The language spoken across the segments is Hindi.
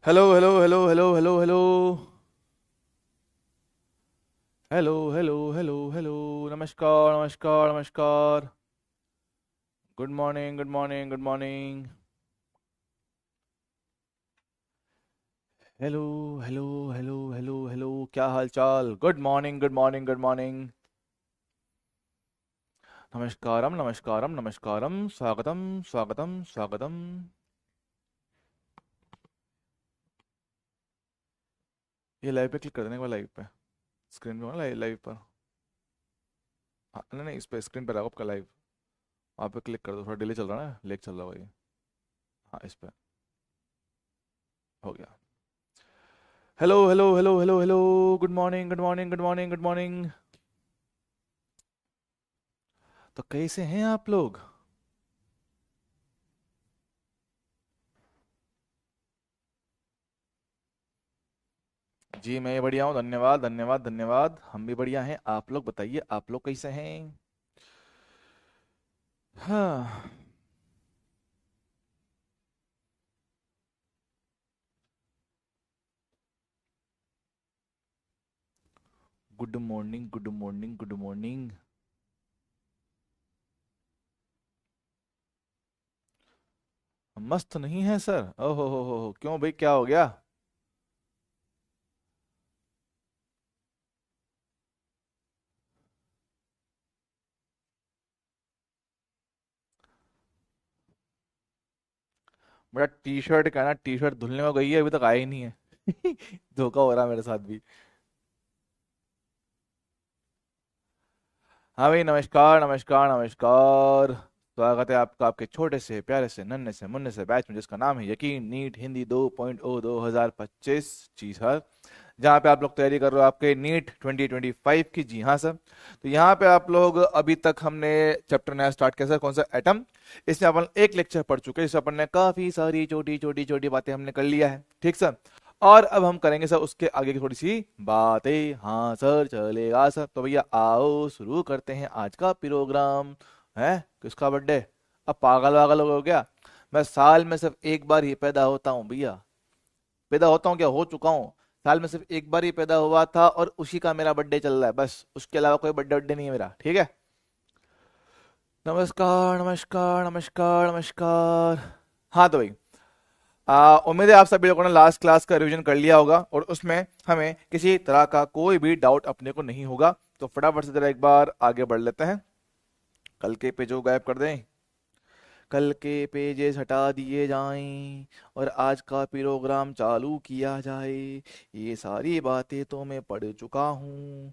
Hello hello hello hello hello hello hello hello hello hello. नमस्कार नमस्कार नमस्कार। Good morning good morning good morning. Hello hello hello hello hello. क्या हाल चाल? Good morning good morning good morning. नमस्कारम नमस्कारम नमस्कारम। स्वागतम स्वागतम स्वागतम। ये लाइव पे क्लिक कर देने के बाद लाइव पे स्क्रीन पे होना लाइव लाइव पर। हाँ नहीं नहीं, इस पे स्क्रीन पे रखो आपका लाइव। वहाँ पे क्लिक कर दो, थोड़ा डिले चल रहा है ना, लेग चल रहा है वही। हाँ इस पे हो गया। Hello hello hello hello hello. Good morning good morning good morning good morning. तो कैसे हैं आप लोग? जी मैं बढ़िया हूँ, धन्यवाद धन्यवाद धन्यवाद। हम भी बढ़िया हैं। आप लोग बताइए, आप लोग कैसे हैं? हाँ। Good morning good morning good morning. मस्त नहीं है सर? ओहो हो, क्यों भाई, क्या हो गया? मेरा टी शर्ट का ना, टी शर्ट धुलने को गई है, अभी तक आया ही नहीं है। धोखा हो रहा है मेरे साथ भी। हाँ भाई, नमस्कार नमस्कार नमस्कार। स्वागत है आपका आपके छोटे से प्यारे से नन्हे से मुन्ने से बैच में, जिसका नाम है यकीन नीट हिंदी 2.0 2025। जी सर। जहाँ पे आप लोग तैयारी कर रहे हो आपके नीट 2025 की। जी हाँ सर। तो यहाँ पे आप लोग, अभी तक हमने चैप्टर नया स्टार्ट किया सर, कौन सा? एटम। इसमें अपन एक लेक्चर पढ़ चुके हैं, जिसमें अपन ने काफी सारी छोटी छोटी छोटी बातें हमने कर लिया है, ठीक सर। और अब हम करेंगे सर उसके आगे की थोड़ी सी बातें। हाँ सर, चलेगा सर। तो भैया आओ शुरू करते हैं आज का प्रोग्राम। है किसका बर्थडे? अब पागल वागल हो गया? मैं साल में सिर्फ एक बार ही पैदा होता हूँ भैया। पैदा होता हूँ क्या, हो चुका हूँ। साल में सिर्फ एक बार ही पैदा हुआ था, और उसी का मेरा बर्थडे चल रहा है बस। उसके अलावा कोई बर्थडे बर्थडे नहीं है मेरा, ठीक है। नमस्कार नमस्कार नमस्कार नमस्कार। हाँ तो भाई, उम्मीद है आप सभी लोगों ने लास्ट क्लास का रिवीजन कर लिया होगा, और उसमें हमें किसी तरह का कोई भी डाउट अपने को नहीं होगा। तो फटाफट से जरा एक बार आगे बढ़ लेते हैं। कल के पेजों को गायब कर दें। कल के पेजेस हटा दिए जाएं, और आज का प्रोग्राम चालू किया जाए। ये सारी बातें तो मैं पढ़ चुका हूँ,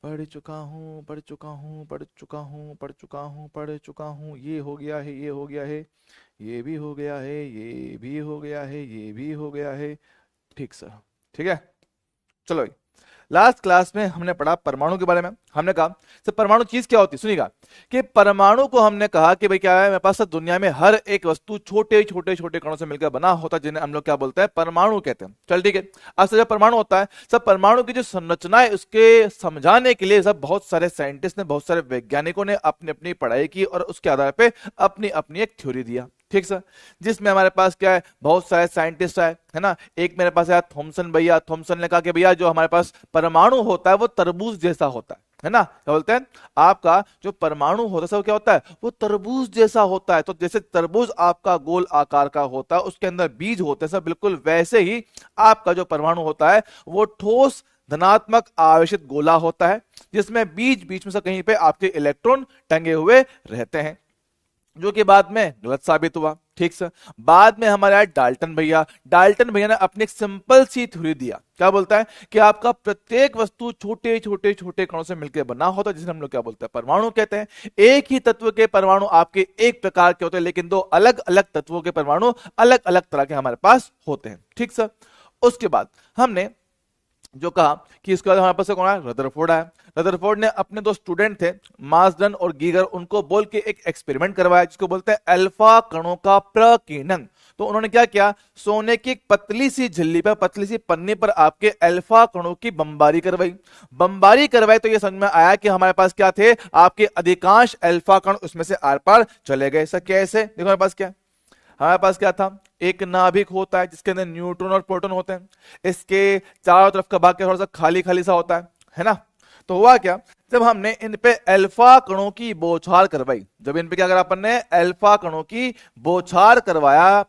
पढ़ चुका हूँ पढ़ चुका हूँ पढ़ चुका हूँ पढ़ चुका हूँ पढ़ चुका हूँ। ये हो गया है, ये हो गया है, ये भी हो गया है, ये भी हो गया है, ये भी हो गया है। ठीक सर। ठीक है। चलो, लास्ट क्लास में हमने पढ़ा परमाणु के बारे में। हमने कहा सर परमाणु चीज क्या होती है, सुनिएगा। कि परमाणु को हमने कहा कि भाई क्या है, मेरे पास सर दुनिया में हर एक वस्तु छोटे छोटे छोटे कणों से मिलकर बना होता है, जिन्हें हम लोग क्या बोलते हैं, परमाणु कहते हैं। चल ठीक है। अब सर जब परमाणु होता है, सब परमाणु की जो संरचना है उसके समझाने के लिए सब बहुत सारे साइंटिस्ट ने, बहुत सारे वैज्ञानिकों ने अपनी अपनी पढ़ाई की, और उसके आधार पे अपनी अपनी एक थ्योरी दिया, ठीक सर। जिसमें हमारे पास क्या है, बहुत सारे साइंटिस्ट है ना। एक मेरे पास है थॉमसन भैया। थॉमसन ने कहा कि भैया जो हमारे पास परमाणु होता है वो तरबूज जैसा होता है ना। क्या बोलते हैं? आपका जो परमाणु होता है वो क्या होता है, वो तरबूज जैसा होता है। तो जैसे तरबूज आपका गोल आकार का होता है, उसके अंदर बीज होते हैं सब, बिल्कुल वैसे ही आपका जो परमाणु होता है वो ठोस धनात्मक आवेशित गोला होता है, जिसमें बीच बीच में से कहीं पे आपके इलेक्ट्रॉन टंगे हुए रहते हैं, जो कि बाद में गलत साबित हुआ, ठीक सर। बाद में हमारे आए डाल्टन भैया। डाल्टन भैया ने अपनी एक सिंपल सी थ्योरी दिया। क्या बोलता है कि आपका प्रत्येक वस्तु छोटे छोटे छोटे कणों से मिलकर बना होता है, जिसे हम लोग क्या बोलते हैं, परमाणु कहते हैं। एक ही तत्व के परमाणु आपके एक प्रकार के होते हैं, लेकिन दो अलग अलग तत्वों के परमाणु अलग अलग तरह के हमारे पास होते हैं, ठीक सर। उसके बाद हमने जो कहा कि इसके बाद हमारे पास कौन है, रदरफोर्ड है। रदरफोर्ड ने अपने दो स्टूडेंट थे, मार्सडन और गीगर, उनको बोल के एक एक्सपेरिमेंट करवाया, जिसको बोलते हैं अल्फा कणों का प्रकीर्णन। तो उन्होंने क्या किया, सोने की एक पतली सी झिल्ली पर, पतली सी पन्नी पर आपके अल्फा कणों की बमबारी करवाई। बमबारी करवाई तो ये समझ में आया कि हमारे पास क्या थे, आपके अधिकांश अल्फा कण उसमें से आर पार चले गए। सर कैसे? देखो हमारे पास क्या है, हमारे पास क्या था, एक नाभिक होता है जिसके अंदर न्यूट्रॉन और प्रोटॉन होते हैं, इसके चारों तरफ का भाग क्या थोड़ा सा खाली खाली सा होता है ना। तो हुआ क्या, जब हमने इन पे अल्फा कणों की बौछार करवाई, जब इन पे क्या करा अपन ने, अल्फा कणों की बौछार करवाया,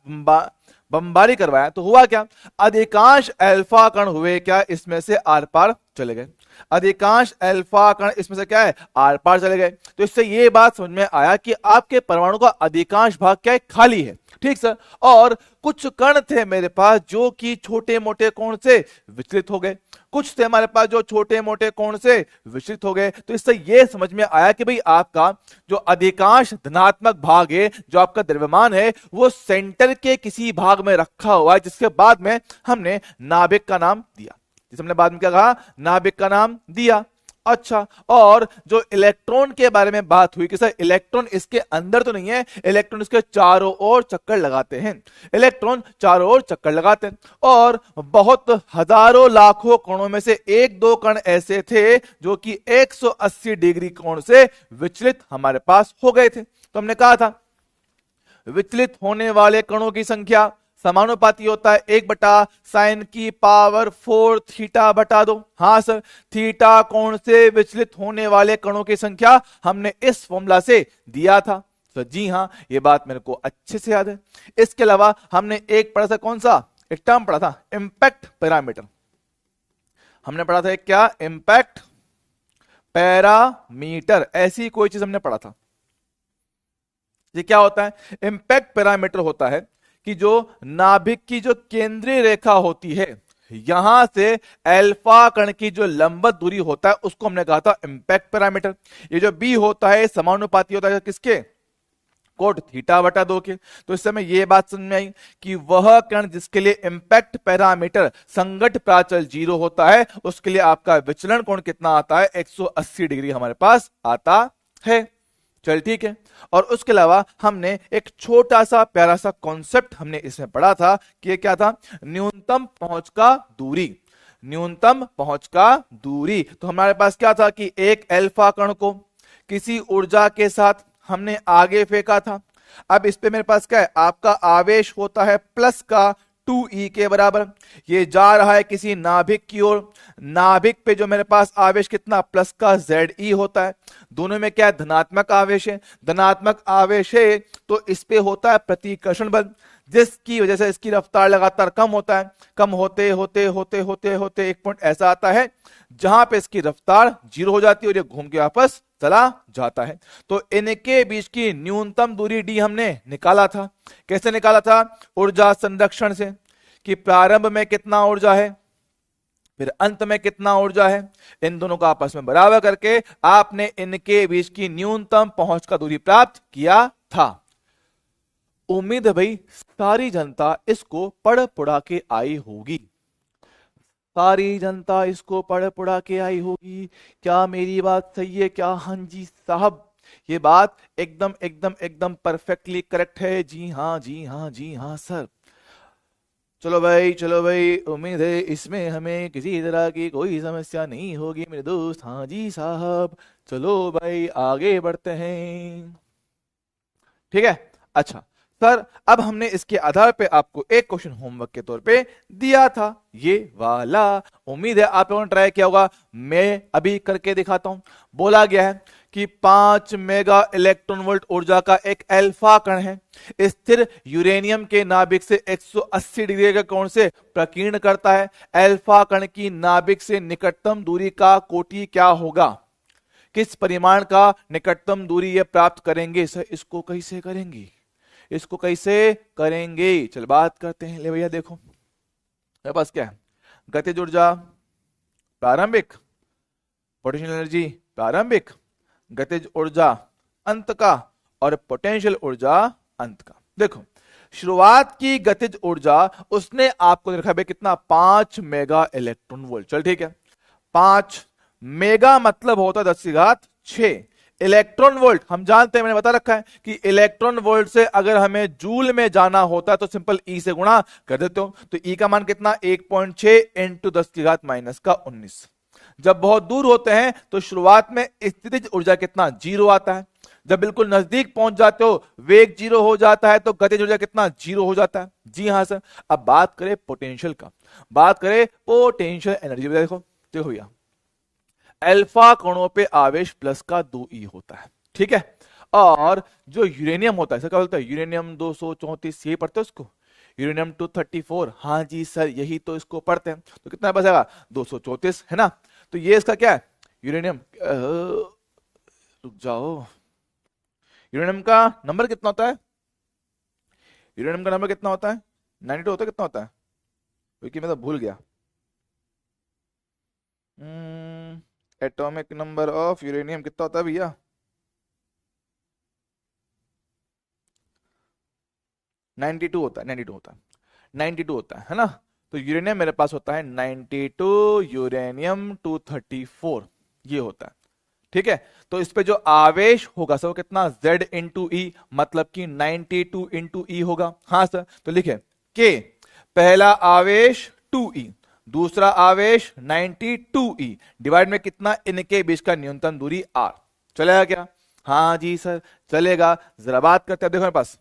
बमबारी करवाया, तो हुआ क्या, अधिकांश अल्फा कण हुए क्या, इसमें से आर पार चले गए। अधिकांश अल्फा कण इसमें से क्या है, आर पार चले गए। तो इससे ये बात समझ में आया कि आपके परमाणु का अधिकांश भाग क्या है, खाली है। ठीक सर। और कुछ कण थे मेरे पास जो कि छोटे मोटे कोण से विचलित हो गए, कुछ थे हमारे पास जो छोटे मोटे कोण से विचलित हो गए। तो इससे यह समझ में आया कि भाई आपका जो अधिकांश धनात्मक भाग है, जो आपका द्रव्यमान है, वो सेंटर के किसी भाग में रखा हुआ है, जिसके बाद में हमने नाभिक का नाम दिया। जिसे हमने बाद में क्या कहा, नाभिक का नाम दिया। अच्छा, और जो इलेक्ट्रॉन के बारे में बात हुई कि सर इलेक्ट्रॉन इसके अंदर तो नहीं है, इलेक्ट्रॉन इसके चारों ओर चक्कर लगाते हैं, इलेक्ट्रॉन चारों ओर चक्कर लगाते हैं। और बहुत हजारों लाखों कोणों में से एक दो कण ऐसे थे जो कि 180 डिग्री कोण से विचलित हमारे पास हो गए थे। तो हमने कहा था विचलित होने वाले कणों की संख्या समानुपाती होता है 1/sin की पावर 4 थीटा बटा 2। हाँ सर, थीटा कोण से विचलित होने वाले कणों की संख्या हमने इस फॉर्मूला से दिया था। तो जी हाँ, ये बात मेरे को अच्छे से याद है। इसके अलावा हमने एक पढ़ा था, कौन सा एक टर्म पढ़ा था, इंपैक्ट पैरामीटर। हमने पढ़ा था एक क्या, इंपैक्ट पैरामीटर, ऐसी कोई चीज हमने पढ़ा था। ये क्या होता है, इंपैक्ट पैरामीटर होता है कि जो नाभिक की जो केंद्रीय रेखा होती है, यहां से अल्फा कण की जो लंबवत दूरी होता है, उसको हमने कहा था इंपैक्ट पैरामीटर। ये जो बी होता है समानुपाती होता है किसके, कोट थीटा बटा 2 के। तो इस समय ये बात समझ में आई कि वह कण जिसके लिए इंपैक्ट पैरामीटर संगत प्राचल 0 होता है, उसके लिए आपका विचलन कोण कितना आता है, 180 डिग्री हमारे पास आता है। चल ठीक है। और उसके अलावा हमने एक छोटा सा प्यारा सा कॉन्सेप्ट हमने इसमें पढ़ा था कि ये क्या था, न्यूनतम पहुंच का दूरी। न्यूनतम पहुंच का दूरी, तो हमारे पास क्या था कि एक अल्फा कण को किसी ऊर्जा के साथ हमने आगे फेंका था। अब इस पे मेरे पास क्या है, आपका आवेश होता है प्लस का 2e के बराबर। ये जा रहा है किसी नाभिक की ओर, नाभिक पे जो मेरे पास आवेश कितना, प्लस का Ze होता है। दोनों में क्या है, धनात्मक आवेश है। धनात्मक आवेश है तो इस पे होता है प्रतिकर्षण बल, जिसकी वजह से इसकी रफ्तार लगातार कम होता है। कम होते होते होते होते होते एक पॉइंट ऐसा आता है जहां पे इसकी रफ्तार 0 हो जाती है और ये घूम के वापस चला जाता है। तो इनके बीच की न्यूनतम दूरी d हमने निकाला था। कैसे निकाला था, ऊर्जा संरक्षण से, कि प्रारंभ में कितना ऊर्जा है, फिर अंत में कितना ऊर्जा है, इन दोनों का आपस में बराबर करके आपने इनके बीच की न्यूनतम पहुंच का दूरी प्राप्त किया था। उम्मीद है भाई सारी जनता इसको पढ़ पुढ़ा के आई होगी, सारी जनता इसको पढ़ पुढ़ा के आई होगी। क्या मेरी बात सही है क्या, हाँ जी साहब, ये बात एकदम एकदम एकदम परफेक्टली करेक्ट है। जी हाँ जी हाँ जी हाँ सर। चलो भाई चलो भाई, उम्मीद है इसमें हमें किसी तरह की कोई समस्या नहीं होगी मेरे दोस्त। हाँ जी साहब, चलो भाई आगे बढ़ते हैं। ठीक है। अच्छा सर, अब हमने इसके आधार पे आपको एक क्वेश्चन होमवर्क के तौर पे दिया था, ये वाला। उम्मीद है आप लोगों ने ट्राई किया होगा। मैं अभी करके दिखाता हूं। बोला गया है कि 5 मेगा इलेक्ट्रॉन वोल्ट ऊर्जा का एक अल्फा कण है, स्थिर यूरेनियम के नाभिक से 180 डिग्री के कोण से प्रकीर्ण करता है। अल्फा कण की नाभिक से निकटतम दूरी का कोटि क्या होगा, किस परिमाण का निकटतम दूरी ये प्राप्त करेंगे। सर इसको कैसे करेंगे, इसको कैसे करेंगे, चल बात करते हैं। ले भैया देखो मेरे पास क्या है, गतिज ऊर्जा प्रारंभिक, पोटेंशियल एनर्जी प्रारंभिक, गतिज ऊर्जा अंत का, और पोटेंशियल ऊर्जा अंत का। देखो शुरुआत की गतिज ऊर्जा उसने आपको देखा भाई कितना, 5 मेगा इलेक्ट्रॉन वोल्ट। चल ठीक है, 5 मेगा मतलब होता है 10⁶। इलेक्ट्रॉन वोल्ट हम जानते हैं, मैंने बता रखा है कि इलेक्ट्रॉन वोल्ट से अगर हमें जूल में जाना होता है तो सिंपल ई से गुणा कर देते हो। तो ई का मान कितना, 1.6 इंटू 10⁻⁻⁻⁰। जब बहुत दूर होते हैं तो शुरुआत में स्थितिज ऊर्जा कितना, 0 आता है। जब बिल्कुल नजदीक पहुंच जाते हो वेग जीरो हो जाता है, तो गतिज ऊर्जा कितना जीरो हो जाता है। जी हाँ सर। अब बात करें पोटेंशियल का, बात करें पोटेंशियल एनर्जी। देखो देखो भैया, अल्फा कणों पे आवेश प्लस का 2e होता है, ठीक है। और जो यूरेनियम होता है, सर क्या बोलता है, यूरेनियम 234, यही पढ़ते हो उसको, यूरेनियम 234, हाँ जी सर यही तो इसको पढ़ते हैं। तो कितना बचेगा, 234, है ना। तो ये इसका क्या है, यूरेनियम, रुक जाओ, यूरेनियम का नंबर कितना होता है, यूरेनियम का नंबर कितना होता है, 92 होता है, कितना होता है, क्योंकि मैं तो भूल गया। एटॉमिक नंबर ऑफ यूरेनियम कितना होता है भैया, 92 होता है, 92 होता है, 92 होता है ना। तो यूरेनियम मेरे पास होता है 92, यूरेनियम 234, ये होता है, ठीक है। तो इस पे जो आवेश होगा सर वो कितना, Z इंटू ई, मतलब कि 92 इंटू ई होगा। हाँ सर, तो लिखे के पहला आवेश 2e, दूसरा आवेश 92e, डिवाइड में कितना, इनके बीच का न्यूनतम दूरी r। चलेगा क्या, हाँ जी सर चलेगा। जरा बात करते हैं, देखो मेरे पास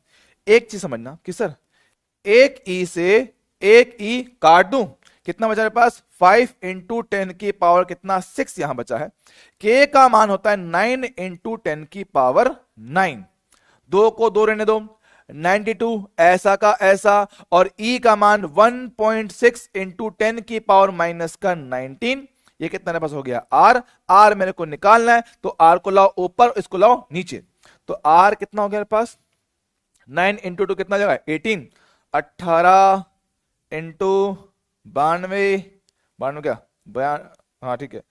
एक चीज समझना कि सर एक ई से एक ई काट दूं, कितना बचा मेरे पास, 5 इंटू 10 की पावर कितना, 6 यहां बचा है। के का मान होता है 9 इंटू 10 की पावर 9, दो को दो रहने दो, 92 ऐसा का ऐसा, और ई का मान 1.6 इंटू 10 की पावर माइनस का 19, ये कितना मेरे पास हो गया आर। आर मेरे को निकालना है, तो आर को लाओ ऊपर, इसको लाओ नीचे, तो आर कितना हो गया मेरे पास, 9 इंटू 2 कितना जगह, 18, 18 इंटू 92, 92 क्या, हाँ ठीक है,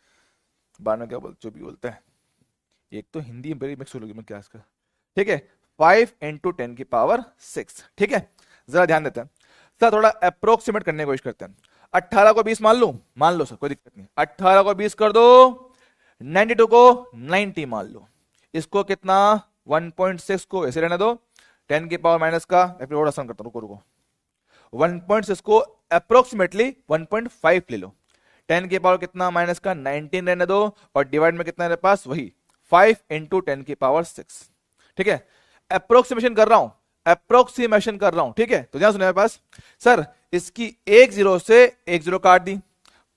92 क्या बोल, जो भी बोलते हैं, एक तो हिंदी बड़ी मिक्स हो गई मैं क्या इसका, ठीक है। 5 इंटू 10 की पावर 6, ठीक है। जरा ध्यान देते हैं सर, थोड़ा अप्रोक्सीमेट करने की कोशिश करते हैं। 18 को 20 मान लो, मान लो सर कोई दिक्कत नहीं, 18 को 20 कर दो, 92 को 90 मान लो, इसको कितना 1.6 को ऐसे रहने दो, 10 की पावर माइनस का, फिर और आसान करता हूं, रुको रुको, 1.6 को अप्रोक्सीमेटली 1.5 ले लो, 10 की पावर कितना माइनस का 19 रहने दो, और डिवाइड में कितना मेरे पास, वही 5 इंटू 10 की पावर 6, ठीक है। अप्रोक्सीमेशन कर रहा हूं, अप्रोक्सीमेशन कर रहा हूं, ठीक है। तो ध्यान सुनिए मेरे पास, सर इसकी एक जीरो से एक जीरो काट दी,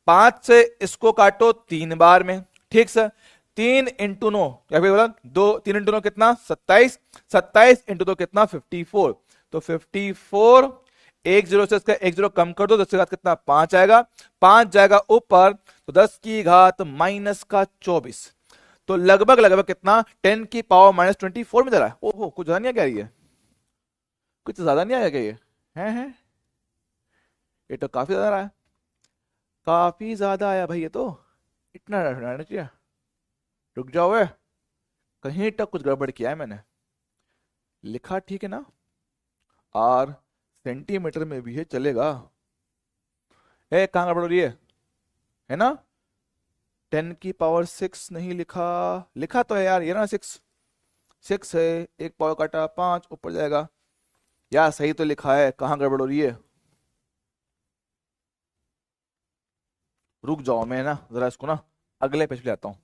5 से इसको काटो 3 बार में, ठीक सर। 3 इंटू 9 क्या बोला, 2, 3 इंटू 9 कितना 27, 27 इंटू 2 कितना 54, तो 54, एक जीरो से इसका एक जीरो कम कर दो, 10 की घात कितना 5 आएगा, 5 जाएगा ऊपर, तो 10 की घात माइनस का 24, तो लगभग लगभग कितना 10 की पावर माइनस 24 में जा रहा है। ओहो कुछ ज्यादा नहीं आ रही है, कुछ ज्यादा नहीं आया क्या ये, है ये तो काफी ज्यादा रहा है, काफी ज्यादा आया भाई, ये तो इतना रहना चाहिए। रुक जाओ वे, कहीं तक कुछ गड़बड़ किया है मैंने, लिखा ठीक है ना, आर सेंटीमीटर में भी है चलेगा, कहां गड़बड़ हो रही है ना, 10 की पावर 6 नहीं लिखा, लिखा तो है यार ये ना 6, 6 है, एक पावर काटा 5 ऊपर जाएगा, यार सही तो लिखा है, कहां गड़बड़ हो रही है, रुक जाओ मैं ना जरा इसको ना अगले पेज पे आता हूँ,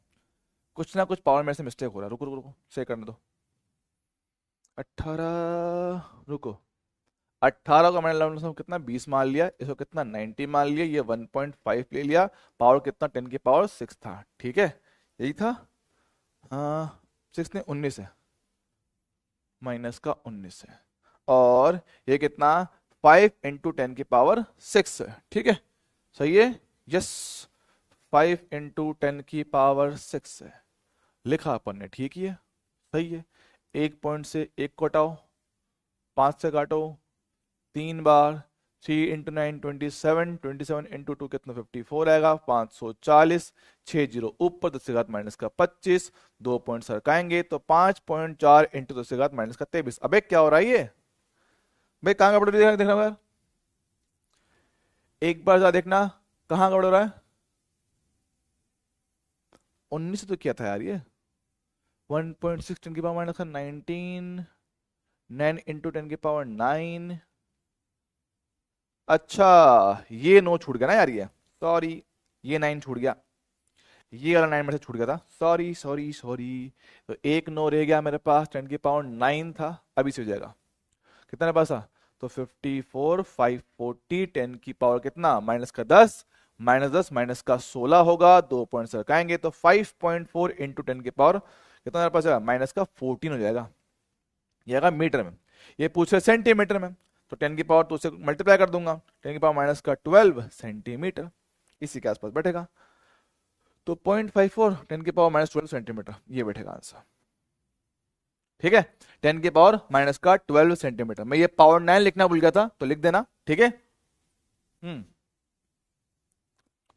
कुछ ना कुछ पावर मेरे से मिस्टेक हो रहा है, रुको रुको रुको सही करने दो। 18, रुको, 18 का मैंने लमसम कितना 20 मान लिया, इसको कितना 90 मान लिया, ये 1.5 ले लिया, पावर कितना 10 की पावर 6 था, ठीक है यही था, हाँ 6 ने 19 है, माइनस का 19 है, और ये कितना 5 इंटू 10 की पावर 6 है, ठीक है सही है, यस 5 इंटू 10 की पावर 6 है, लिखा अपन ने ठीक ही है, सही है। एक पॉइंट से एक को हटाओ, 5 से काटो 3 बार, 3 इंटू 9 27, 27 इंटू 2 कितना 54 आएगा, 540, 6 जीरो ऊपर, 10 से घात माइनस का 25, 2 पॉइंट सरकाएंगे तो 5.4 इंटू 10 से घात माइनस का 23। अबे क्या हो रहा है ये भाई, कहां गड़बड़ देखना यार, एक बार जरा देखना कहां गड़बड़ हो रहा है, 19 तो क्या था यार ये, 1.6 10 की पावर माइनस का 19, 9 इंटू 10 की पावर 9, अच्छा ये 9 छूट गया ना यार, ये सॉरी ये 9 छूट गया, ये वाला 9 मेरे से छूट गया था, सॉरी सॉरी सॉरी। तो एक 9 रह गया मेरे पास, 10⁻9 था, अभी से हो जाएगा। कितना मेरे पास था? तो 54, 540, 10 कितना, -10, -10 -16 होगा, 2 पॉइंट सरकाएंगे तो 5.4 इंटू 10 कितना मेरे पास है, -14 हो जाएगा। ये आएगा मीटर में, ये पूछ रहे सेंटीमीटर में, तो 10 से मल्टीप्लाई कर दूंगा, 10 सेंटीमीटर, इसी के आसपास बैठेगा। तो 0.54 10 सेंटीमीटर, ये बैठेगा आंसर। ठीक है, 10 सेंटीमीटर। मैं ये पावर 9 लिखना भूल गया था, तो लिख देना, ठीक है।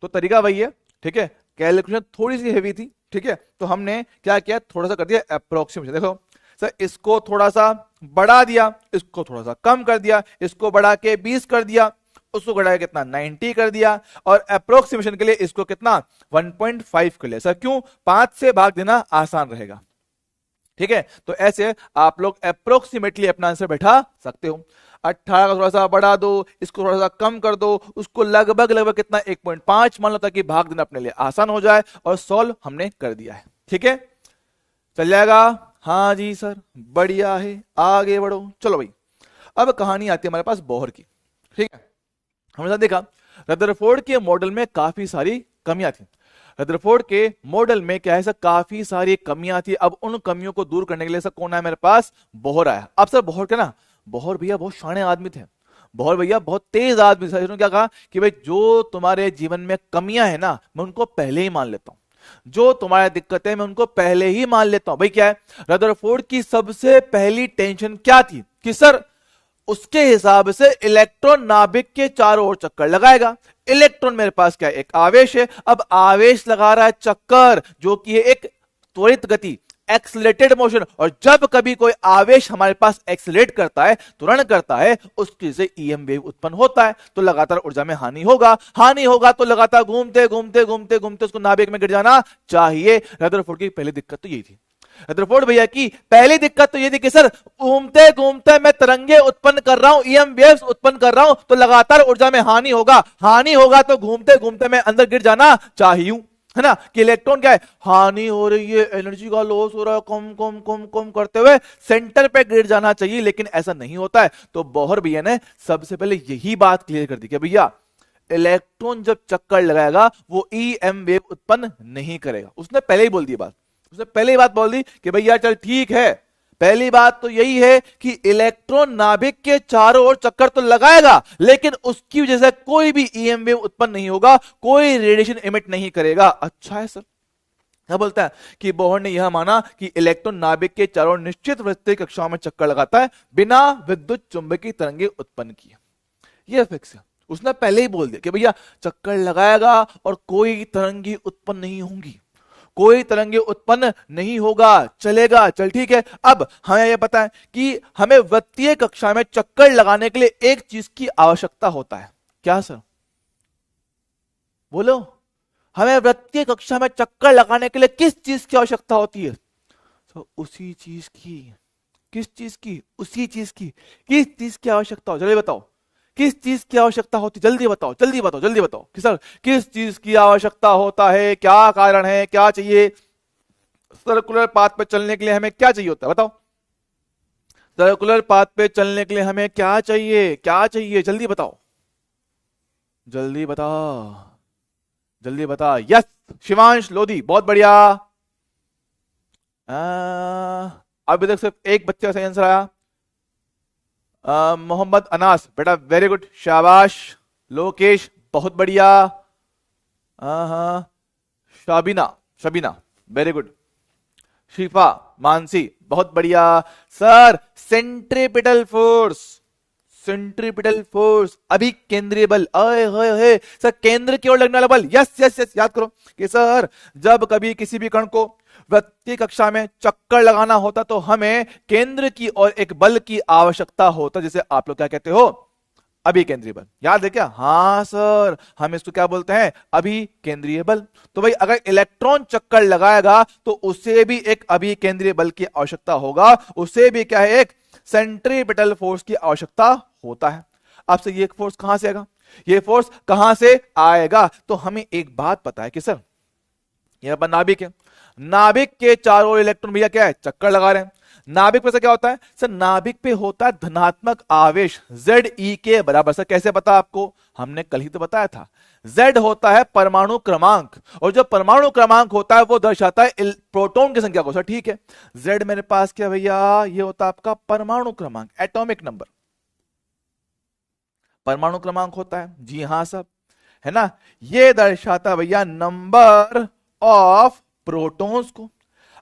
तो तरीका वही है, ठीक है। कैलकुलेशन थोड़ी सी हेवी थी, ठीक है, तो हमने क्या किया, थोड़ा सा कर दिया अप्रोक्सीमेशन। देखो सर, इसको थोड़ा सा बढ़ा दिया, इसको थोड़ा सा कम कर दिया, इसको बढ़ा के 20 कर दिया, उसको घटा के कितना 90 कर दिया, और अप्रोक्सीमेशन के लिए इसको कितना 1.5 कर लिया। सर क्यों? 5 से भाग देना आसान रहेगा, ठीक है। तो ऐसे आप लोग अप्रोक्सीमेटली अपना आंसर बैठा सकते हो। 18 का थोड़ा सा बढ़ा दो, इसको थोड़ा सा कम कर दो, उसको लगभग लगभग कितना 1.5 मान लो, ताकि भाग देना अपने लिए आसान हो जाए, और सॉल्व हमने कर दिया है। ठीक है, चल जाएगा। हाँ जी सर, बढ़िया है, आगे बढ़ो। चलो भाई, अब कहानी आती है हमारे पास बोहर की। ठीक है, हमने देखा रदरफोर्ड के मॉडल में काफी सारी कमियां थी। रदरफोर्ड के मॉडल में क्या है सर, काफी सारी कमियां थी। अब उन कमियों को दूर करने के लिए सर कौन आया मेरे पास? बोहर आया। अब सर बोहर के ना, बोहर भैया बहुत शाणे आदमी थे, बोहर भैया बहुत तेज आदमी थे। उन्होंने क्या कहा कि भाई जो तुम्हारे जीवन में कमियां है ना, मैं उनको पहले ही मान लेता हूं, जो तुम्हारी दिक्कतें मैं उनको पहले ही मान लेता हूं। भाई क्या है, रदरफोर्ड की सबसे पहली टेंशन क्या थी कि सर उसके हिसाब से इलेक्ट्रॉन नाभिक के चारों ओर चक्कर लगाएगा। इलेक्ट्रॉन मेरे पास क्या है, एक आवेश है। अब आवेश लगा रहा है चक्कर, जो कि है एक त्वरित गति, एक्सलेटेड मोशन। और जब कभी कोई आवेश हमारे पास एक्सलेट करता है, त्वरण करता है, उसकी से ईएम वेव उत्पन्न होता है, तो लगातार ऊर्जा में हानि होगा। हानि होगा तो लगातार घूमते घूमते घूमते घूमते उसको नाभिक में गिर जाना चाहिए। रदरफोर्ड की पहली दिक्कत तो यही थी। रदरफोर्ड भैया की पहली दिक्कत तो ये थी कि सर घूमते घूमते मैं तरंगे उत्पन्न कर रहा हूं, ईएम वेव्स उत्पन्न कर रहा हूं, तो लगातार ऊर्जा में हानि होगा। हानि होगा तो घूमते घूमते मैं अंदर गिर जाना चाहिए, है ना। कि इलेक्ट्रॉन क्या है, हानि हो रही है, एनर्जी का लॉस हो रहा है, कम कम कम कम करते हुए सेंटर पे गिर जाना चाहिए, लेकिन ऐसा नहीं होता है। तो बोहर भैया ने सबसे पहले यही बात क्लियर कर दी कि भैया इलेक्ट्रॉन जब चक्कर लगाएगा वो ईएम वेव उत्पन्न नहीं करेगा। उसने पहले ही बोल दी बात, उसने पहले ही बात बोल दी कि भैया चल ठीक है, पहली बात तो यही है कि इलेक्ट्रॉन नाभिक के चारों ओर चक्कर तो लगाएगा, लेकिन उसकी वजह से कोई भी ईएम वेव उत्पन्न नहीं होगा, कोई रेडिएशन इमिट नहीं करेगा। अच्छा है सर। क्या बोलता है कि बोहर ने यह माना कि इलेक्ट्रॉन नाभिक के चारों ओर निश्चित वृत्तीय कक्षाओं में चक्कर लगाता है बिना विद्युत चुंबकीय तरंगे उत्पन्न किए। यह फिक्स है, उसने पहले ही बोल दिया कि भैया चक्कर लगाएगा और कोई तरंगी उत्पन्न नहीं होंगी, कोई तरंगे उत्पन्न नहीं होगा, चलेगा, चल ठीक है। अब हमें यह पता है कि हमें वृत्तीय कक्षा में चक्कर लगाने के लिए एक चीज की आवश्यकता होता है। क्या सर? बोलो, हमें वृत्तीय कक्षा में चक्कर लगाने के लिए किस चीज की आवश्यकता होती है? तो उसी चीज की। किस चीज की? उसी चीज की। किस चीज की आवश्यकता हो, चलिए बताओ, किस चीज की आवश्यकता होती? जल्दी बताओ, जल्दी बताओ, जल्दी बताओ कि सर किस चीज की आवश्यकता होता है, क्या कारण है, क्या चाहिए? सर्कुलर पाथ पे चलने के लिए हमें क्या चाहिए होता है, बताओ। सर्कुलर पाथ पे चलने के लिए हमें क्या चाहिए, क्या चाहिए? जल्दी बताओ, जल्दी बता, जल्दी बता। यस, शिवांश लोधी, बहुत बढ़िया। अभी तक सिर्फ एक बच्चे का सही आंसर आया, मोहम्मद अनास, बेटा वेरी गुड, शाबाश। लोकेश, बहुत बढ़िया। हाँ, शाबिना, शबीना, वेरी गुड। शिफा, मानसी, बहुत बढ़िया। Sir centripetal force, centripetal force, अभी केंद्रीय बल, अय सर केंद्र की ओर लगने वाला बल। यस यस यस, याद करो कि सर जब कभी किसी भी कण को वृत्तीय कक्षा में चक्कर लगाना होता तो हमें केंद्र की ओर एक बल की आवश्यकता होता, जिसे आप लोग क्या कहते हो, अभी केंद्रीय बल। याद है क्या? हाँ सर, हम इसको क्या बोलते हैं, अभी केंद्रीय बल। तो भाई अगर इलेक्ट्रॉन चक्कर लगाएगा तो उसे भी एक अभी केंद्रीय बल की आवश्यकता होगा, उसे भी क्या है, एक सेंट्रीपिटल फोर्स की आवश्यकता होता है। आपसे ये फोर्स कहां से आएगा, ये फोर्स कहां से आएगा? तो हमें एक बात पता है कि सर यहां पर नाभिक है, नाभिक के चारों इलेक्ट्रॉन भैया क्या है, चक्कर लगा रहे हैं। नाभिक पे से क्या होता है सर, नाभिक पे होता है धनात्मक आवेश Ze के बराबर। सर कैसे पता आपको, हमने कल ही तो बताया था। Z होता है परमाणु क्रमांक, और जो परमाणु क्रमांक होता है वो दर्शाता है प्रोटॉन की संख्या को। सर ठीक है, Z मेरे पास क्या भैया, ये होता है आपका परमाणु क्रमांक, एटॉमिक नंबर, परमाणु क्रमांक होता है। जी हाँ सब है ना, ये दर्शाता भैया नंबर ऑफ प्रोटॉन्स को।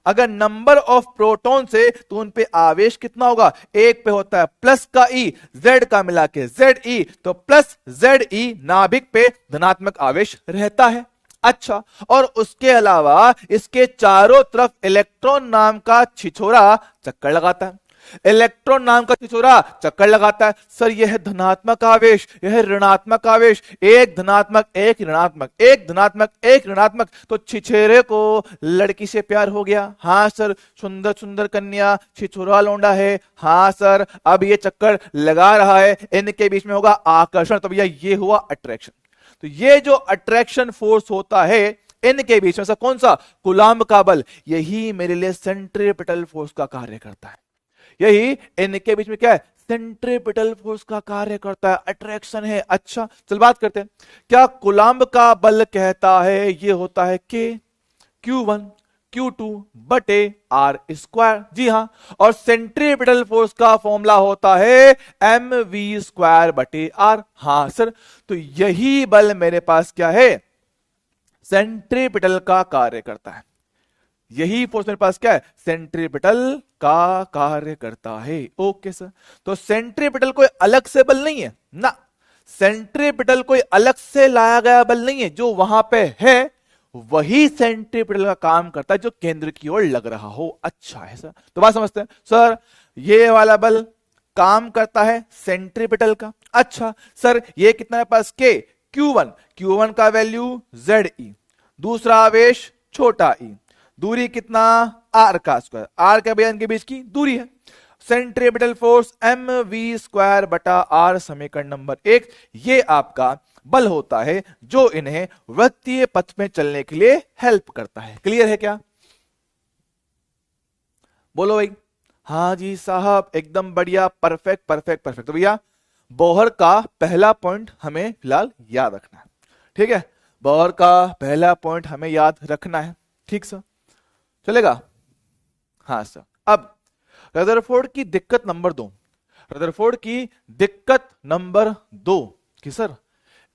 अगर नंबर ऑफ प्रोटॉन से तो उन पे आवेश कितना होगा, एक पे होता है प्लस का ई, जेड का मिला के Ze, तो प्लस Ze नाभिक पे धनात्मक आवेश रहता है। अच्छा, और उसके अलावा इसके चारों तरफ इलेक्ट्रॉन नाम का छिछोरा चक्कर लगाता है, इलेक्ट्रॉन नाम का छिछोरा चक्कर लगाता है। सर यह धनात्मक आवेश, यह ऋणात्मक आवेश, एक धनात्मक एक ऋणात्मक, एक धनात्मक एक ऋणात्मक, तो छिछेरे को लड़की से प्यार हो गया। हाँ सर, सुंदर सुंदर कन्या, छिछोरा लौंडा है। हाँ सर, अब ये चक्कर लगा रहा है, इनके बीच में होगा आकर्षण, तो भैया ये हुआ अट्रैक्शन। तो ये जो अट्रैक्शन फोर्स होता है इनके बीच में, कौन सा, कूलम्ब का बल, यही मेरे लिए सेंट्रीपिटल फोर्स का कार्य करता है। यही इनके बीच में क्या है, सेंट्रीपिटल फोर्स का कार्य करता है, अट्रैक्शन है। अच्छा चल बात करते हैं, क्या कूलम्ब का बल कहता है ये होता है K Q1 Q2 बटे R स्क्वायर। जी हाँ, और सेंट्रीपिटल फोर्स का फॉर्मूला होता है mv स्क्वायर बटे R। हाँ सर, तो यही बल मेरे पास क्या है, सेंट्रीपिटल का कार्य करता है। यही फोर्स मेरे पास क्या है, सेंट्रीपिटल का कार्य करता है। ओके सर, तो सेंट्रीपिटल कोई अलग से बल नहीं है ना, सेंट्रीपिटल कोई अलग से लाया गया बल नहीं है, जो वहां पे है वही सेंट्रीपिटल का काम करता है जो केंद्र की ओर लग रहा हो। अच्छा है सर, तो बात समझते हैं। सर ये वाला बल काम करता है सेंट्रीपिटल का। अच्छा सर, ये कितना है पास के Q1 का वैल्यू Ze, दूसरा आवेश छोटा e, दूरी कितना R का स्क्वायर, R क्या भैया इनके बीच की दूरी है। सेंट्रीपिटल फोर्स mv स्क्वायर बटा R, समीकरण नंबर 1, ये आपका बल होता है जो इन्हें वृत्तीय पथ में चलने के लिए हेल्प करता है। क्लियर है क्या, बोलो भाई। हाँ जी साहब, एकदम बढ़िया, परफेक्ट परफेक्ट परफेक्ट। तो भैया बोहर का पहला पॉइंट हमें फिलहाल याद रखना है, ठीक है, बोहर का पहला पॉइंट हमें याद रखना है, ठीक सर, चलेगा। हाँ सर, अब रदरफोर्ड की दिक्कत नंबर 2, रदरफोर्ड की दिक्कत नंबर 2 कि सर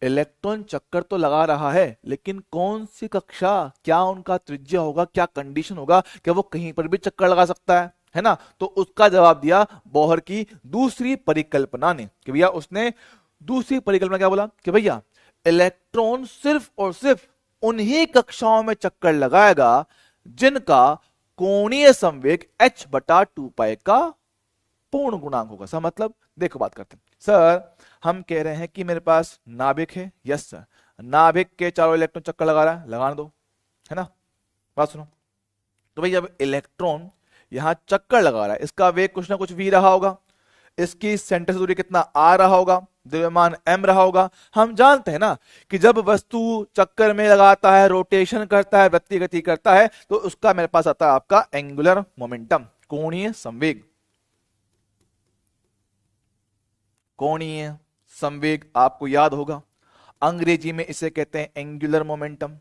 इलेक्ट्रॉन चक्कर तो लगा रहा है, लेकिन कौन सी कक्षा, क्या उनका त्रिज्या होगा, क्या कंडीशन होगा, क्या वो कहीं पर भी चक्कर लगा सकता है ना। तो उसका जवाब दिया बोहर की दूसरी परिकल्पना ने, कि भैया उसने दूसरी परिकल्पना क्या बोला कि भैया इलेक्ट्रॉन सिर्फ और सिर्फ उन्हीं कक्षाओं में चक्कर लगाएगा जिनका कोणीय संवेग h/2π का पूर्ण गुणांक होगा। सर मतलब देखो बात करते हैं, सर हम कह रहे हैं कि मेरे पास नाभिक है, यस सर, नाभिक के चारों इलेक्ट्रॉन चक्कर लगा रहा है, लगाने दो, है ना, बात सुनो। तो भाई जब इलेक्ट्रॉन यहां चक्कर लगा रहा है, इसका वेग कुछ ना कुछ v रहा होगा, इसकी सेंटर से दूरी कितना r रहा होगा, द्रव्यमान m रहा होगा। हम जानते हैं ना कि जब वस्तु चक्कर में लगाता है, रोटेशन करता है, वृत्तीय गति करता है, तो उसका मेरे पास आता है आपका एंगुलर मोमेंटम, कोणीय संवेग। कोणीय संवेग आपको याद होगा, अंग्रेजी में इसे कहते हैं एंगुलर मोमेंटम।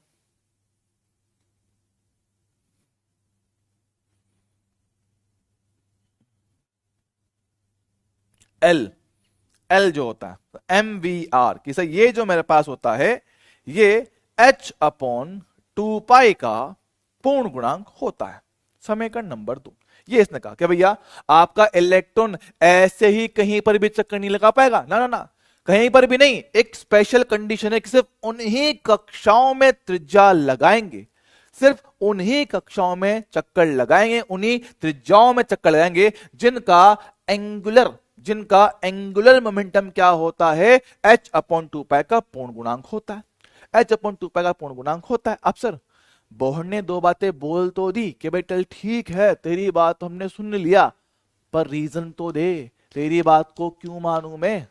एल जो होता है mvr, कि सर ये जो मेरे पास होता है ये h/2π का पूर्ण गुणांक होता है। समीकरण नंबर 2, ये इसने कहा कि भैया आपका इलेक्ट्रॉन ऐसे ही कहीं पर भी चक्कर नहीं लगा पाएगा, ना ना ना, कहीं पर भी नहीं, एक स्पेशल कंडीशन है कि सिर्फ उन्हीं कक्षाओं में त्रिज्या लगाएंगे, सिर्फ उन्हीं कक्षाओं में चक्कर लगाएंगे, उन्हीं त्रिज्याओं में चक्कर लगाएंगे जिनका एंगुलर मोमेंटम क्या होता है, h/2π का पूर्ण गुणांक होता है, h/2π का पूर्ण गुणांक होता है। अब सर बोहर ने दो बातें बोल तो दी कि भाई चल ठीक है, तेरी बात तो हमने सुन लिया, पर रीजन तो दे, तेरी बात को क्यों मानूं मैं,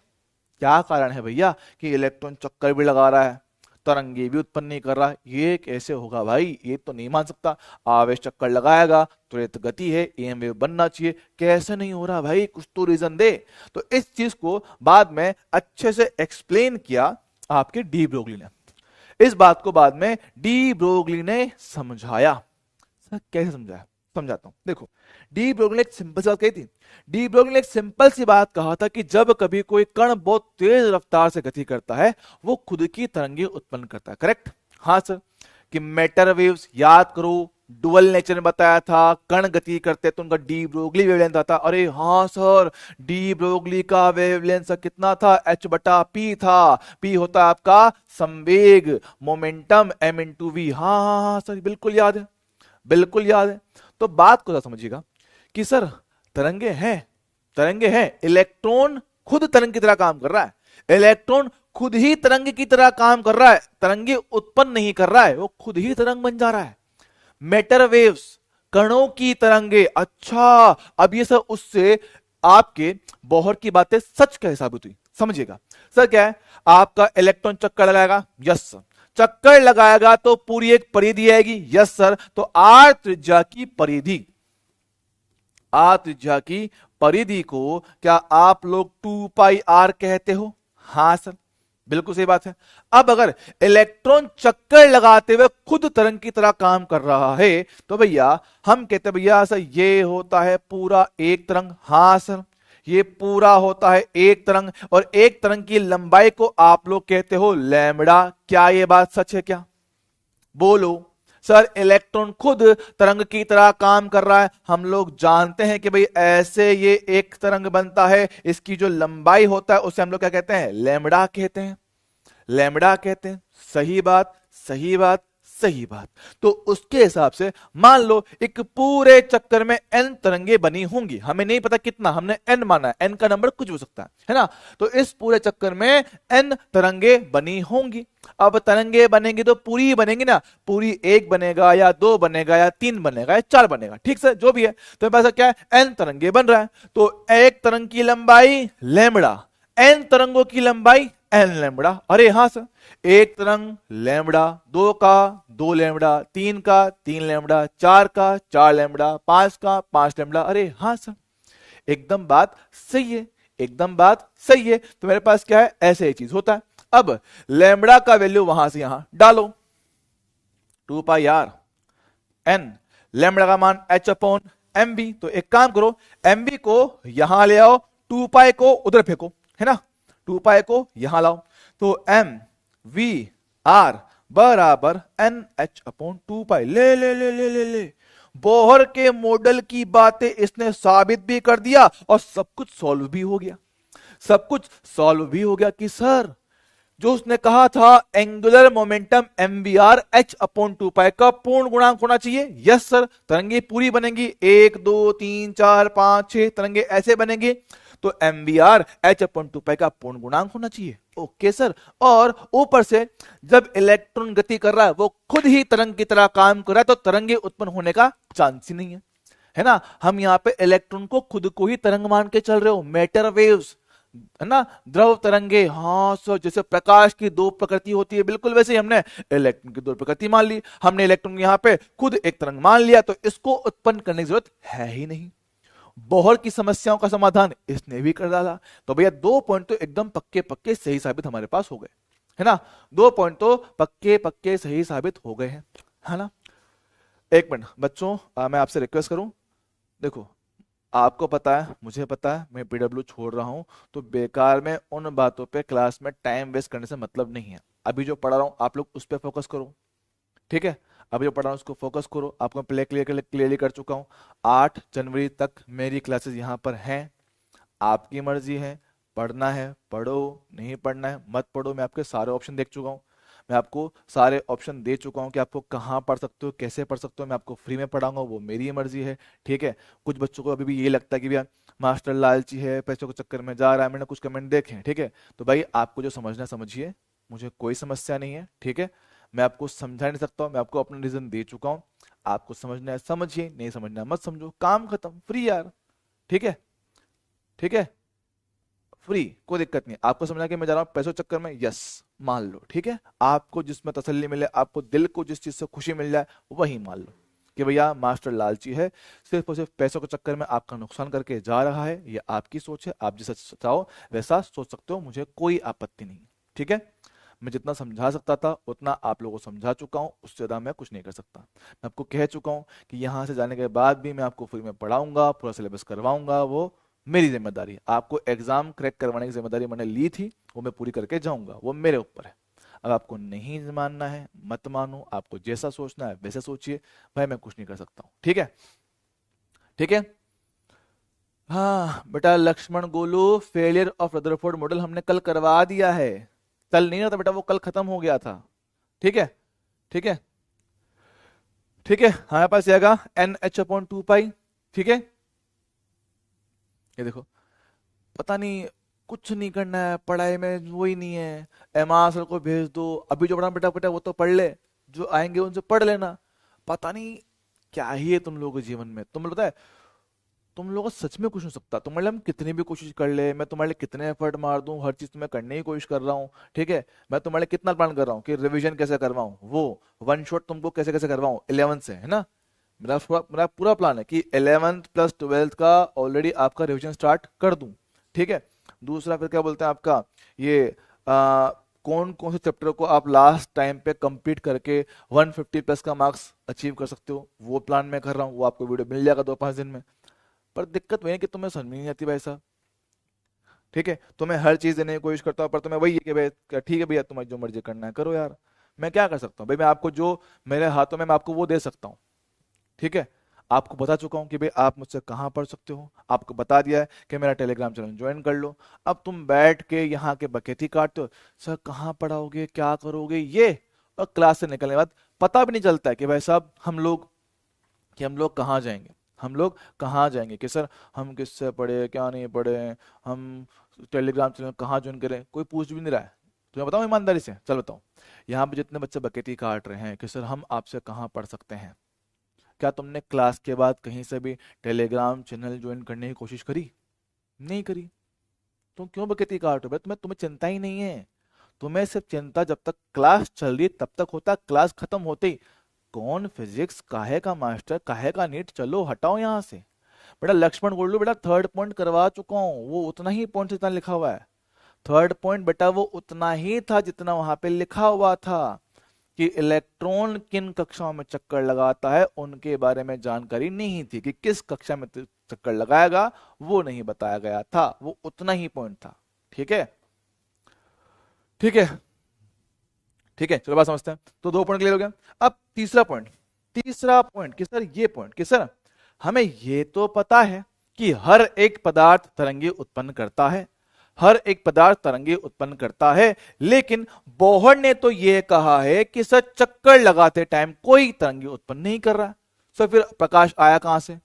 क्या कारण है भैया कि इलेक्ट्रॉन चक्कर भी लगा रहा है, तरंगे भी उत्पन्न नहीं कर रहा। ये कैसे होगा भाई, ये तो नहीं मान सकता। आवेश चक्कर लगाएगा, त्वरित गति है, EM वेव बनना चाहिए, कैसे नहीं हो रहा भाई, कुछ तो रीजन दे। तो इस चीज को बाद में अच्छे से एक्सप्लेन किया आपके डी ब्रोगली ने। इस बात को बाद में डी ब्रोगली ने समझाया। सर कैसे समझाया, समझाता हूं। देखो, डी ब्रोगली ने एक सिंपल सी बात कही थी। डी ब्रोगली ने एक सिंपल सी बात कहा था कि जब कभी कोई कण बहुत तेज रफ्तार से गति करता है, वो खुद की तरंगे उत्पन्न करता है। करेक्ट? हाँ सर। कि मैटर वेव्स याद करो, डुअल नेचर में बताया था, कण गति करते तो उनका डी ब्रोगली वेवलेंथ आता। अरे हाँ सर, डी ब्रोगली का वेवलेंथ कितना था, h/p था। p होता है आपका संवेग, मोमेंटम m/v। हाँ हाँ हाँ सर, बिल्कुल याद है, बिल्कुल याद है। तो बात को समझिएगा कि सर तरंगे हैं, तरंगे हैं, इलेक्ट्रॉन खुद तरंग की तरह काम कर रहा है। इलेक्ट्रॉन खुद ही तरंग की तरह काम कर रहा है, तरंगे उत्पन्न नहीं कर रहा है, वो खुद ही तरंग बन जा रहा है। मैटर वेव्स, कणों की तरंगे। अच्छा, अब ये सब उससे आपके बोहर की बातें सच कैसे साबित हुई, समझिएगा। सर क्या है, आपका इलेक्ट्रॉन चक्कर लगाएगा, यस सर, चक्कर लगाएगा तो पूरी एक परिधि आएगी, यस सर। तो आर त्रिज्या की परिधि, आर त्रिज्या की परिधि को क्या आप लोग 2πr कहते हो? हां सर, बिल्कुल सही बात है। अब अगर इलेक्ट्रॉन चक्कर लगाते हुए खुद तरंग की तरह काम कर रहा है, तो भैया हम कहते हैं भैया सर ये होता है पूरा एक तरंग। हां सर, ये पूरा होता है एक तरंग, और एक तरंग की लंबाई को आप लोग कहते हो लैम्बडा। क्या ये बात सच है क्या? बोलो। सर इलेक्ट्रॉन खुद तरंग की तरह काम कर रहा है, हम लोग जानते हैं कि भाई ऐसे ये एक तरंग बनता है, इसकी जो लंबाई होता है उसे हम लोग क्या कहते हैं, लैम्बडा कहते हैं, लैम्बडा कहते हैं। सही बात, सही बात, सही बात। तो उसके हिसाब से मान लो एक पूरे चक्कर में n तरंगे बनी होंगी, हमें नहीं पता कितना, हमने n माना है, n का नंबर कुछ हो सकता है ना। तो इस पूरे चक्कर में n तरंगे बनी होंगी। अब तरंगे बनेंगी तो पूरी बनेंगी ना, पूरी एक बनेगा या दो बनेगा या तीन बनेगा या चार बनेगा, ठीक से जो भी है। तो पास क्या है, n तरंगे बन रहा है, तो एक तरंग की लंबाई लैम्बडा, n तरंगों की लंबाई n लैम्बडा। अरे हाँ सर, एक तरंग लैम्बडा, दो का दो लैम्बडा, तीन का तीन लैम्बडा, चार का चार लैम्बडा, पांच का पांच लैम्बडा। अरे हाँ सर, एकदम बात सही है, एकदम बात सही है। तो मेरे पास क्या है, ऐसे ही चीज होता है। अब लैम्बडा का वैल्यू वहां से यहां डालो, 2πr n, लैम्बडा का मान h/mv। तो एक काम करो, mv को यहां ले आओ, 2π को उधर फेंको, है ना, 2π को यहां लाओ। तो mvr बराबर nh/2π। ले ले ले ले ले ले, बोहर के मॉडल की बातें इसने साबित भी कर दिया और सब कुछ सॉल्व भी हो गया, सब कुछ सॉल्व भी हो गया। कि सर जो उसने कहा था एंगुलर मोमेंटम mvr h/2π का पूर्ण गुणांक होना चाहिए, यस सर, तरंगे पूरी बनेंगी, 1 2 3 4 5 6 तरंगे ऐसे बनेंगे, तो mvr h/2π का पूर्ण गुणांक होना चाहिए। ओके सर, और ऊपर से जब इलेक्ट्रॉन गति कर रहा है वो खुद ही तरंग की तरह काम कर रहा है, तो तरंगे उत्पन्न होने का चांस ही नहीं है ना। हम यहाँ पे इलेक्ट्रॉन को खुद को ही तरंग मान के चल रहे हो, मैटर वेव्स, है ना, द्रव तरंगे। हाँ सर, जैसे प्रकाश की दो प्रकृति होती है, बिल्कुल वैसे ही हमने इलेक्ट्रॉन की दो प्रकृति मान ली, हमने इलेक्ट्रॉन यहाँ पे खुद एक तरंग मान लिया, तो इसको उत्पन्न करने की जरूरत है ही नहीं। बोहर की समस्याओं का समाधान इसने भी कर डाला। तो भैया 2 पॉइंट तो एकदम पक्के पक्के सही साबित हमारे पास हो गए, है ना, 2 पॉइंट तो पक्के पक्के सही साबित हो गए हैं, है ना। एक मिनट बच्चों, मैं आपसे रिक्वेस्ट करूं, देखो आपको पता है, मुझे पता है, मैं पीडब्ल्यू छोड़ रहा हूं, तो बेकार में उन बातों पे क्लास में टाइम वेस्ट करने से मतलब नहीं है। अभी जो पढ़ा रहा हूं आप लोग उस पर फोकस करो, ठीक है, अभी जो पढ़ा रहा हूं उसको फोकस करो। आपको प्ले क्लियरली कर चुका हूं। 8 जनवरी तक मेरी क्लासेस यहाँ पर हैं, आपकी मर्जी है, पढ़ना है पढ़ो, नहीं पढ़ना है मत पढ़ो। मैं आपके सारे ऑप्शन देख चुका हूँ, मैं आपको सारे ऑप्शन दे चुका हूं कि आपको कहाँ पढ़ सकते हो, कैसे पढ़ सकते हो। मैं आपको फ्री में पढ़ाऊंगा, वो मेरी मर्जी है, ठीक है। कुछ बच्चों को अभी भी ये लगता है कि भैया मास्टर लालची है, पैसों के चक्कर में जा रहा है, मैंने कुछ कमेंट देखे हैं, ठीक है। तो भाई आपको जो समझना समझिए, मुझे कोई समस्या नहीं है, ठीक है। मैं आपको समझा नहीं सकता हूँ, मैं आपको अपना रीजन दे चुका हूँ, आपको समझना है समझिए, नहीं समझना है मत समझो, काम खत्म, फ्री यार, ठीक है, ठीक है, फ्री, कोई दिक्कत नहीं। आपको समझना कि मैं जा रहा हूँ पैसों चक्कर में, यस। मान लो, ठीक है। आपको जिसमें तसल्ली मिले, आपको दिल को जिस चीज से खुशी मिल जाए वही मान लो कि भैया मास्टर लालची है, सिर्फ और सिर्फ पैसों के चक्कर में आपका नुकसान करके जा रहा है। ये आपकी सोच है, आप जैसा चाहो वैसा सोच सकते हो, मुझे कोई आपत्ति नहीं, ठीक है। मैं जितना समझा सकता था उतना आप लोगों को समझा चुका हूं, उससे ज्यादा मैं कुछ नहीं कर सकता। मैं आपको कह चुका हूं कि यहां से जाने के बाद भी मैं आपको फ्री में पढ़ाऊंगा, पूरा सिलेबस करवाऊंगा, वो मेरी जिम्मेदारी है। आपको एग्जाम क्रैक करवाने की जिम्मेदारी मैंने ली थी, वो मैं पूरी करके जाऊंगा, वो मेरे ऊपर है। अब आपको नहीं मानना है मत मानो, आपको जैसा सोचना है वैसे सोचिए, भाई मैं कुछ नहीं कर सकता हूं, ठीक है, ठीक है। हाँ बेटा Lakshman Golu, failure of Rutherford model हमने कल करवा दिया है। कल नहीं था बेटा, वो कल खत्म हो गया था, ठीक है, ठीक है, ठीक है। हमारे पास आएगा NH/2 पाई, ठीक है। ये देखो, पता नहीं कुछ नहीं करना है पढ़ाई में, वो ही नहीं है। एमा सर को भेज दो, अभी जो पढ़ा बेटा बेटा वो तो पढ़ ले, जो आएंगे उनसे पढ़ लेना। पता नहीं क्या ही है तुम लोगों के जीवन में। तुम लोग, पता है तुम लोगों को सच में कुछ नहीं सकता। तुम्हारे लिए हम कितनी भी कोशिश कर ले, मैं तुम्हारे लिए कितने एफर्ट मार दूं, हर चीज तुम्हें करने की कोशिश कर रहा हूँ, ठीक है। मैं तुम्हारे लिए कितना प्लान कर रहा हूँ कि रिवीजन कैसे करवाऊं, वो वन शॉट तुमको कैसे कैसे करवाऊं 11th से, है ना। मेरा पूरा प्लान है कि 11th प्लस 12th का ऑलरेडी आपका रिवीजन स्टार्ट कर दूं, ठीक है। दूसरा फिर क्या बोलते हैं आपका ये कौन कौन से चैप्टर को आप लास्ट टाइम पे कंप्लीट करके 150 प्लस का मार्क्स अचीव कर सकते हो, वो प्लान मैं कर रहा हूँ। वो आपको वीडियो मिल जाएगा 2-5 दिन में। पर दिक्कत वही है कि तुम्हें समझ नहीं आती भाई साहब, ठीक है। तो मैं हर चीज देने की कोशिश करता हूँ, पर तुम्हें वही है कि भाई ठीक है भैया, तुम्हें जो मर्जी करना है करो यार। मैं क्या कर सकता हूँ भाई, मैं आपको जो मेरे हाथों में मैं आपको वो दे सकता हूँ, ठीक है। आपको बता चुका हूं कि भाई आप मुझसे कहां पढ़ सकते हो, आपको बता दिया है कि मेरा टेलीग्राम चैनल ज्वाइन कर लो। अब तुम बैठ के यहाँ के बकेती काटते हो, सर कहाँ पढ़ाओगे क्या करोगे ये, और क्लास से निकलने के बाद पता भी नहीं चलता है कि भाई साहब हम लोग कहाँ जाएंगे, हम लोग कहाँ जाएंगे, कि सर हम किससे पढ़े क्या नहीं पढ़े, हम टेलीग्राम चैनल कहाँ ज्वाइन करें, कोई पूछ भी नहीं रहा है। तुम्हें बताऊं ईमानदारी से, चल बताऊं, यहाँ पे जितने बच्चे बकेती काट रहे हैं कि सर हम आपसे कहाँ पढ़ सकते हैं, क्या तुमने क्लास के बाद कहीं से भी टेलीग्राम चैनल ज्वाइन करने की कोशिश करी? नहीं करी। तुम क्यों बकेती काट रहे हो? तुम्हें तुम्हें चिंता ही नहीं है। तुम्हें सिर्फ चिंता जब तक क्लास चल रही है तब तक होता, क्लास खत्म होते ही कौन फिजिक्स काहे का मास्टर काहे का नीट, चलो हटाओ यहाँ से। बेटा लक्ष्मण गोल्डू बेटा थर्ड पॉइंट करवा चुका हूँ, वो उतना ही पॉइंट जितना लिखा हुआ है। थर्ड पॉइंट बेटा वो उतना ही था जितना वहां पे लिखा हुआ था कि इलेक्ट्रॉन किन कक्षाओं में चक्कर लगाता है उनके बारे में जानकारी नहीं थी, कि किस कक्षा में चक्कर लगाएगा वो नहीं बताया गया था, वो उतना ही पॉइंट था, ठीक है, ठीक है, ठीक है। चलो बात समझते हैं। तो 2 पॉइंट क्लियर हो गया। अब तीसरा पॉइंट कि सर ये पॉइंट कि सर हमें ये तो पता है कि हर एक पदार्थ तरंगे उत्पन्न करता है, हर एक पदार्थ तरंगे उत्पन्न करता है, लेकिन बोहर ने तो यह कहा है कि सर चक्कर लगाते टाइम कोई तरंगे उत्पन्न नहीं कर रहा। सर फिर प्रकाश आया कहां से,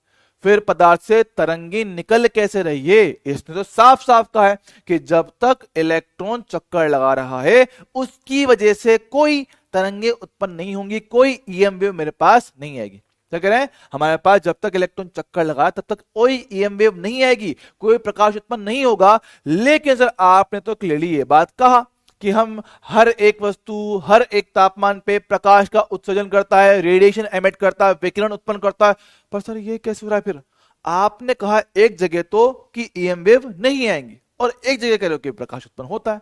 फिर पदार्थ से तरंगे निकल कैसे रही है? इसने तो साफ साफ कहा है कि जब तक इलेक्ट्रॉन चक्कर लगा रहा है उसकी वजह से कोई तरंगे उत्पन्न नहीं होंगी, कोई ईएम वेव मेरे पास नहीं आएगी। क्या कह रहे हैं, हमारे पास जब तक इलेक्ट्रॉन चक्कर लगा तब तक कोई ईएम वेव नहीं आएगी, कोई प्रकाश उत्पन्न नहीं होगा। लेकिन सर आपने तो क्लियरली ये बात कहा कि हम हर एक वस्तु हर एक तापमान पे प्रकाश का उत्सर्जन करता है, रेडिएशन एमिट करता है, विकिरण उत्पन्न करता है। पर सर ये कैसे हो रहा है? फिर आपने कहा एक जगह तो कि ईएम वेव नहीं आएंगी और एक जगह कह रहे हो कि प्रकाश उत्पन्न होता है।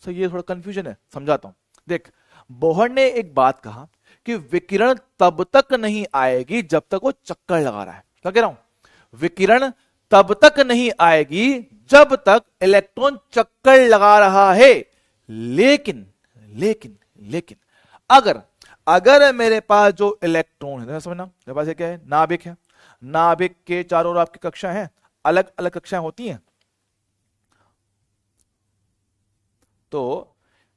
सर ये थोड़ा कंफ्यूजन है, समझाता हूं। देख, बोहर ने एक बात कहा कि विकिरण तब तक नहीं आएगी जब तक वो चक्कर लगा रहा है। क्या कह रहा हूं? विकिरण तब तक नहीं आएगी जब तक इलेक्ट्रॉन चक्कर लगा रहा है। लेकिन लेकिन लेकिन अगर मेरे पास जो इलेक्ट्रॉन है, समझना मेरे पास क्या है, नाभिक है, नाभिक के चारों ओर आपकी कक्षा है, अलग अलग कक्षाएं होती हैं। तो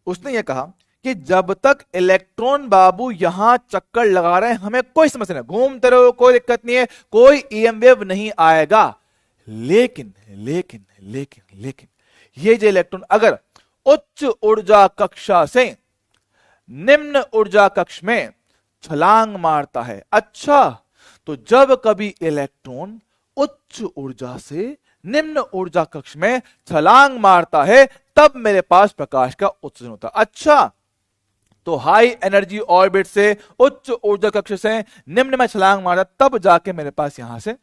उसने यह कहा कि जब तक इलेक्ट्रॉन बाबू यहां चक्कर लगा रहे हैं हमें कोई समस्या नहीं, घूमते रहो कोई दिक्कत नहीं है, कोई ईएम वेव नहीं आएगा। लेकिन लेकिन लेकिन लेकिन ये जो इलेक्ट्रॉन अगर उच्च ऊर्जा कक्षा से निम्न ऊर्जा कक्ष में छलांग मारता है, अच्छा तो जब कभी इलेक्ट्रॉन उच्च ऊर्जा से निम्न ऊर्जा कक्ष में छलांग मारता है तब मेरे पास प्रकाश का उत्सर्जन होता है। अच्छा, तो हाई एनर्जी ऑर्बिट से, उच्च ऊर्जा कक्ष से निम्न में छलांग मारा, तब जाके मेरे पास यहां से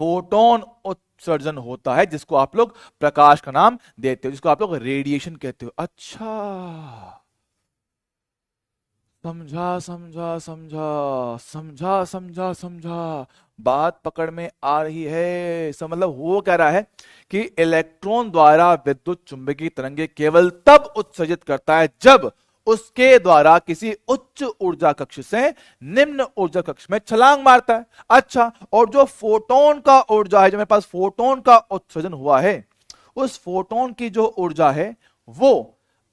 फोटोन उत्सर्जन होता है, जिसको आप लोग प्रकाश का नाम देते हो, जिसको आप लोग रेडिएशन कहते हो। अच्छा, समझा समझा समझा समझा समझा समझा, बात पकड़ में आ रही है। इसका मतलब वो कह रहा है कि इलेक्ट्रॉन द्वारा विद्युत चुंबकीय तरंगे केवल तब उत्सर्जित करता है जब उसके द्वारा किसी उच्च ऊर्जा कक्ष से निम्न ऊर्जा कक्ष में छलांग मारता है। अच्छा, और जो फोटोन का ऊर्जा है, जो मेरे पास फोटोन का उत्सर्जन हुआ है, उस फोटोन की जो ऊर्जा है वो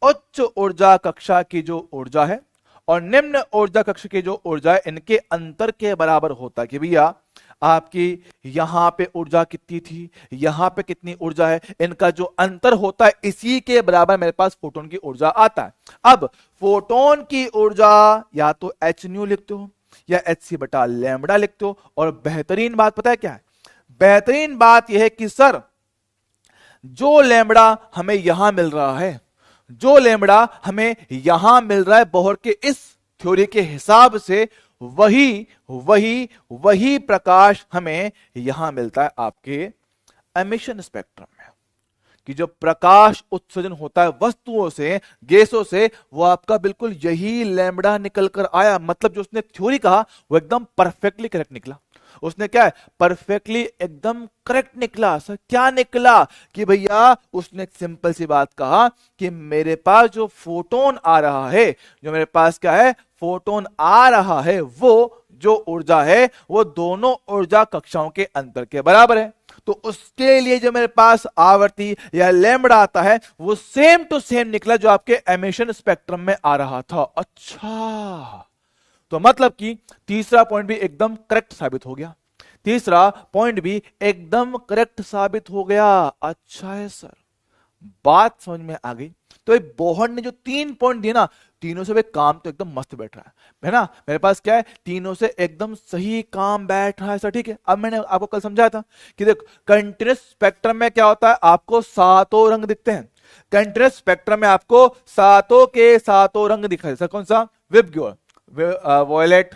उच्च ऊर्जा कक्षा की जो ऊर्जा है और निम्न ऊर्जा कक्ष की जो ऊर्जा है, इनके अंतर के बराबर होता है। कि भैया आपकी यहां पे ऊर्जा कितनी थी, यहां पे कितनी ऊर्जा है, इनका जो अंतर होता है, इसी के बराबर मेरे पास फोटोन की ऊर्जा आता है। अब फोटोन की ऊर्जा या तो एच न्यू लिखते हो या एच सी बटा लैम्बडा लिखते हो। और बेहतरीन बात पता है क्या है? बेहतरीन बात यह है कि सर, जो लैम्बडा हमें यहां मिल रहा है, जो लैम्बडा हमें यहां मिल रहा है बोहर के इस थ्योरी के हिसाब से, वही वही वही प्रकाश हमें यहां मिलता है आपके एमिशन स्पेक्ट्रम में। कि जो प्रकाश उत्सर्जन होता है वस्तुओं से, गैसों से, वो आपका बिल्कुल यही लैम्बडा निकल कर आया। मतलब जो उसने थ्योरी कहा वो एकदम परफेक्टली करेक्ट निकला। उसने क्या है, परफेक्टली एकदम करेक्ट निकला। सर क्या निकला? कि भैया उसने एक सिंपल सी बात कहा कि मेरे पास जो फोटोन आ रहा है, जो मेरे पास क्या है, फोटोन आ रहा है, वो जो ऊर्जा है वो दोनों ऊर्जा कक्षाओं के अंतर के बराबर है। तो उसके लिए जो मेरे पास आवर्ती या लैम्बडा आता है वो सेम टू सेम निकला जो आपके एमिशन स्पेक्ट्रम में आ रहा था। अच्छा, तो मतलब कि तीसरा पॉइंट भी एकदम करेक्ट साबित हो गया। तीसरा पॉइंट भी एकदम करेक्ट साबित हो गया। अच्छा है सर, बात समझ में आ गई। तो बोहर ने जो 3 पॉइंट दिए ना, तीनों से भी काम तो एकदम मस्त बैठ रहा है ना। मेरे पास क्या है, तीनों से एकदम सही काम बैठ रहा है सर। ठीक है, अब मैंने आपको कल समझाया था कि देखो कंटीन्यूअस स्पेक्ट्रम में क्या होता है, आपको सातों रंग दिखते हैं। कंटीन्यूअस स्पेक्ट्रम में आपको सातों के सातों रंग दिखाई। सर कौन सा? VIBGYOR, violet,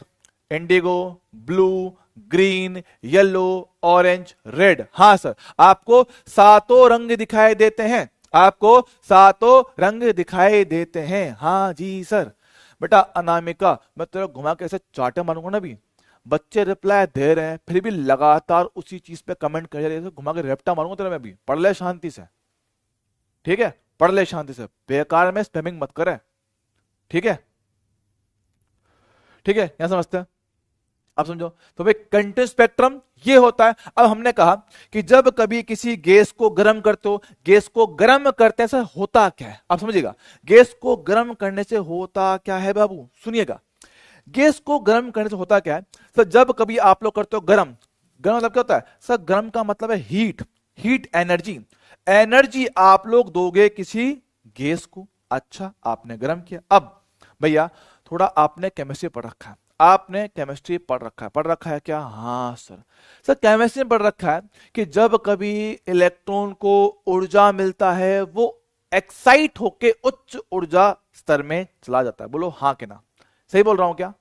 indigo, blue, green, yellow, orange, red. हाँ सर, आपको सातों रंग दिखाई देते हैं, आपको सातों रंग दिखाई देते हैं। हाँ जी सर। बेटा अनामिका, मैं तेरा घुमा के ऐसे चाटे मारूंगा ना, भी बच्चे रिप्लाई दे रहे हैं फिर भी लगातार उसी चीज पे कमेंट कर रहे हैं, घुमा के रेपटा मारूंगा तेरा मैं भी। पढ़ ले शांति से, ठीक है, पढ़ ले शांति से, बेकार में स्पैमिंग मत करे। ठीक है, ठीक है, यहां समझते हैं, आप समझो। तो भाई कंटीन्यूअस स्पेक्ट्रम ये होता है। अब हमने कहा कि जब कभी किसी गैस को गर्म करते हो, गैस को गर्म करने से होता क्या है, आप समझिएगा। गैस को गर्म करने से होता क्या है बाबू, सुनिएगा। गैस को गर्म करने से होता क्या है सर, जब कभी आप लोग करते हो गर्म, गर्म मतलब क्या होता है सर? गर्म का मतलब है हीट, हीट एनर्जी। एनर्जी आप लोग दोगे किसी गैस को। अच्छा, आपने गर्म किया। अब भैया थोड़ा आपने केमिस्ट्री पढ़ रखा है, आपने केमिस्ट्री पढ़ रखा है, पढ़ रखा है क्या? हाँ सर। सर केमिस्ट्री में पढ़ रखा है कि जब कभी इलेक्ट्रॉन को ऊर्जा मिलता है वो एक्साइट होके उच्च ऊर्जा स्तर में चला जाता है। बोलो हाँ कि ना? सही बोल रहा हूं क्या?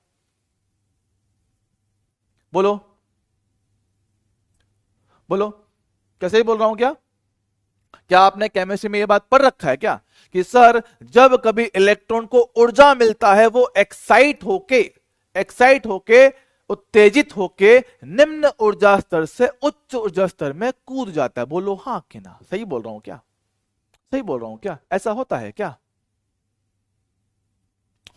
बोलो बोलो, क्या सही बोल रहा हूं क्या? क्या आपने केमिस्ट्री में यह बात पढ़ रखा है क्या कि सर जब कभी इलेक्ट्रॉन को ऊर्जा मिलता है वो एक्साइट होके उत्तेजित होके निम्न ऊर्जा स्तर से उच्च ऊर्जा स्तर में कूद जाता है। बोलो हाँ कि ना? सही बोल रहा हूं क्या? सही बोल रहा हूं क्या? ऐसा होता है क्या?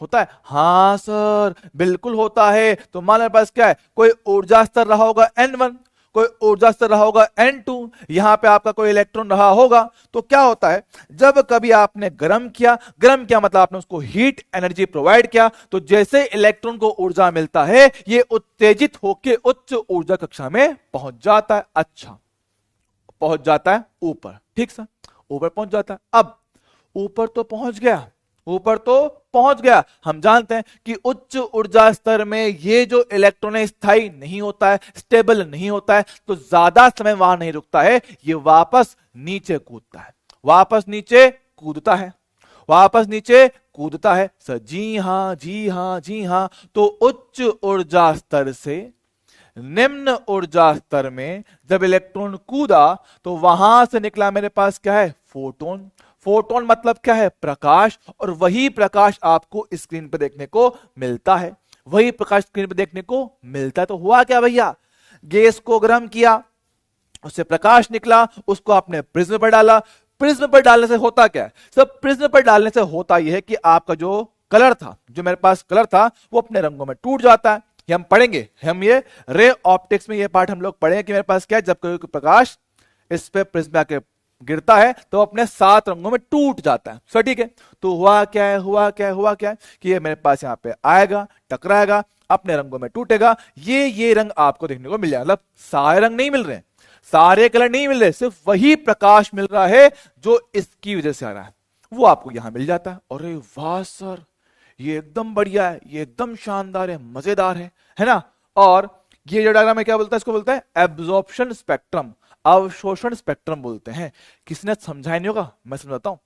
होता है? हाँ सर बिल्कुल होता है। तो मान मेरे पास क्या है, कोई ऊर्जा स्तर रहा होगा N1, कोई ऊर्जा स्तर रहा होगा N2, यहां पे आपका कोई इलेक्ट्रॉन रहा होगा। तो क्या होता है, जब कभी आपने गर्म किया, गर्म किया मतलब आपने उसको हीट एनर्जी प्रोवाइड किया, तो जैसे इलेक्ट्रॉन को ऊर्जा मिलता है ये उत्तेजित होकर उच्च ऊर्जा कक्षा में पहुंच जाता है। अच्छा, पहुंच जाता है ऊपर, ठीक सर, ऊपर पहुंच जाता है। अब ऊपर तो पहुंच गया, ऊपर तो पहुंच गया। हम जानते हैं कि उच्च ऊर्जा स्तर में ये जो इलेक्ट्रॉन है स्थायी नहीं होता है, स्टेबल नहीं होता है, तो ज्यादा समय वहां नहीं रुकता है, ये वापस नीचे कूदता है। वापस नीचे कूदता है, वापस नीचे कूदता है। सर जी हां जी हां जी हां। तो उच्च ऊर्जा स्तर से निम्न ऊर्जा स्तर में जब इलेक्ट्रॉन कूदा तो वहां से निकला मेरे पास क्या है, फोटोन। फोटोन मतलब क्या है, प्रकाश। और वही प्रकाश आपको स्क्रीन पर देखने को मिलता है, वही प्रकाश स्क्रीन पर देखने को मिलता है। तो हुआ क्या भैया, गैस को गर्म किया, उससे प्रकाश निकला, उसको आपने प्रिज्म पर डाला। प्रिज्म पर डालने से होता क्या है, सब प्रिज्म पर डालने से होता यह है कि आपका जो कलर था, जो मेरे पास कलर था, वो अपने रंगों में टूट जाता है। ये हम पढ़ेंगे, हम ये रे ऑप्टिक्स में ये पार्ट हम लोग पढ़ेंगे कि मेरे पास क्या है, जब कोई प्रकाश इस पे प्रिज्म आके गिरता है तो अपने 7 रंगों में टूट जाता है। सर ठीक है, तो हुआ क्या है, हुआ क्या है कि ये मेरे पास यहाँ पे आएगा, टकराएगा, अपने रंगों में टूटेगा। ये रंग आपको देखने को मिल जाएगा। मतलब सारे रंग नहीं मिल रहे, सारे कलर नहीं मिल रहे, सिर्फ वही प्रकाश मिल रहा है जो इसकी वजह से आ रहा है, वो आपको यहां मिल जाता है। अरे वाह सर, ये एकदम बढ़िया है, ये एकदम शानदार है, मजेदार है ना। और ये जो डायग्राम है क्या बोलता है, इसको बोलता है एब्जॉर्प्शन स्पेक्ट्रम, अवशोषण स्पेक्ट्रम बोलते हैं। किसने समझाया नहीं होगा, मैं समझाता हूं।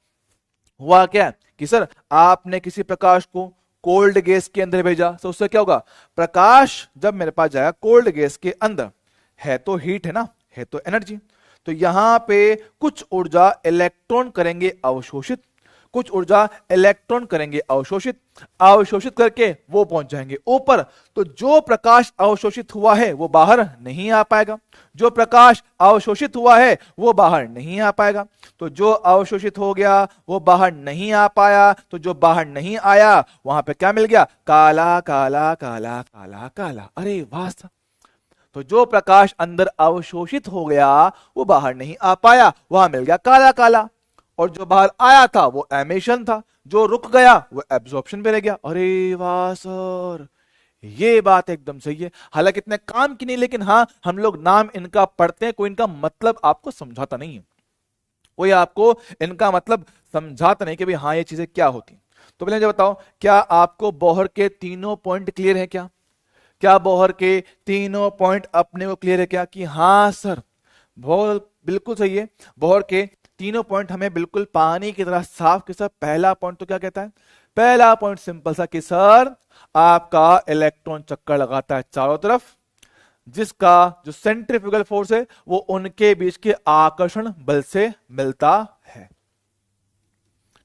हुआ क्या कि सर आपने किसी प्रकाश को कोल्ड गैस के अंदर भेजा, तो उससे क्या होगा, प्रकाश जब मेरे पास जाएगा कोल्ड गैस के अंदर, है तो हीट है ना, है तो एनर्जी, तो यहां पे कुछ ऊर्जा इलेक्ट्रॉन करेंगे अवशोषित, कुछ ऊर्जा इलेक्ट्रॉन करेंगे अवशोषित, अवशोषित करके वो पहुंच जाएंगे ऊपर। तो जो प्रकाश अवशोषित हुआ है वो बाहर नहीं आ पाएगा, जो प्रकाश अवशोषित हुआ है वो बाहर नहीं आ पाएगा। तो जो अवशोषित हो गया वो बाहर नहीं आ पाया, तो जो बाहर नहीं आया वहां पे क्या मिल गया, काला काला काला काला काला। अरे वाह, तो जो प्रकाश अंदर अवशोषित हो गया वो बाहर नहीं आ पाया, वहां मिल गया काला काला। और जो बाहर आया था वो एमिशन था, जो रुक गया वो एब्जॉर्प्शन पे रह गया। अरे वाह सर, ये बात एकदम सही है। हालांकि इतने काम की नहीं, लेकिन हाँ हम लोग नाम इनका पढ़ते हैं, कोई इनका मतलब आपको समझाता नहीं है, कोई आपको इनका मतलब समझाता नहीं कि भाई हाँ ये चीजें क्या होती। तो पहले मुझे बताओ, क्या आपको बोहर के तीनों पॉइंट क्लियर है क्या, क्या बोहर के तीनों पॉइंट अपने को क्लियर है क्या, कि हाँ सर बहुत बिल्कुल सही है, बोहर के तीनों पॉइंट हमें बिल्कुल पानी की तरह साफ। कि सर पहला पॉइंट तो क्या कहता है, पहला पॉइंट सिंपल सा कि सर आपका इलेक्ट्रॉन चक्कर लगाता है चारों तरफ, जिसका जो सेंट्रीफ्यूगल फोर्स है वो उनके बीच के आकर्षण बल से मिलता है।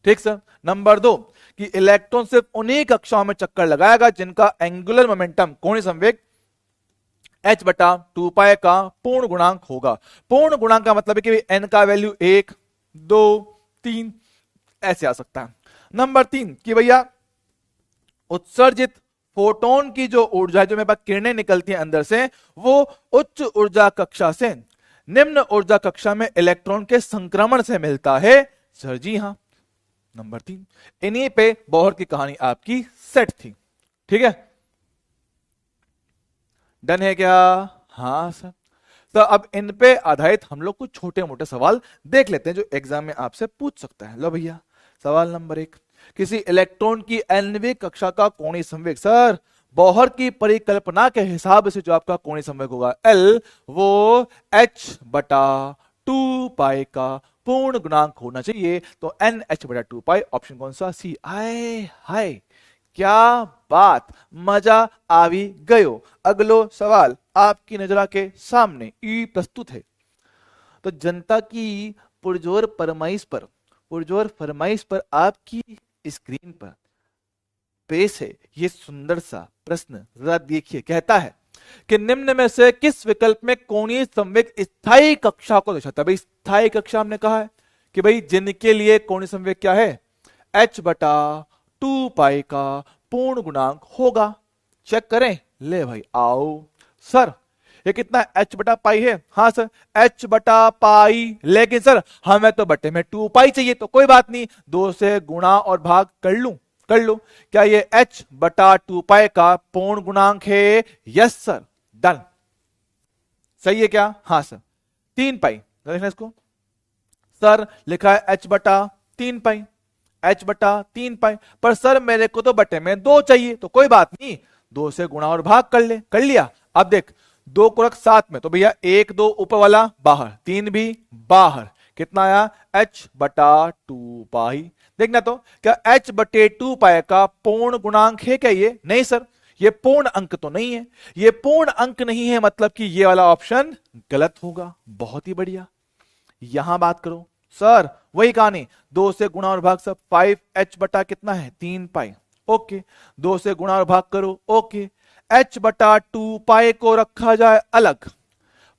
ठीक सर। नंबर 2 कि इलेक्ट्रॉन सिर्फ उन्हीं कक्षाओं में चक्कर लगाएगा जिनका एंगुलर मोमेंटम, कोणीय संवेग h/2π का पूर्ण गुणांक होगा। पूर्ण गुणांक का मतलब है कि n का वैल्यू 1 2 3 ऐसे आ सकता है। नंबर 3 कि भैया उत्सर्जित फोटोन की जो ऊर्जा, जो मेरे पास किरणें निकलती हैं अंदर से, वो उच्च ऊर्जा कक्षा से निम्न ऊर्जा कक्षा में इलेक्ट्रॉन के संक्रमण से मिलता है। सर जी हां, नंबर 3। इन्हीं पे बोहर की कहानी आपकी सेट थी। ठीक है, डन है क्या, हाँ सर। तो अब इन पे आधारित हम लोग कुछ छोटे मोटे सवाल देख लेते हैं जो एग्जाम में आपसे पूछ सकता है। लो भैया, सवाल नंबर 1, किसी इलेक्ट्रॉन की nवीं कक्षा का कोणीय संवेग। सर बोहर की परिकल्पना के हिसाब से जो आपका कोणीय संवेग होगा L, वो h/2π का पूर्ण गुणांक होना चाहिए। तो NH/2π, ऑप्शन कौन सा, सी। आए हाय, क्या बात, मजा आवी गयो। अगलो सवाल आपकी नजरा के सामने ई प्रस्तुत है। तो जनता की पुरजोर फरमाइश पर आपकी स्क्रीन पर पेश है ये सुंदर सा प्रश्न, जरा देखिए। कहता है कि निम्न में से किस विकल्प में कोणीय संवेग स्थायी कक्षा को दर्शाता है। भाई स्थायी कक्षा हमने कहा है कि भाई जिनके लिए कोणीय संवेग क्या है, h/2π का पूर्ण गुणांक होगा। चेक करें, ले भाई आओ। सर ये कितना h/π है, हाँ सर h/π, लेकिन सर हमें तो बटे में 2π चाहिए, तो कोई बात नहीं, 2 से गुणा और भाग कर लो। क्या ये h/2π का पूर्ण गुणांक है, यस सर, डन। सही है क्या, हाँ सर। 3π देखना इसको, सर लिखा है h/3π, h/3π, पर सर मेरे को तो बटे में 2 चाहिए, तो कोई बात नहीं, 2 से गुणा और भाग कर लिया। अब देख 2 को रख साथ में, तो भैया 1 2 ऊपर वाला बाहर, 3 भी बाहर, कितना आया, h/2 पाई। देखना तो क्या h/2 पाई का पूर्ण गुणांक है क्या ये? नहीं सर, ये पूर्ण अंक तो नहीं है। ये पूर्ण अंक नहीं है मतलब कि ये वाला ऑप्शन गलत होगा। बहुत ही बढ़िया। यहां बात करो सर, वही कहानी, 2 से गुणा और भाग सब, 5h बटा कितना है, 3 पाई। ओके, 2 से गुणा और भाग करो। ओके, h/2 पाई को रखा जाए अलग,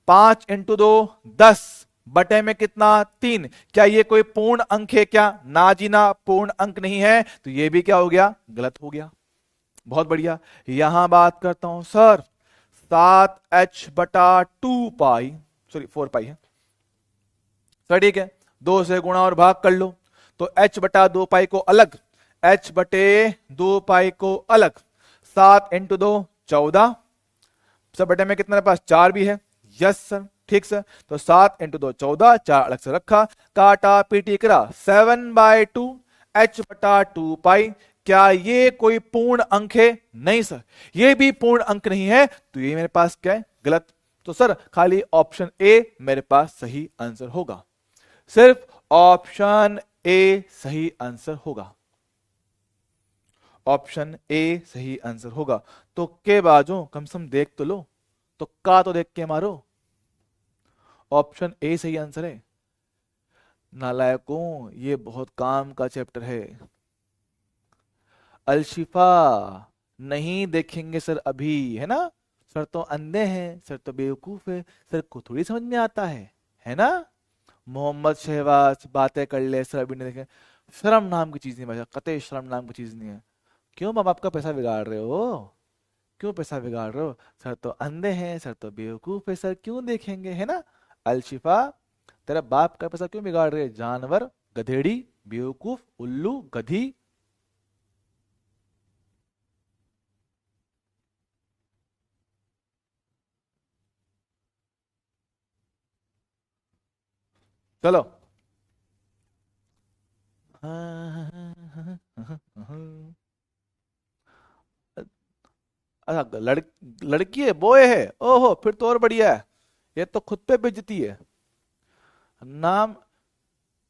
5 × 2 10 बटे में कितना, 3। क्या ये कोई पूर्ण अंक है क्या? ना जी ना, पूर्ण अंक नहीं है, तो ये भी क्या हो गया, गलत हो गया। बहुत बढ़िया। यहां बात करता हूं सर, 7h/2 पाई, सॉरी 4 पाई है सर, ठीक है। 2 से गुणा और भाग कर लो, तो h/2 पाई को अलग, h/2 पाई को अलग, 7 × 2 14, सब बटे में कितना पास 4 भी है। यस सर, ठीक सर। तो 7 × 2 14, 4 अलग से रखा, काटा पीटी करा, 7/2 h/2 पाई। क्या ये कोई पूर्ण अंक है? नहीं सर, ये भी पूर्ण अंक नहीं है, तो ये मेरे पास क्या है, गलत। तो सर खाली ऑप्शन ए मेरे पास सही आंसर होगा, सिर्फ ऑप्शन ए सही आंसर होगा, ऑप्शन ए सही आंसर होगा। तो के बाजू कम से कम देख तो लो, तो का तो देख के मारो, ऑप्शन ए सही आंसर है। नालायकों, ये बहुत काम का चैप्टर है। अलशिफा, नहीं देखेंगे सर अभी, है ना? सर तो अंधे हैं, सर तो बेवकूफ है, सर को थोड़ी समझ में आता है ना? मोहम्मद शहबाज बातें कर ले सर, अभी नहीं देखे। शर्म नाम की चीज नहीं भाई, कतई शर्म नाम की चीज नहीं है। क्यों माँ बाप का पैसा बिगाड़ रहे हो? क्यों पैसा बिगाड़ रहे हो? सर तो अंधे हैं, सर तो बेवकूफ है, सर क्यों देखेंगे, है ना? अलशिफा, तेरा बाप का पैसा क्यों बिगाड़ रहे? जानवर, गधेड़ी, बेवकूफ, उल्लू, गधी। चलो। अच्छा, लड़की है, बॉय है, ओहो फिर तो और बढ़िया है। ये तो खुद पे बेइज्जती है। नाम,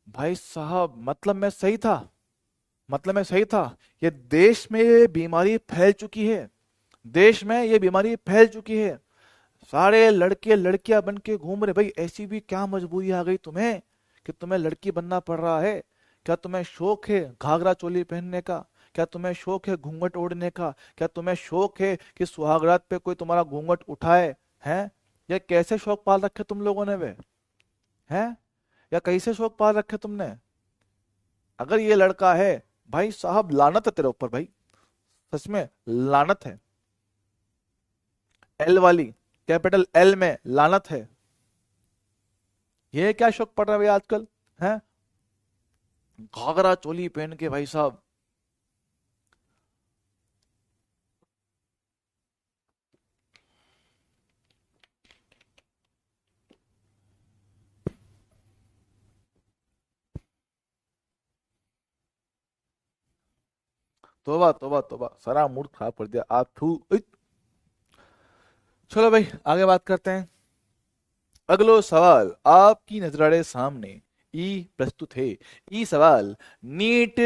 भाई साहब मतलब मैं सही था, मतलब मैं सही था। ये देश में ये बीमारी फैल चुकी है, देश में ये बीमारी फैल चुकी है। सारे लड़के लड़कियां बन के घूम रहे। भाई ऐसी भी क्या मजबूरी आ गई तुम्हें कि तुम्हें लड़की बनना पड़ रहा है? क्या तुम्हें शौक है घाघरा चोली पहनने का? क्या तुम्हें शौक है घूंघट ओढ़ने का? क्या तुम्हें शौक है कि सुहागरात पे कोई तुम्हारा घूंघट उठाए? हैं? ये कैसे शौक पाल रखे तुम लोगों ने वे? हैं? या कैसे शौक पाल रखे तुमने? अगर ये लड़का है, भाई साहब लानत है तेरे ऊपर भाई, सच में लानत है। एल वाली, कैपिटल एल में लानत है। ये क्या शौक पड़ रहा है भाई आजकल, है? घाघरा चोली पहन के भाई साहब। तोबा तोबा तोबा, सारा मूड खराब कर दिया आप, थू इत। चलो भाई आगे बात करते हैं। अगलो सवाल आपकी नजरारे सामने ई प्रस्तुत है। ई सवाल नीट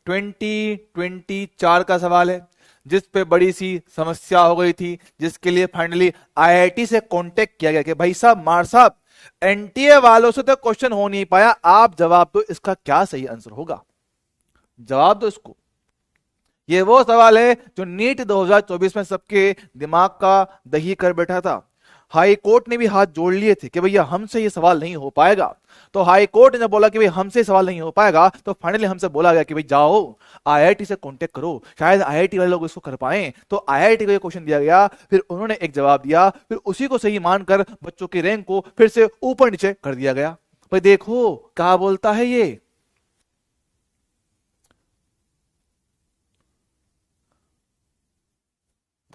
2024 का सवाल है, जिस पे बड़ी सी समस्या हो गई थी, जिसके लिए फाइनली आईआईटी से कांटेक्ट किया गया कि भाई साहब मार साहब, एनटीए वालों से तो क्वेश्चन हो नहीं पाया, आप जवाब दो इसका क्या सही आंसर होगा, जवाब दो इसको। ये वो सवाल है जो नीट 2024 में सबके दिमाग का दही कर बैठा था। हाई कोर्ट ने भी हाथ जोड़ लिए थे कि भैया हमसे ये सवाल नहीं हो पाएगा। तो हाई कोर्ट ने जब बोला कि भाई हमसे सवाल नहीं हो पाएगा, तो फाइनली हमसे बोला गया कि भाई जाओ आईआईटी से कांटेक्ट करो, शायद आईआईटी वाले लोग इसको कर पाए। तो आईआईटी को ये क्वेश्चन दिया गया, फिर उन्होंने एक जवाब दिया, फिर उसी को सही मानकर बच्चों की रैंक को फिर से ऊपर नीचे कर दिया गया। भाई देखो क्या बोलता है ये,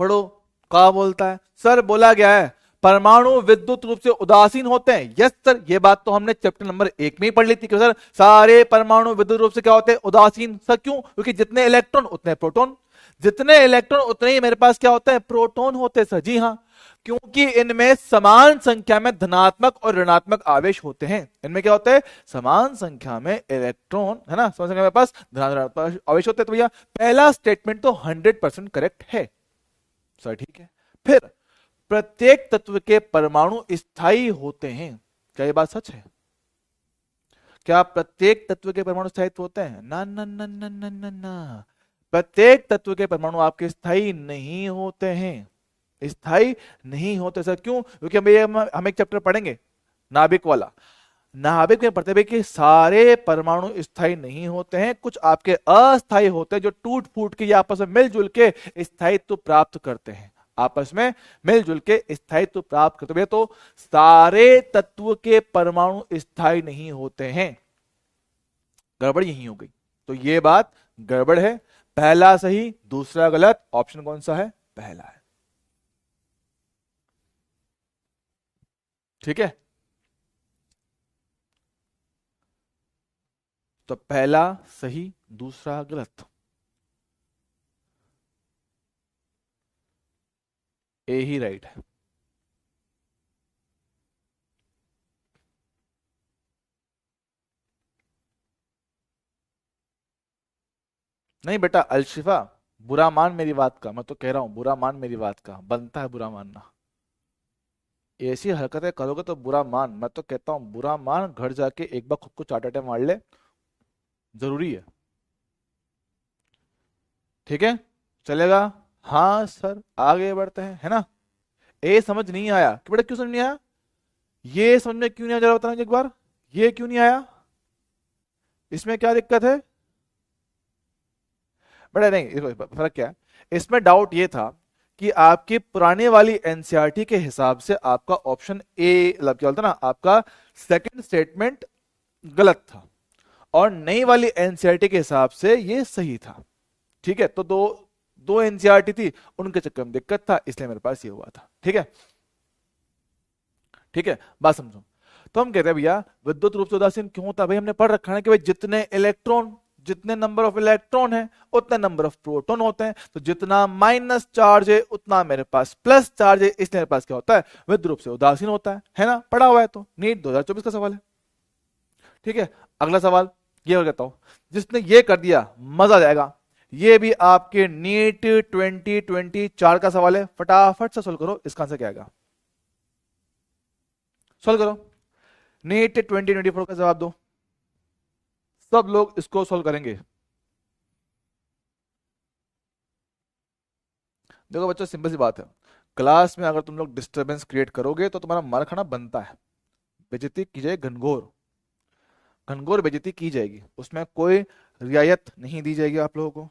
पढ़ो क्या बोलता है। सर बोला गया है परमाणु विद्युत रूप से उदासीन होते हैं। यस सर, ये बात तो हमने चैप्टर नंबर 1 में ही पढ़ ली थी कि सर सारे परमाणु विद्युत रूप से क्या होते हैं, उदासीन। सर क्यों? क्योंकि जितने इलेक्ट्रॉन उतने प्रोटॉन, जितने इलेक्ट्रॉन उतने ही मेरे पास क्या होते हैं, प्रोटॉन होते हैं। सर जी हाँ, क्योंकि इनमें समान संख्या में धनात्मक और ऋणात्मक आवेश होते हैं। इनमें क्या होता है, समान संख्या में इलेक्ट्रॉन, है ना, समान संख्या में पास धनात्मक आवेश होते हैं। तो भैया पहला स्टेटमेंट तो 100% करेक्ट है सर, ठीक है। फिर प्रत्येक तत्व के परमाणु स्थायी होते हैं, क्या ये बात सच है? क्या प्रत्येक तत्व के परमाणु स्थायित्व होते हैं? ना ना ना ना ना ना ना, प्रत्येक तत्व के परमाणु आपके स्थायी नहीं होते हैं, स्थायी नहीं होते सर। क्यों? क्योंकि हम एक चैप्टर पढ़ेंगे नाभिक वाला, नाभिक में पढ़ते हुए कि सारे परमाणु स्थायी नहीं होते हैं, कुछ आपके अस्थायी होते हैं जो टूट फूट के या आपस में मिलजुल के स्थायित्व प्राप्त करते हैं, आपस में मिलजुल के स्थायित्व प्राप्त करते हैं। तो सारे तत्व के परमाणु स्थायी नहीं होते हैं, गड़बड़ यही हो गई। तो ये बात गड़बड़ है, पहला सही दूसरा गलत, ऑप्शन कौन सा है? पहला है, ठीक है। तो पहला सही दूसरा गलत, ए ही राइट है। नहीं बेटा अलशिफा, बुरा मान मेरी बात का, मैं तो कह रहा हूं बुरा मान मेरी बात का, बनता है बुरा मानना। ऐसी हरकतें करोगे तो बुरा मान, मैं तो कहता हूं बुरा मान, घर जाके एक बार खुद को चाटाटे मार ले, जरूरी है, ठीक है, चलेगा। हाँ सर आगे बढ़ते हैं, है ना। ए समझ नहीं आया कि बेटा, क्यों समझ नहीं आया? ये समझ में क्यों नहीं आ, जरा बताना मुझे एक बार, ये क्यों नहीं आया, इसमें क्या दिक्कत है? बड़ा नहीं, इसमें फर्क क्या है, इसमें डाउट ये था कि आपकी पुराने वाली एनसीईआरटी के हिसाब से आपका ऑप्शन ए, मतलब क्या बोलता ना, आपका सेकंड स्टेटमेंट गलत था, और नई वाली एनसीईआरटी के हिसाब से ये सही था, ठीक है। तो दो दो एनसीईआरटी थी, उनके चक्कर में दिक्कत था, इसलिए मेरे पास ये हुआ था, ठीक है। ठीक है, बात समझो। तो हम कहते हैं भैया विद्युत रूप से उदासीन क्यों होता है? भाई हमने पढ़ रखा है कि भाई जितने इलेक्ट्रॉन, जितने नंबर ऑफ इलेक्ट्रॉन है उतने नंबर ऑफ प्रोटॉन होते हैं, तो जितना माइनस चार्ज है उतना मेरे पास प्लस चार्ज है, इसलिए मेरे पास क्या होता है, विद्युत रूप से उदासीन होता है ना, पढ़ा हुआ है। तो नीट 2024 का सवाल है, ठीक है। अगला सवाल ये हो, कहता हूं जिसने ये कर दिया मजा आ जाएगा, ये भी आपके नीट 2024 का सवाल है, फटाफट से सोल्व करो, इसका आंसर क्या आएगा, सोल्व करो। नीट 2024 का जवाब दो, सब लोग इसको सोल्व करेंगे। देखो बच्चों सिंपल सी बात है, क्लास में अगर तुम लोग डिस्टरबेंस क्रिएट करोगे तो तुम्हारा मार खाना बनता है, बेइज्जती की जाएगी, घनघोर घनघोर बेइज्जती की जाएगी, उसमें कोई रियायत नहीं दी जाएगी आप लोगों को।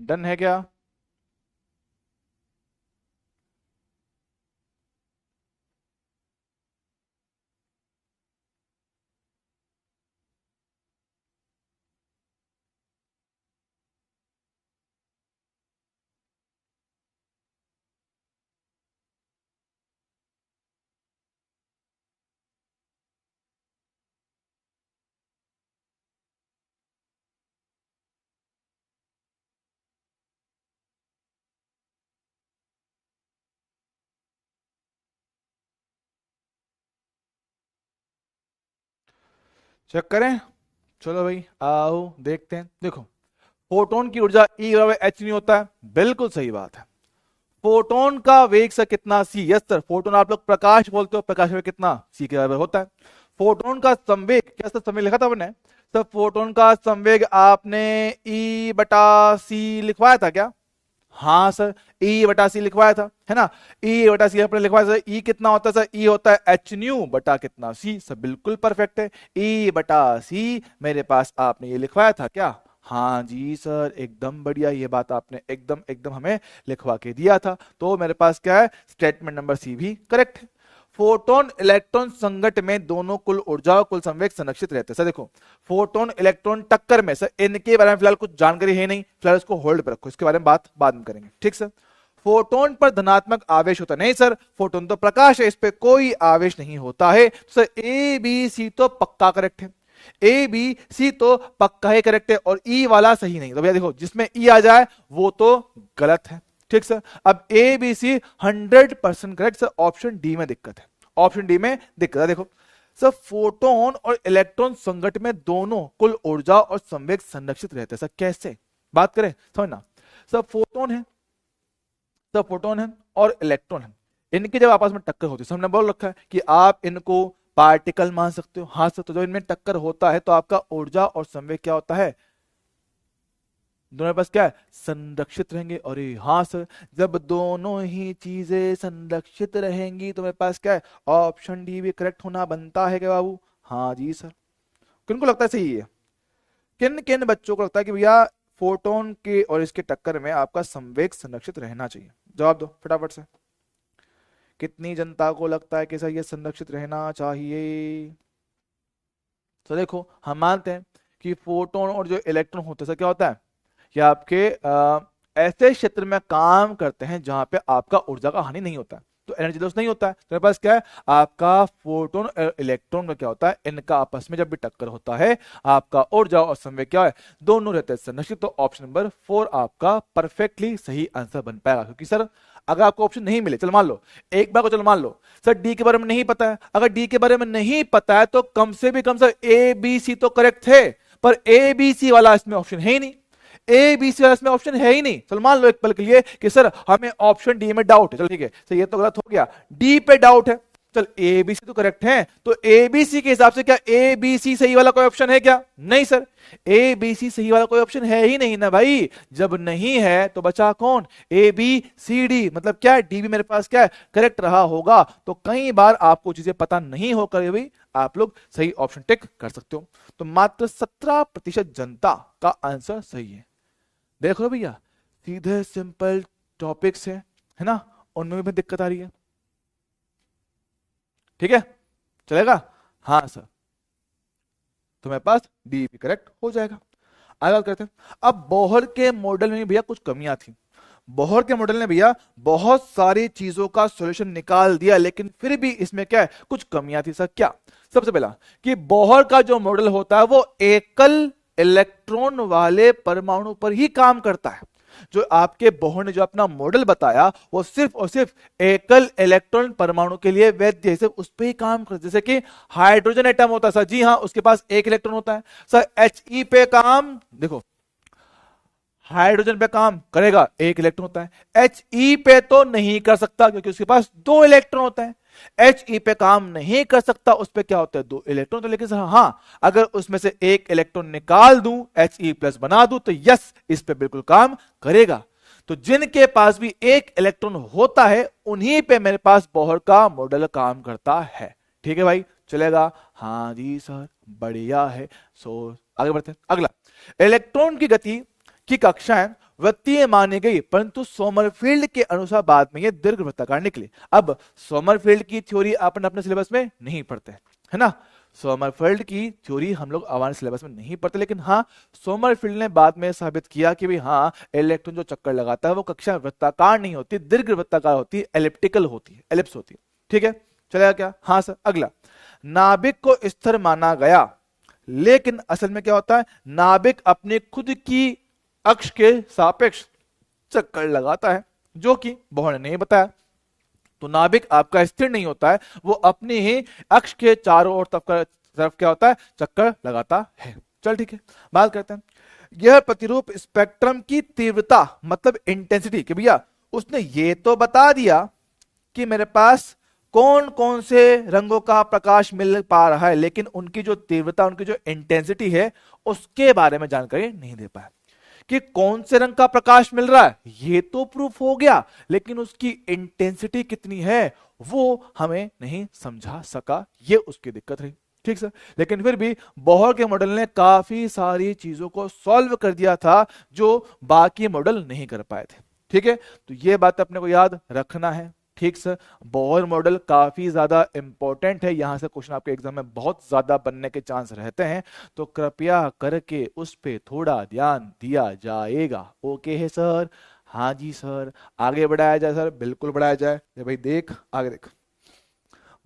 डन है क्या? चेक करें, चलो भाई आओ देखते हैं। देखो फोटोन की ऊर्जा E बराबर h नहीं होता है, बिल्कुल सही बात है। फोटोन का वेग सर कितना c, यस सर, फोटोन आप लोग प्रकाश बोलते हो, प्रकाश वेग कितना c के बराबर होता है। फोटोन का संवेग, क्या सर संवेग लिखा था आपने सर? फोटोन का संवेग आपने E बटा c लिखवाया था क्या? हाँ सर, E बटा सी लिखवाया था, है ना। E बटा सी आपने लिखवाया सर। E कितना होता है सर? E होता है एच न्यू बटा कितना c, सर बिल्कुल परफेक्ट है। E बटा सी मेरे पास आपने ये लिखवाया था क्या? हाँ जी सर, एकदम बढ़िया, ये बात आपने एकदम एकदम हमें लिखवा के दिया था। तो मेरे पास क्या है, स्टेटमेंट नंबर सी भी करेक्ट है। फोटोन इलेक्ट्रॉन संगठ में दोनों कुल ऊर्जा और कुल संवेग संरक्षित रहते हैं। सर देखो फोटोन इलेक्ट्रॉन टक्कर में, सर इनके बारे में फिलहाल कुछ जानकारी है नहीं, फिलहाल इसको होल्ड पर रखो, इसके बारे में बात बाद में करेंगे, ठीक सर। फोटोन पर धनात्मक आवेश होता नहीं सर, फोटोन तो प्रकाश है, इस पे कोई आवेश नहीं होता है। तो सर ए बी सी तो पक्का करेक्ट है, ए बी सी तो पक्का ही करेक्ट है, और ई वाला सही नहीं। तो भैया देखो जिसमें ई आ जाए वो तो गलत है, ठीक सर। अब A B C 100% correct sir, option D में दिक्कत है, ऑप्शन डी में दिक्कत है। देखो सर फोटोन और इलेक्ट्रॉन संगठ में दोनों कुल ऊर्जा और संवेग संरक्षित रहते हैं। सर कैसे, बात करें समझना। सर फोटोन है, सर फोटोन है और इलेक्ट्रॉन है, इनकी जब आपस में टक्कर होती है, हमने बोल रखा है कि आप इनको पार्टिकल मान सकते हो, हाँ सर। तो जब इनमें टक्कर होता है तो आपका ऊर्जा और संवेग क्या होता है, दोनों पास क्या है, संरक्षित रहेंगे। और हाँ सर, जब दोनों ही चीजें संरक्षित रहेंगी तो मेरे पास क्या है, ऑप्शन डी भी करेक्ट होना बनता है क्या बाबू? हाँ जी सर। किनको लगता है सही है? किन किन बच्चों को लगता है कि भैया फोटोन के और इसके टक्कर में आपका संवेग संरक्षित रहना चाहिए? जवाब दो फटाफट से। कितनी जनता को लगता है कि सर ये संरक्षित रहना चाहिए? तो देखो हम मानते हैं कि फोटोन और जो इलेक्ट्रॉन होते हैं सर क्या होता है, ये आपके ऐसे क्षेत्र में काम करते हैं जहां पे आपका ऊर्जा का हानि नहीं होता है, तो एनर्जी लॉस नहीं होता है। तो मेरे पास क्या है, आपका फोटोन और इलेक्ट्रॉन का क्या होता है, इनका आपस में जब भी टक्कर होता है आपका ऊर्जा और संवेग क्या है, दोनों रहते हैं संरक्षित। तो ऑप्शन नंबर 4 आपका परफेक्टली सही आंसर बन पाएगा। क्योंकि सर अगर आपको ऑप्शन नहीं मिले, चल मान लो एक बार को, चल मान लो सर डी के बारे में नहीं पता है, अगर डी के बारे में नहीं पता है तो कम से भी कम सर ए बी सी तो करेक्ट थे, पर ए बी सी वाला इसमें ऑप्शन है ही नहीं, ए बी सी वाला इसमें ऑप्शन है ही नहीं। चल मान लो एक पल के लिए कि सर हमें ऑप्शन डी में डाउट है, चल ठीक है सर ये तो गलत हो गया, डी पे डाउट है, चल ए बी सी तो करेक्ट है, तो ए बी सी के हिसाब से क्या ए बी सी सही वाला कोई ऑप्शन है क्या? नहीं सर, ए बी सी सही वाला कोई ऑप्शन है ही नहीं ना भाई। जब नहीं है तो बचा कौन, ए बी सी डी, मतलब क्या है, डी भी मेरे पास क्या है, करेक्ट रहा होगा। तो कई बार आपको चीजें पता नहीं होकर भी आप लोग सही ऑप्शन टिक कर सकते हो। तो मात्र 17% जनता का आंसर सही है। देख लो भैया, सीधे सिंपल टॉपिक्स है ना, उनमें भी दिक्कत आ रही है, ठीक है चलेगा? हाँ सर, तो मेरे पास डी भी करेक्ट हो जाएगा। आगे बात करते हैं। अब बोहर के मॉडल में भैया कुछ कमियां थी। बोहर के मॉडल ने भैया बहुत सारी चीजों का सॉल्यूशन निकाल दिया, लेकिन फिर भी इसमें क्या है, कुछ कमियां थी। सर क्या? सबसे पहला कि बोहर का जो मॉडल होता है वो एकल इलेक्ट्रॉन वाले परमाणु पर ही काम करता है। जो आपके बोहर ने जो अपना मॉडल बताया वो सिर्फ और सिर्फ एकल इलेक्ट्रॉन परमाणु के लिए वैध है, सिर्फ उस पर ही काम करता है। जैसे कि हाइड्रोजन एटम होता है सर, जी हाँ, उसके पास एक इलेक्ट्रॉन होता है। सर He पे काम, देखो हाइड्रोजन पे काम करेगा, एक इलेक्ट्रॉन होता है। He पे तो नहीं कर सकता क्योंकि उसके पास दो इलेक्ट्रॉन होता है। He पे काम नहीं कर सकता, उस पे क्या होता है, दो इलेक्ट्रॉन। तो लेकिन सर हाँ, अगर उसमें से एक इलेक्ट्रॉन निकाल दूं, He प्लस बना दूं, तो यस इस पे बिल्कुल काम करेगा। तो जिनके पास भी एक इलेक्ट्रॉन होता है उन्हीं पे मेरे पास बोहर का मॉडल काम करता है। ठीक है भाई, चलेगा? हाँ जी सर, बढ़िया है। सो आगे बढ़ते हैं। अगला, इलेक्ट्रॉन की गति की कक्षाएं वृत्तीय मानी गई, परंतु सोमरफील्ड के अनुसार बाद में ये दीर्घवृत्ताकार निकली। अब सोमरफील्ड की थ्योरी अपन अपने सिलेबस में नहीं पढ़ते, है ना। सोमरफील्ड की थ्योरी हम लोग हमारे सिलेबस में नहीं पढ़ते, लेकिन हाँ सोमरफील्ड ने बाद में साबित किया कि भाई हाँ, इलेक्ट्रॉन जो चक्कर लगाता है वो कक्षा वृत्ताकार नहीं होती, दीर्घवृत्ताकार होती है, एलिप्टिकल होती है, एलिप्स होती है। ठीक है, चलेगा क्या? हाँ सर। अगला, नाभिक को स्थिर माना गया, लेकिन असल में क्या होता है, नाभिक अपने खुद की अक्ष के सापेक्ष चक्कर लगाता है, जो कि बोहर ने नहीं बताया। तो नाभिक आपका स्थिर नहीं होता है, वो अपनी ही अक्ष के चारों ओर तरफ क्या होता है, चक्कर लगाता है। चल ठीक है, बात करते हैं। यह प्रतिरूप स्पेक्ट्रम की तीव्रता मतलब इंटेंसिटी, कि भैया उसने ये तो बता दिया कि मेरे पास कौन कौन से रंगों का प्रकाश मिल पा रहा है, लेकिन उनकी जो तीव्रता, उनकी जो इंटेंसिटी है, उसके बारे में जानकारी नहीं दे पाया। कि कौन से रंग का प्रकाश मिल रहा है ये तो प्रूफ हो गया, लेकिन उसकी इंटेंसिटी कितनी है वो हमें नहीं समझा सका, ये उसकी दिक्कत रही। ठीक सर, लेकिन फिर भी बोहर के मॉडल ने काफी सारी चीजों को सॉल्व कर दिया था जो बाकी मॉडल नहीं कर पाए थे। ठीक है, तो ये बात अपने को याद रखना है। ठीक सर, बोहर मॉडल काफी ज्यादा इंपॉर्टेंट है, यहां से क्वेश्चन आपके एग्जाम में बहुत ज्यादा बनने के चांस रहते हैं, तो कृपया करके उस पे थोड़ा ध्यान दिया जाएगा। ओके है सर? हाँ जी सर। आगे बढ़ाया जाए सर? बिल्कुल बढ़ाया जाए। ये भाई देख, आगे देख।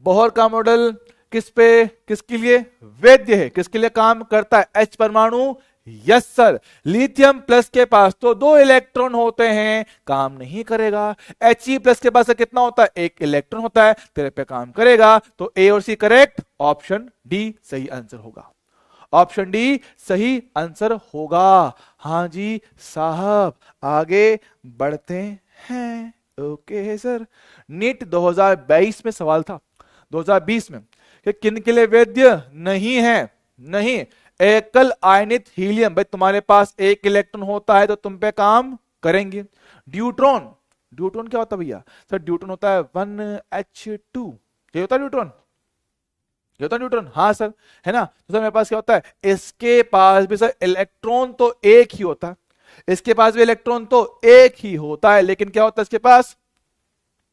बोहर का मॉडल किस पे, किसके लिए वैध है, किसके लिए काम करता है? H परमाणु। यस सर, लिथियम प्लस के पास तो 2 इलेक्ट्रॉन होते हैं, काम नहीं करेगा। He प्लस के पास कितना होता है? 1 इलेक्ट्रॉन होता है, तेरे पे काम करेगा। तो ए और सी करेक्ट, ऑप्शन डी सही आंसर होगा। ऑप्शन डी सही आंसर होगा। हाँ जी साहब, आगे बढ़ते हैं। ओके है सर। नीट 2022 में सवाल था, 2020 में, कि किन के लिए वैध नहीं है? नहीं, एकल आयनित हीलियम, भाई तुम्हारे पास 1 इलेक्ट्रॉन होता है तो तुम पे काम करेंगे। ड्यूट्रॉन, ड्यूट्रॉन क्या होता है भैया? सर ड्यूट्रॉन होता है 1H2, ये होता है ड्यूट्रॉन, ये होता है न्यूट्रॉन। हाँ सर, है ना? तो सर मेरे पास क्या होता है, इसके पास भी सर इलेक्ट्रॉन तो एक ही होता है, इसके पास भी इलेक्ट्रॉन तो एक ही होता है, लेकिन क्या होता है इसके पास,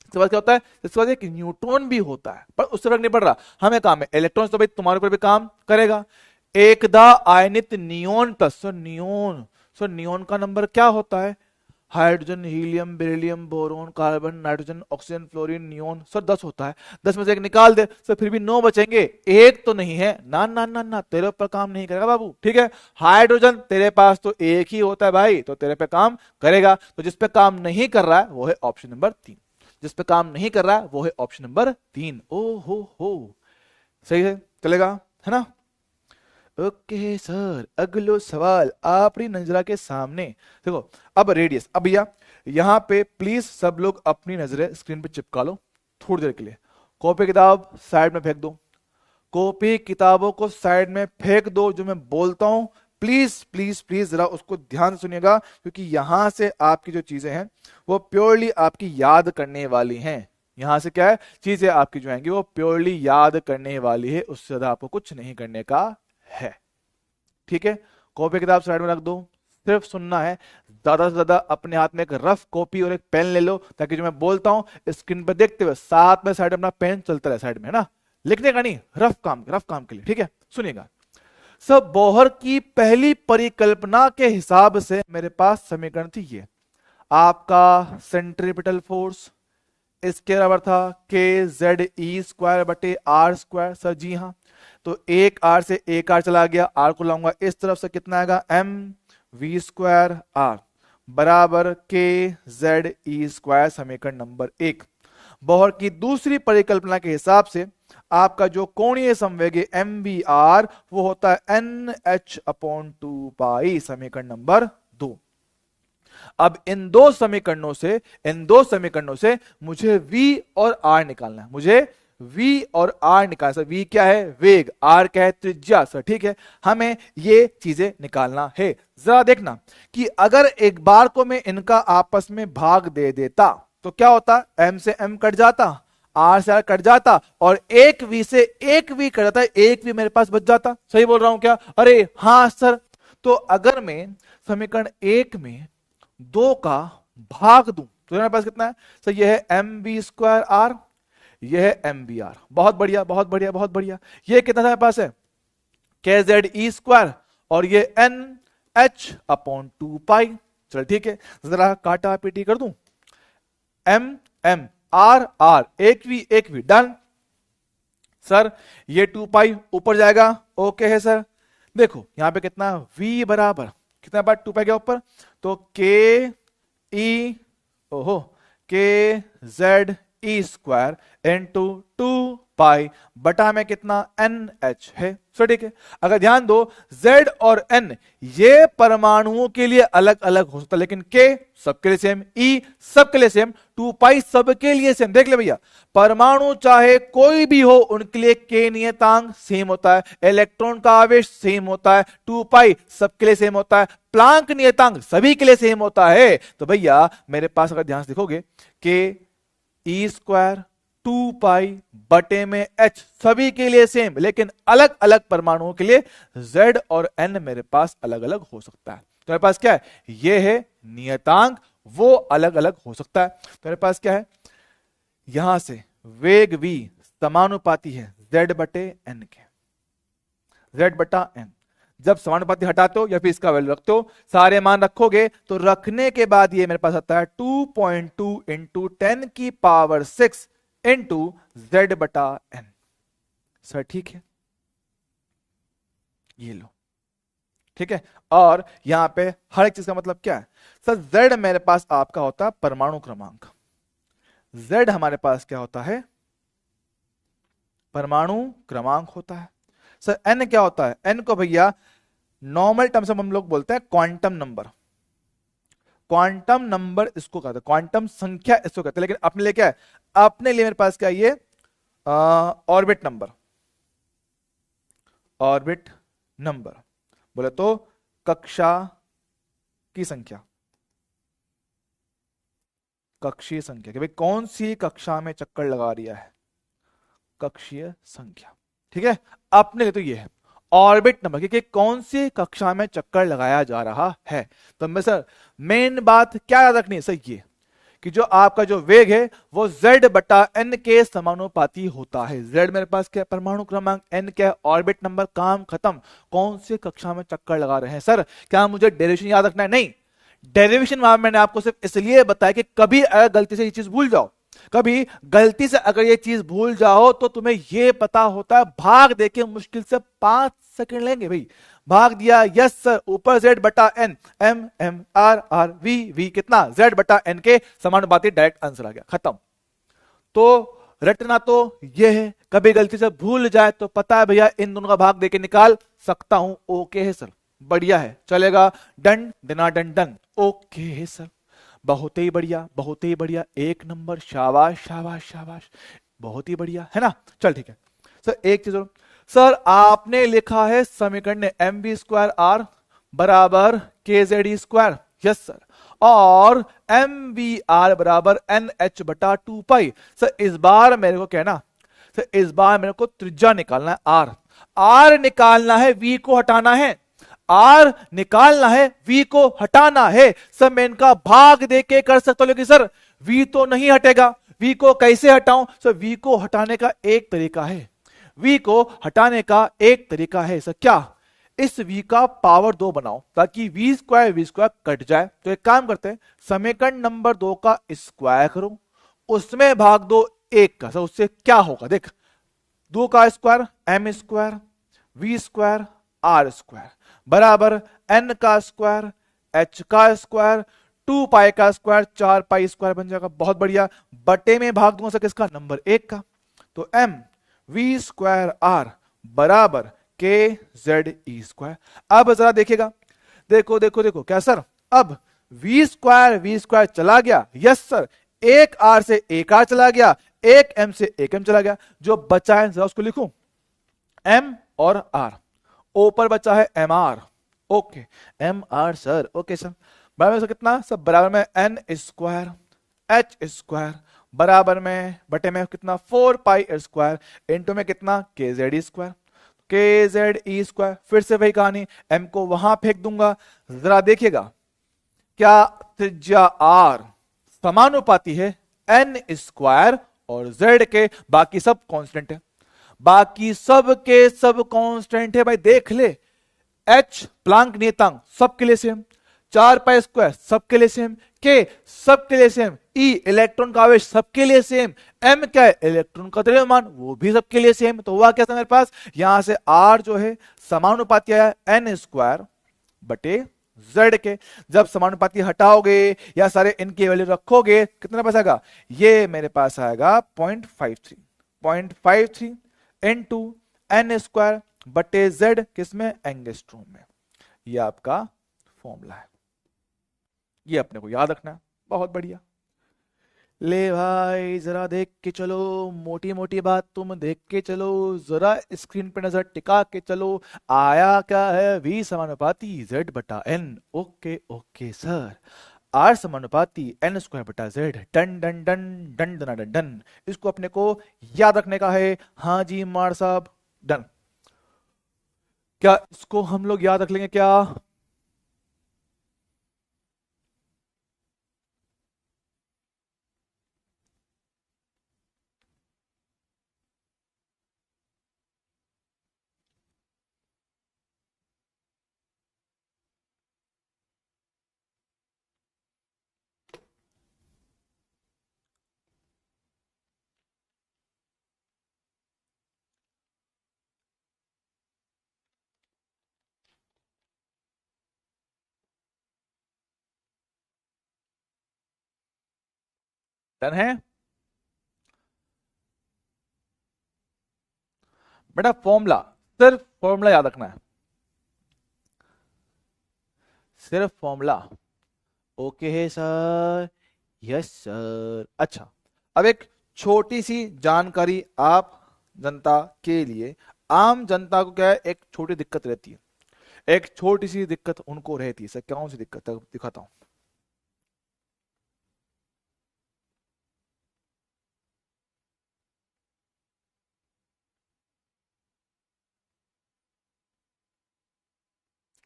इसके बाद क्या होता है, इसके बाद एक न्यूट्रॉन भी होता है, पर उससे फर्क नहीं पड़ रहा, हमें काम है इलेक्ट्रॉन, तो भाई तुम्हारे ऊपर भी काम करेगा। एकदा आयनित नियोन प्लस, सो नियोन, सो नियोन का नंबर क्या होता है? Hydrogen, helium, beryllium, boron, carbon, nitrogen, oxygen, fluorine, neon, sir 10 होता है। 10 में से एक निकाल दे सर, फिर भी 9 बचेंगे, एक तो नहीं है ना, ना ना ना, तेरे ऊपर काम नहीं करेगा बाबू। ठीक है, हाइड्रोजन तेरे पास तो एक ही होता है भाई, तो तेरे पे काम करेगा। तो जिस पे काम नहीं कर रहा है वो है ऑप्शन नंबर 3, जिस पे काम नहीं कर रहा है वो है ऑप्शन नंबर 3। ओ हो, सही है, चलेगा, है ना? ओके सर, अगलो सवाल अपनी नजरा के सामने देखो। अब रेडियस, अब भैया यहां पे प्लीज सब लोग अपनी नजरें स्क्रीन पे चिपका लो थोड़ी देर के लिए। कॉपी किताब साइड में फेंक दो, कॉपी किताबों को साइड में फेंक दो। जो मैं बोलता हूं प्लीज प्लीज प्लीज जरा उसको ध्यान से सुनिएगा, क्योंकि यहां से आपकी जो चीजें हैं वो प्योरली आपकी याद करने वाली हैं। यहां से क्या है, चीजें आपकी जो आएंगी वो प्योरली याद करने वाली है, उससे ज्यादा आपको कुछ नहीं करने का है। ठीक है, कॉपी किताब साइड में रख दो, सिर्फ सुनना है। ज्यादा से ज्यादा अपने हाथ में एक रफ कॉपी और एक पेन ले लो, ताकि जो मैं बोलता हूं स्क्रीन पर देखते हुए साथ में साइड अपना पेन चलता रहे साइड में, है ना? लिखने का नहीं, रफ काम के लिए। ठीक है, सुनिएगा। सब बोहर की पहली परिकल्पना के हिसाब से मेरे पास समीकरण थी ये, आपका सेंट्रीपिटल फोर्स इसके बराबर था kZe²/r²। सर जी हाँ, तो एक आर से एक आर चला गया, आर को लाऊंगा इस तरफ से, कितना आएगा mv²r बराबर kZe²। समीकरण नंबर 1। बोहर की दूसरी परिकल्पना के हिसाब से आपका जो कोणीय संवेग mvr वो होता है nh/2π। समीकरण नंबर 2। अब इन दो समीकरणों से मुझे v और r निकालना है, मुझे v और r निकालना। सर v क्या है? वेग। r क्या है? त्रिज्या। सर ठीक है, हमें ये चीजें निकालना है। जरा देखना कि अगर एक बार को मैं इनका आपस में भाग दे देता तो क्या होता? m से m कट जाता, r से r कट जाता, और एक v से एक v कट जाता, एक v मेरे पास बच जाता। सही बोल रहा हूं क्या? अरे हाँ सर। तो अगर मैं समीकरण 1 में 2 का भाग दूं तो मेरे पास कितना है? सर यह है mv²r, यह है mvr। बहुत बढ़िया बहुत बढ़िया बहुत बढ़िया। यह कितना मेरे पास है? kZe², और ये nh/2π। चल ठीक है, जरा काटा पीटी कर दूं, m m r r, एक v डन। सर ये 2π ऊपर जाएगा, ओके है सर। देखो यहां पे कितना v बराबर कितना बार 2π के ऊपर, तो kZe² into 2 पाई बटा में कितना NH है। सो ठीक है, अगर ध्यान दो Z और N ये परमाणुओं के लिए अलग अलग हो सकता है, लेकिन K सबके लिए सेम, E सबके लिए सेम, 2 पाई सबके लिए सेम। देख ले भैया, परमाणु चाहे कोई भी हो उनके लिए K नियतांक सेम होता है, इलेक्ट्रॉन का आवेश सेम होता है, 2 पाई सबके लिए सेम होता है, प्लांक नियतांक सभी के लिए सेम होता है। तो भैया मेरे पास अगर ध्यान से देखोगे K E स्क्वायर 2 पाई बटे में H सभी के लिए सेम, लेकिन अलग अलग परमाणुओं के लिए Z और N मेरे पास अलग अलग हो सकता है। तो मेरे पास क्या है, ये है नियतांक, वो अलग अलग हो सकता है। तो मेरे पास क्या है, यहां से वेग v समानुपाती है Z बटे N के, Z बटा N। जब समानुपाती हटाते हो या फिर इसका वैल्यू रखते हो, सारे मान रखोगे तो रखने के बाद ये मेरे पास आता है 2.2 इंटू 10 की पावर 6 इंटू Z बटा N। सर ठीक है, ये लो, ठीक है। और यहां पे हर एक चीज का मतलब क्या है सर, Z मेरे पास आपका होता है परमाणु क्रमांक, Z हमारे पास क्या होता है, परमाणु क्रमांक होता है। सर N क्या होता है, N को भैया नॉर्मल टर्म से हम लोग बोलते हैं क्वांटम नंबर, क्वांटम नंबर इसको कहते हैं, क्वांटम संख्या इसको कहते हैं। लेकिन अपने लिए क्या है, अपने लिए मेरे पास क्या है, ये ऑर्बिट नंबर, ऑर्बिट नंबर बोले तो कक्षा की संख्या, कक्षीय संख्या कि भाई कौन सी कक्षा में चक्कर लगा रहा है, कक्षीय संख्या। ठीक है, अपने लिए तो ये है ऑर्बिट नंबर कि कौन सी कक्षा में चक्कर लगाया जा रहा है। तो मैं सर मेन बात क्या याद रखनी है सर, ये कि जो आपका जो वेग है वो Z बटा N के समानुपाती होता है। Z मेरे पास क्या है, परमाणु क्रमांक, N क्या है, ऑर्बिट नंबर, काम खत्म। कौन सी कक्षा में चक्कर लगा रहे हैं सर, क्या मुझे डेरिवेशन याद रखना है? नहीं, डेरिवेशन मैंने आपको सिर्फ इसलिए बताया कि कभी अगर गलती से ये चीज भूल जाओ, कभी गलती से अगर ये चीज भूल जाओ तो तुम्हें ये पता होता है, भाग देके मुश्किल से 5 सेकंड लेंगे भाई, भाग दिया, यस सर, ऊपर Z बटा N, M M R R V V कितना, Z बटा N के समानुपाती, डायरेक्ट आंसर आ गया, खत्म। तो रटना तो ये है, कभी गलती से भूल जाए तो पता है भैया इन दोनों का भाग देके निकाल सकता हूं। ओके है सर, बढ़िया है, चलेगा, डन डना डन डन, ओके है सर, बहुत ही बढ़िया, बहुत ही बढ़िया, 1 नंबर, शाबाश शाबाश शाबाश, बहुत ही बढ़िया, है ना। चल ठीक है सर, एक चीज और, सर आपने लिखा है समीकरण mv स्क्वायर r बराबर kz स्क्वायर, यस सर, और mvr बराबर nh बटा 2 पाई। सर इस बार मेरे को कहना, सर इस बार मेरे को त्रिज्या निकालना है r निकालना है, v को हटाना है, r निकालना है, v को हटाना है। सर मैं इनका भाग देके कर सकता हूं, लेकिन सर v तो नहीं हटेगा, v को कैसे हटाऊं? सर v को हटाने का एक तरीका है, v को हटाने का एक तरीका है सर, क्या? इस v का पावर 2 बनाओ ताकि v स्क्वायर कट जाए। तो एक काम करते हैं, समीकरण नंबर 2 का स्क्वायर करो, उसमें भाग दो 1 का। सर उससे क्या होगा, देख, 2 का square m square, v square r square बराबर n का स्क्वायर, h का स्क्वायर, 2 पाई का स्क्वायर, 4 पाई स्क्वायर बन जाएगा, बहुत बढ़िया। बटे में भाग दूंगा सर किसका, नंबर 1 का। तो m v स्क्वायर r बराबर के जेड ई स्क्वायर। अब जरा देखिएगा, देखो देखो देखो, क्या सर, अब v स्क्वायर चला गया, यस सर, एक r से एक r चला गया, एक m से एक m चला गया, जो बचा है जरा उसको लिखूं, m और r, ऊपर बचा है M R, okay, M R sir, okay sir, बराबर में कितना सब, बराबर में n स्क्वायर h स्क्वायर बराबर में बटे में कितना 4 पाई स्क्वायर इंटू में कितना के जेड स्क्वायर, के जेड ई स्क्वायर। फिर से वही कहानी, m को वहां फेंक दूंगा। जरा देखिएगा, क्या त्रिज्या r समानुपाती है n स्क्वायर और z के, बाकी सब कांस्टेंट है, बाकी सब के सब कांस्टेंट है भाई, देख ले, h प्लांक नियतांक सबके लिए सेम, 4 पाई स्क्वायर सबके लिए सेम, k सबके लिए सेम, e इलेक्ट्रॉन का आवेश सबके लिए सेम, m क्या है, इलेक्ट्रॉन का द्रव्यमान, वो भी सबके लिए सेम। तो हुआ क्या था मेरे पास, यहां से r जो है समानुपाती आया n स्क्वायर बटे z के। जब समानुपाती हटाओगे या सारे इनकी वैल्यू रखोगे, कितना पास आएगा, ये मेरे पास आएगा 0.53, 0.53 इंटू एन स्क्वायर बटे जेड, किसमें, एंगस्ट्रोम में। ये आपका फॉर्मूला है, ये अपने को याद रखना है। बहुत बढ़िया। ले भाई जरा देख के चलो, मोटी मोटी बात तुम देख के चलो, जरा स्क्रीन पे नजर टिका के चलो। आया क्या है, v समानुपाती z बटा n। Okay okay sir. r समानुपाती n स्क्वायर बटा z। Done done done done done done done. इसको अपने को याद रखने का है। हाँ जी मार साहब, डन। क्या इसको हम लोग याद रख लेंगे क्या? डन है बेटा। फॉर्मूला, सिर्फ फॉर्मूला याद रखना है, सिर्फ फॉर्मूला। ओके है सर, यस सर। अच्छा, अब एक छोटी सी जानकारी आप जनता के लिए। आम जनता को क्या है, एक छोटी दिक्कत रहती है, एक छोटी सी दिक्कत उनको रहती है। सर कौन सी दिक्कत है, दिखाता हूं।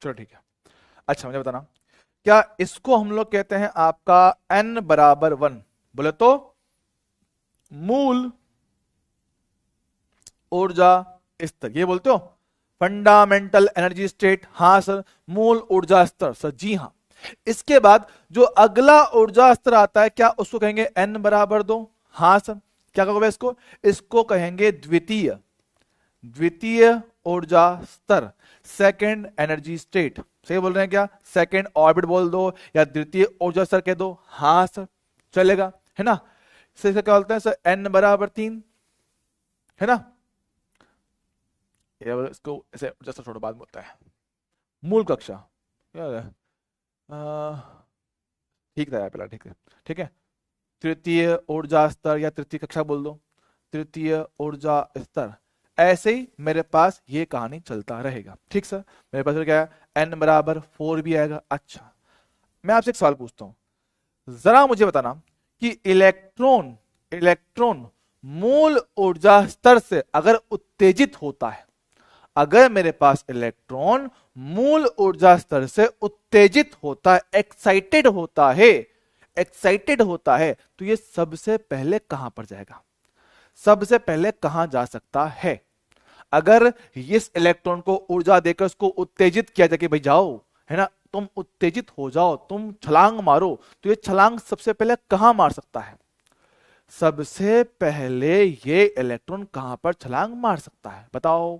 चलो ठीक है। अच्छा मुझे बताना, क्या इसको हम लोग कहते हैं आपका n बराबर 1, बोले तो मूल ऊर्जा स्तर, ये बोलते हो फंडामेंटल एनर्जी स्टेट। हाँ सर, मूल ऊर्जा स्तर सर, जी हाँ। इसके बाद जो अगला ऊर्जा स्तर आता है, क्या उसको कहेंगे n बराबर 2? हाँ सर। क्या कहोगे इसको? इसको कहेंगे द्वितीय, द्वितीय ऊर्जा स्तर, सेकेंड एनर्जी स्टेट। सही बोल रहे हैं क्या? सेकेंड ऑर्बिट बोल दो या द्वितीय ऊर्जा स्तर कह दो। हाँ सर, चलेगा, है ना। इसे क्या बोलते हैं सर? n बराबर 3, है ना। इसको ऐसे जैसा छोटा बात बोलता है, मूल कक्षा। क्या है? ठीक था यार पहला, ठीक है ठीक है। तृतीय ऊर्जा स्तर या तृतीय कक्षा बोल दो, तृतीय ऊर्जा स्तर। ऐसे ही मेरे पास ये कहानी चलता रहेगा। ठीक सर, मेरे पास क्या है, n बराबर 4 भी आएगा। अच्छा, मैं आपसे एक सवाल पूछता हूं, जरा मुझे बताना कि इलेक्ट्रॉन, इलेक्ट्रॉन मूल ऊर्जा स्तर से अगर उत्तेजित होता है, अगर मेरे पास इलेक्ट्रॉन मूल ऊर्जा स्तर से उत्तेजित होता है, एक्साइटेड होता है, एक्साइटेड होता है, तो ये सबसे पहले कहां पर जाएगा, सबसे पहले कहां जा सकता है? अगर इस इलेक्ट्रॉन को ऊर्जा देकर उसको उत्तेजित किया जाए कि भाई जाओ, है ना, तुम उत्तेजित हो जाओ, तुम छलांग मारो, तो ये छलांग सबसे पहले कहां मार सकता है? सबसे पहले ये इलेक्ट्रॉन कहां पर छलांग मार सकता है, बताओ।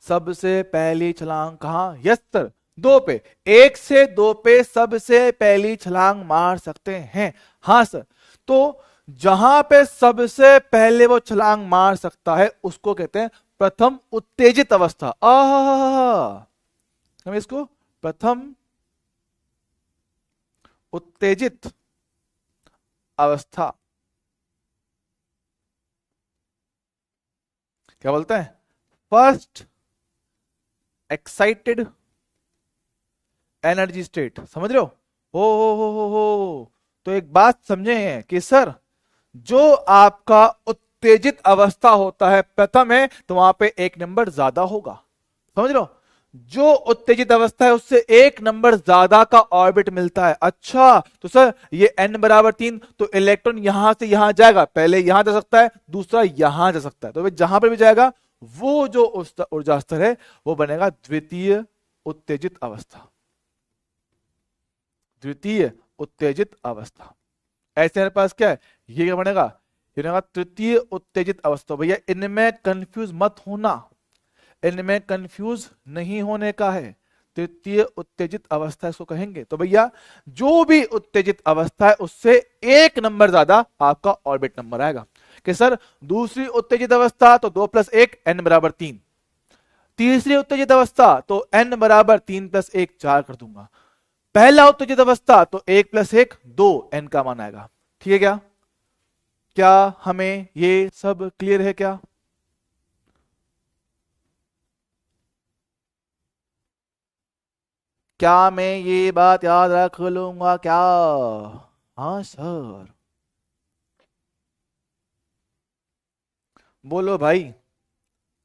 सबसे पहली छलांग कहां? यस सर, 2 पे, 1 से 2 पे सबसे पहली छलांग मार सकते हैं। हाँ सर, तो जहां पे सबसे पहले वो छलांग मार सकता है उसको कहते हैं प्रथम उत्तेजित अवस्था। हम इसको प्रथम उत्तेजित अवस्था क्या बोलते हैं? First excited energy state. समझ रहे हो? हो तो एक बात समझे हैं कि सर जो आपका उत्तेजित अवस्था होता है प्रथम है, तो वहां पे 1 नंबर ज्यादा होगा। समझ रहे हो? जो उत्तेजित अवस्था है उससे 1 नंबर ज्यादा का ऑर्बिट मिलता है। अच्छा, तो सर ये n बराबर 3, तो इलेक्ट्रॉन यहां से यहां जाएगा, पहले यहां जा सकता है, दूसरा यहां जा सकता है, तो वे जहां पर भी जाएगा वो जो ऊर्जा स्तर है वो बनेगा द्वितीय उत्तेजित अवस्था, द्वितीय उत्तेजित अवस्था। ऐसे मेरे पास क्या है, ये क्या बनेगा? ये बनेगा तृतीय उत्तेजित अवस्था। भैया इनमें कंफ्यूज मत होना, इनमें कंफ्यूज नहीं होने का है। तृतीय उत्तेजित अवस्था इसको कहेंगे। तो भैया जो भी उत्तेजित अवस्था है उससे एक नंबर ज्यादा आपका ऑर्बिट नंबर आएगा। कि सर दूसरी उत्तेजित अवस्था तो 2 + 1 n बराबर 3, तीसरी उत्तेजित अवस्था तो n बराबर 3 + 1 4 कर दूंगा, पहला उत्तेजित अवस्था तो 1 + 1 2 n का मान आएगा। ठीक है क्या? क्या हमें ये सब क्लियर है क्या? क्या मैं ये बात याद रख लूंगा क्या? हाँ सर। बोलो भाई,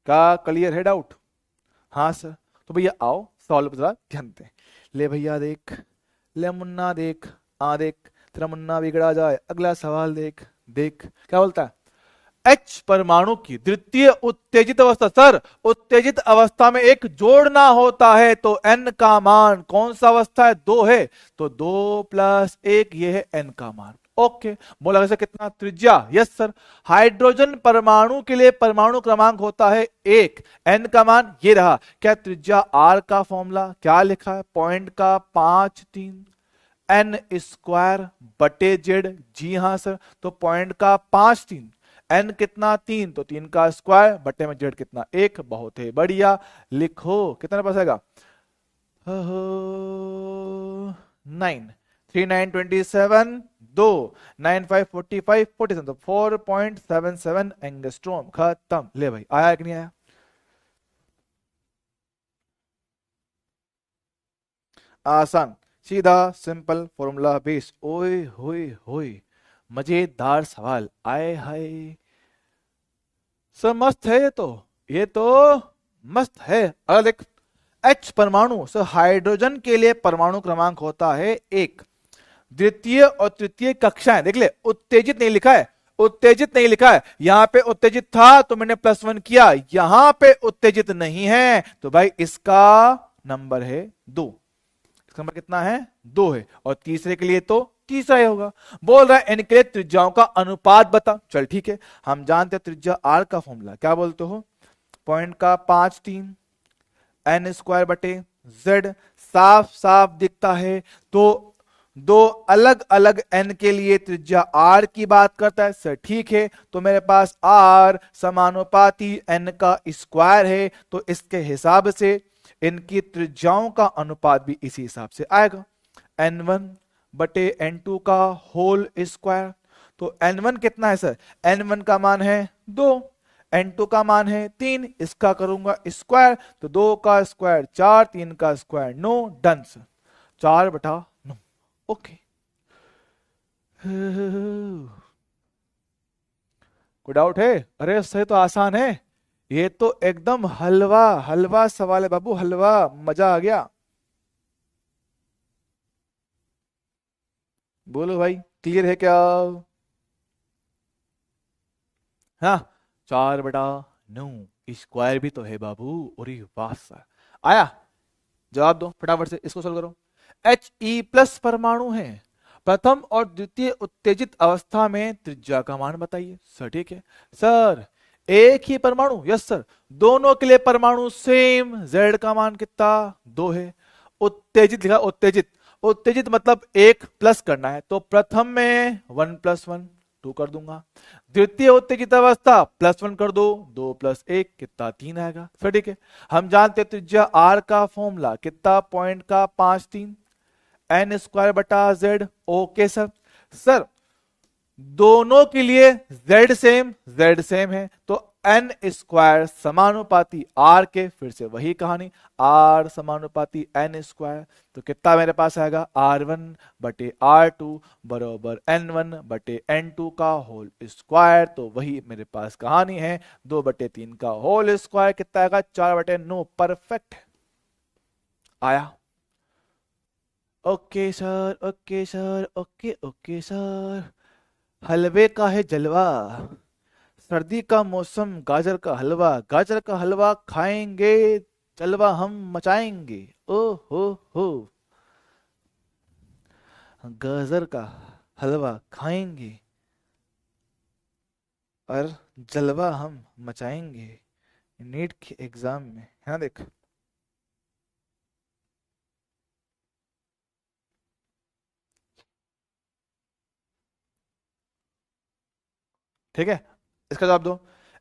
क्या क्लियर है डाउट? हाँ सर। तो भैया आओ सवाल पर जरा ध्यान दें। ले भैया देख, ले मुन्ना देख, देख तेरा मुन्ना बिगड़ा जाए, अगला सवाल देख। देख क्या बोलता है, H परमाणु की द्वितीय उत्तेजित अवस्था। सर उत्तेजित अवस्था में एक जोड़ना होता है तो n का मान कौन सा अवस्था है? 2 है, तो 2 + 1 ये है n का मान। ओके, बोला वैसे कितना त्रिज्या? Yes sir. हाइड्रोजन परमाणु के लिए परमाणु क्रमांक होता है 1, n का मान ये रहा। क्या त्रिज्या r का फॉर्मूला क्या लिखा है? पॉइंट का 5 3 n स्क्वायर बटे जेड। जी हाँ सर, तो पॉइंट का 5 3 n कितना 3, तो 3 का स्क्वायर बटे में जेड कितना 1। बहुत है बढ़िया। लिखो कितना पास आएगा? 9 3 9 27 2 9 5 45 47, तो 4.77 एंगस्ट्रॉम। खत्म। ले भाई आया कि नहीं आया? आसान सीधा सिंपल फॉर्मूला बेस। ओए होए होए, मजेदार सवाल आए हाय। सर मस्त है ये तो मस्त है। अगर देख H परमाणु, सर हाइड्रोजन के लिए परमाणु क्रमांक होता है 1, द्वितीय और तृतीय कक्षाएं देख ले, उत्तेजित नहीं लिखा है, उत्तेजित नहीं लिखा है। यहां पे उत्तेजित था तो मैंने +1 किया, यहां पे उत्तेजित नहीं है तो भाई इसका नंबर है 2। इसका नंबर कितना है? 2 है। और तीसरे के लिए तो तीसरा ही होगा। बोल रहा है इनके लिए त्रिज्याओं का अनुपात बता। चल ठीक है, हम जानते हैं त्रिज्या r का फॉर्मूला क्या बोलते हो? पॉइंट का 5 3 n स्क्वायर बटे z। साफ साफ दिखता है तो दो अलग अलग n के लिए त्रिज्या r की बात करता है। सर ठीक है, तो मेरे पास r समानुपाती n का स्क्वायर है, तो इसके हिसाब से इनकी त्रिज्याओं का अनुपात भी इसी हिसाब से आएगा। n1 बटे n2 का होल स्क्वायर। तो n1 कितना है सर? n1 का मान है 2, n2 का मान है 3, इसका करूंगा स्क्वायर तो 2 का स्क्वायर 4, 3 का स्क्वायर 9। Done sir, 4/9। ओके। कोई डाउट है? अरे सही तो आसान है, ये तो एकदम हलवा हलवा सवाल है बाबू, हलवा। मजा आ गया। बोलो भाई क्लियर है क्या? हाँ, 4/9 स्क्वायर भी तो है बाबू। अरे वाह सर, आया? जवाब दो फटाफट से, इसको सोल्व करो। He+ परमाणु है, प्रथम और द्वितीय उत्तेजित अवस्था में त्रिज्या का मान बताइए। सर ठीक है। सर एक ही परमाणु? Yes sir. दोनों के लिए परमाणु सेम, z का मान कितना? 2 है। उत्तेजित लिखा, उत्तेजित, उत्तेजित मतलब एक प्लस करना है, तो प्रथम में 1 + 1 2 कर दूंगा, द्वितीय उत्तेजित अवस्था +1 कर दो, 2 + 1 कितना 3 आएगा। फिर ठीक है, हम जानते हैं त्रिज्या r का फॉर्मूला कितना? पॉइंट का 5 3 n स्क्वायर बटा z। Okay sir. सर दोनों के लिए z सेम है, तो n स्क्वायर समानुपाती r के, फिर से वही कहानी, r समानुपाती n स्क्वायर। तो कितना मेरे पास आएगा? r1 बटे r2 बराबर n1 बटे n2 का होल स्क्वायर। तो वही मेरे पास कहानी है, 2/3 का होल स्क्वायर कितना आएगा? 4/9। परफेक्ट आया। Okay sir, okay sir, okay okay sir. हलवे का है जलवा, सर्दी का मौसम, गाजर का हलवा, गाजर का हलवा खाएंगे, जलवा हम मचाएंगे। ओ हो, गाजर का हलवा खाएंगे और जलवा हम मचाएंगे नीट के एग्जाम में, है ना? देख ठीक है, इसका जवाब दो।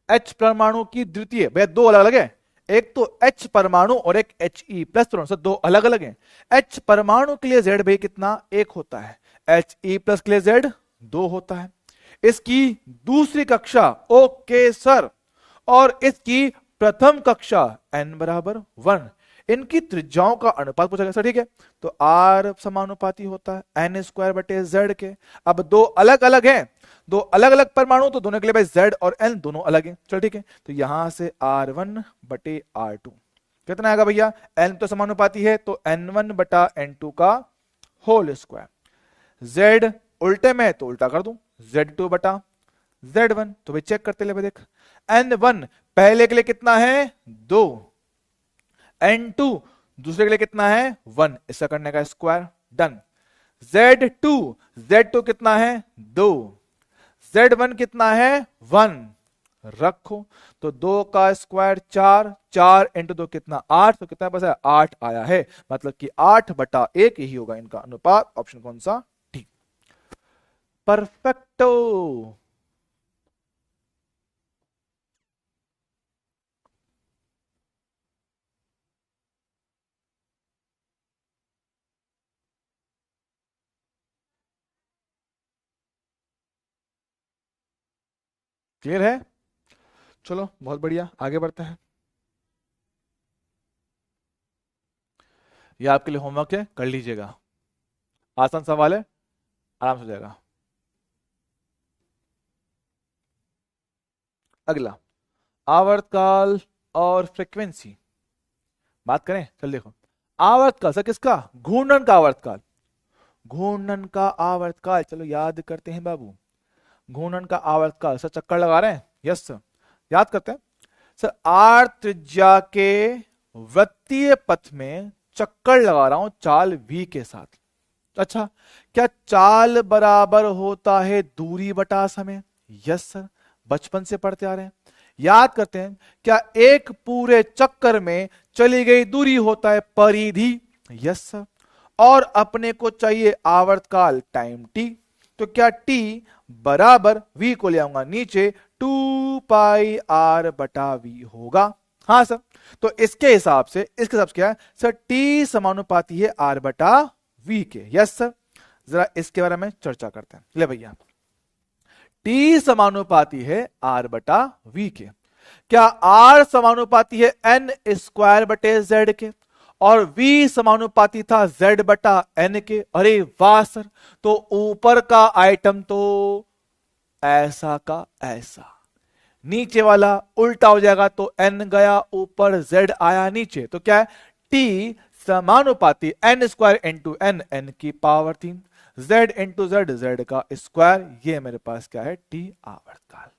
H परमाणु की द्वितीय, भैया दो अलग अलग है, एक तो H परमाणु और एक He प्लस परमाणु, दो अलग अलग हैं। H परमाणु के लिए Z भाई कितना, एक होता है। He प्लस के लिए Z दो होता है। इसकी दूसरी कक्षा, ओके सर, और इसकी प्रथम कक्षा n बराबर 1, इनकी त्रिज्याओं का अनुपात पूछा गया सर, ठीक है। तो R समानुपाती होता है n स्क्वायर बटे Z के। अब दो अलग अलग हैं, दो अलग अलग परमाणु, तो दोनों के लिए भाई Z और N दोनों अलग हैं, चलो ठीक है। तो यहां से R1 बटे R2 कितना आएगा भैया, n तो समानुपाती है तो n1 बटा n2 का होल स्क्वायर। Z उल्टे में तो उल्टा कर दूं, Z2 बटा Z1, तो भाई चेक करते ले भाई, देख n1 पहले के लिए कितना है, 2, n2 दूसरे के लिए कितना है, 1, इसका करने का स्क्वायर, डन। Z2 कितना है, 2, Z1 कितना है, 1, रखो। तो 2 का स्क्वायर 4, 4 इंटू 2 कितना, 8, तो कितना बचा है, 8 आया है, मतलब कि 8/1 ही होगा इनका अनुपात। ऑप्शन कौन सा, डी। परफेक्टो। क्लियर है, चलो बहुत बढ़िया, आगे बढ़ते हैं। ये आपके लिए होमवर्क है, कर लीजिएगा, आसान सवाल है, आराम से हो जाएगा। अगला, आवर्तकाल और फ्रीक्वेंसी बात करें, चल देखो। आवर्तकाल सर किसका, घूर्णन का आवर्तकाल, घूर्णन का आवर्तकाल, चलो याद करते हैं बाबू। घूर्णन का आवर्तकाल सर, चक्कर लगा रहे हैं, यस सर, याद करते हैं सर। आर त्रिज्या के वृत्तीय पथ में चक्कर लगा रहा हूं चाल v के साथ। अच्छा, क्या चाल बराबर होता है दूरी बटा समय, यस सर, बचपन से पढ़ते आ रहे हैं। याद करते हैं, क्या एक पूरे चक्कर में चली गई दूरी होता है परिधि, यस सर, और अपने को चाहिए आवर्तकाल टाइम t, तो क्या t बराबर v को ले आऊंगा नीचे, 2πr बटा v होगा, हाँ सर। तो इसके हिसाब से, इसके हिसाब से क्या है सर, t समानुपाती है r बटा v के, यस सर। जरा इसके बारे में चर्चा करते हैं, ले भैया, t समानुपाती है r बटा v के, क्या r समानुपाती है n स्क्वायर बटे z के, और v समानुपाती था z बटा n के, अरे वाह सर, तो ऊपर का आइटम तो ऐसा का ऐसा, नीचे वाला उल्टा हो जाएगा, तो n गया ऊपर, z आया नीचे, तो क्या है, t समानुपाती n square into n, n की power 3, z into z, z का स्क्वायर, ये मेरे पास क्या है, t आवर्तकाल,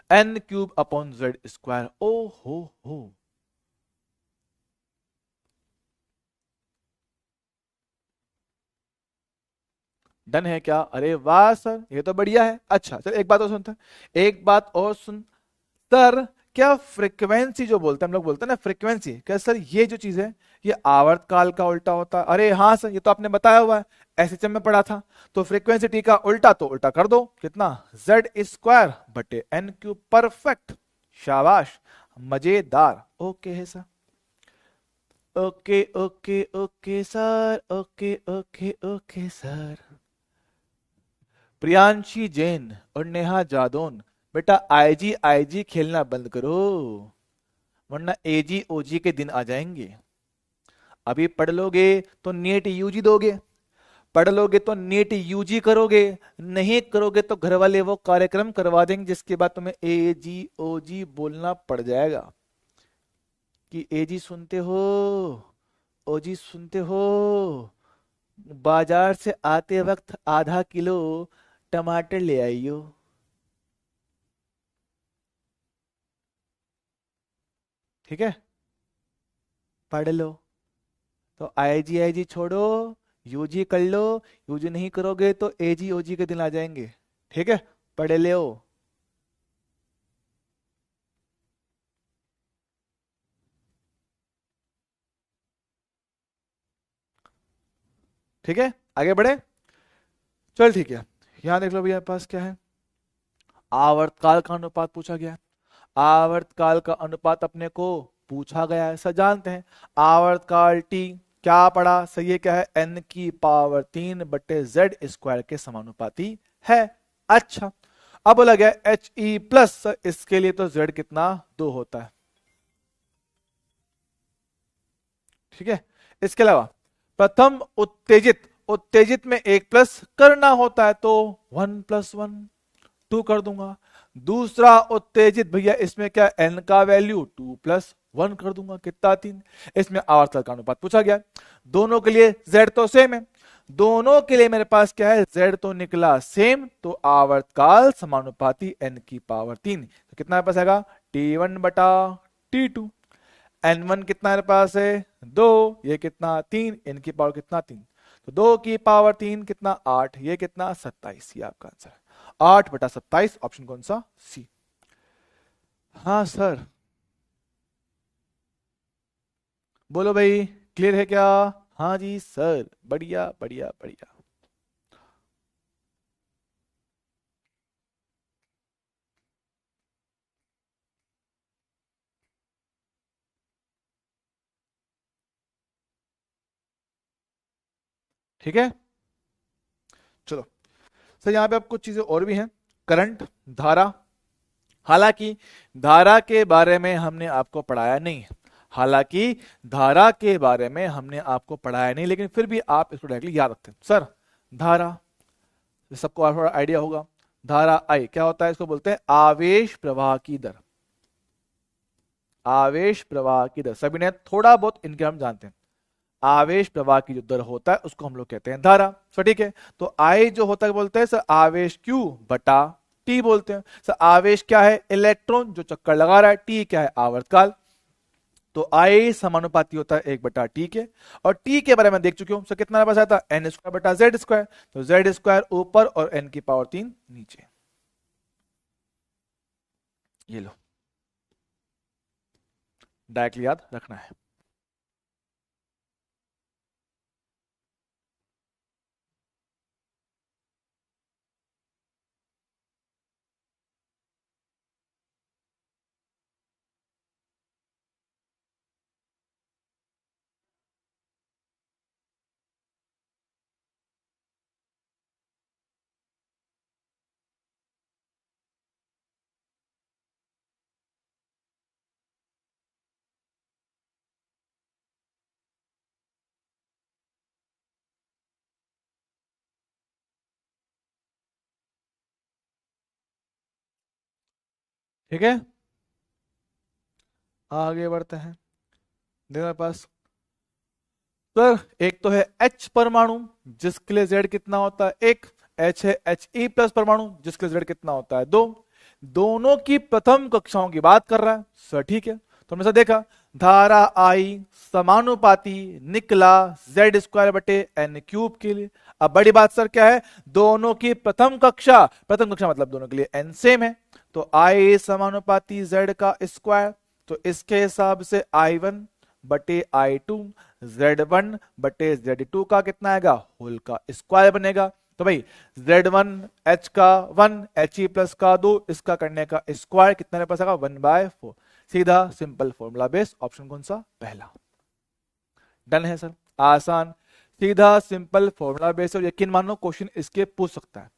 n cube upon z square. ओ हो, डन है क्या, अरे वाह सर, ये तो बढ़िया है। अच्छा चल, एक बात और सुनते हैं, एक बात और सुन सर, क्या फ्रीक्वेंसी जो बोलते हैं हम लोग, बोलते हैं ना फ्रीक्वेंसी, क्या सर ये जो चीज है ये आवर्तकाल का उल्टा होता है, अरे हाँ सर, ये तो आपने बताया हुआ है, एसएचएम में पढ़ा था। तो फ्रीक्वेंसी टी का उल्टा, तो उल्टा कर दो, कितना, जेड स्क्वायर बटे एन क्यूब, परफेक्ट, शाबाश, मजेदार, ओके है sir, okay okay okay sir, okay okay okay sir. Priyanshi Jain और नेहा जादौन, बेटा आईजी आईजी खेलना बंद करो, वरना एजी ओजी के दिन आ जाएंगे। अभी पढ़ लोगे तो नीट यूजी दोगे, पढ़ लोगे तो नीट यूजी करोगे, नहीं करोगे तो घर वाले वो कार्यक्रम करवा देंगे जिसके बाद तुम्हें एजी ओजी बोलना पड़ जाएगा, कि एजी सुनते हो, ओजी सुनते हो, बाजार से आते वक्त आधा किलो टमाटर ले आइयो। ठीक है, पढ़ लो। तो आईजी छोड़ो, यूजी कर लो, यूजी नहीं करोगे तो एजी ओजी के दिन आ जाएंगे। ठीक है, पढ़ ले। ठीक है, आगे बढ़े, चल ठीक है। यहां देख लो भैया पास क्या है, आवर्तकाल का अनुपात पूछा गया है। आवर्तकाल का अनुपात अपने को पूछा गया है, सब जानते हैं। आवर्तकाल टी क्या पड़ा, सही है क्या है, n की पावर 3/z² के समानुपाती है। अच्छा, अब बोला गया एच ई प्लस, इसके लिए तो z कितना 2 होता है, ठीक है। इसके अलावा प्रथम उत्तेजित, उत्तेजित में 1+ करना होता है तो 1+1 2 कर दूंगा। दूसरा उत्तेजित भैया, इसमें क्या n का वैल्यू 2+1 कर दूंगा, कितना 3। इसमें आवर्तकाल का अनुपात पूछा गया, दोनों के लिए z तो सेम है, दोनों के लिए मेरे पास क्या है, z तो निकला सेम, तो आवर्तकाल समानुपाती n की पावर 3, तो कितना मेरे पास आएगा T1/T2। n1 कितना मेरे पास है 2, ये कितना 3, n की पावर कितना 3, तो 2 की पावर 3 कितना 8, ये कितना 27, ये आपका आंसर है 8/27, ऑप्शन कौन सा, सी। हाँ सर, बोलो भाई, क्लियर है क्या। हाँ जी सर, बढ़िया बढ़िया बढ़िया। ठीक है, चलो सर, यहाँ पे अब कुछ चीजें और भी हैं। करंट, धारा, हालांकि धारा के बारे में हमने आपको पढ़ाया नहीं है, हालांकि धारा के बारे में हमने आपको पढ़ाया नहीं, लेकिन फिर भी आप इसको डायरेक्टली याद रखते हैं। सर धारा, सबको थोड़ा आइडिया होगा, धारा आई क्या होता है, इसको बोलते हैं आवेश प्रवाह की दर। आवेश प्रवाह की दर सभी ने थोड़ा बहुत इनके हम जानते हैं, आवेश प्रवाह की जो दर होता है उसको हम लोग कहते हैं धारा। सो ठीक है, तो आई जो होता है बोलते हैं सर आवेश Q बटा T बोलते हैं। सर आवेश क्या है, इलेक्ट्रॉन जो चक्कर लगा रहा है, T क्या है, आवर्तकाल, तो आई समानुपाती होता है 1/T के, और T के बारे में देख चुके हो, सर कितना पास आता है n² बटा z², तो z² ऊपर और n की पावर 3 नीचे, ये लो डायरेक्टली याद रखना है। ठीक है, आगे बढ़ते हैं। देखो मेरे पास सर, एक तो है H परमाणु जिसके लिए Z कितना होता है 1, H है He+ परमाणु जिसके लिए Z कितना होता है 2। दोनों की प्रथम कक्षाओं की बात कर रहा है सर, ठीक है। तो हमने सर देखा धारा I समानुपाती निकला Z²/n³ के लिए। अब बड़ी बात सर क्या है, दोनों की प्रथम कक्षा, प्रथम कक्षा मतलब दोनों के लिए n सेम है, तो I समानुपाती Z का स्क्वायर, तो इसके हिसाब से I1/I2 Z1/Z2 का कितना आएगा, होल का स्क्वायर बनेगा। तो भाई Z1 H का 1, He+ का 2, इसका करने का स्क्वायर कितना पास आएगा 1/4। सीधा सिंपल फॉर्मूला बेस, ऑप्शन कौन सा, पहला। डन है सर, आसान, सीधा सिंपल फॉर्मूला बेस, और यकीन मानो क्वेश्चन इसके पूछ सकता है।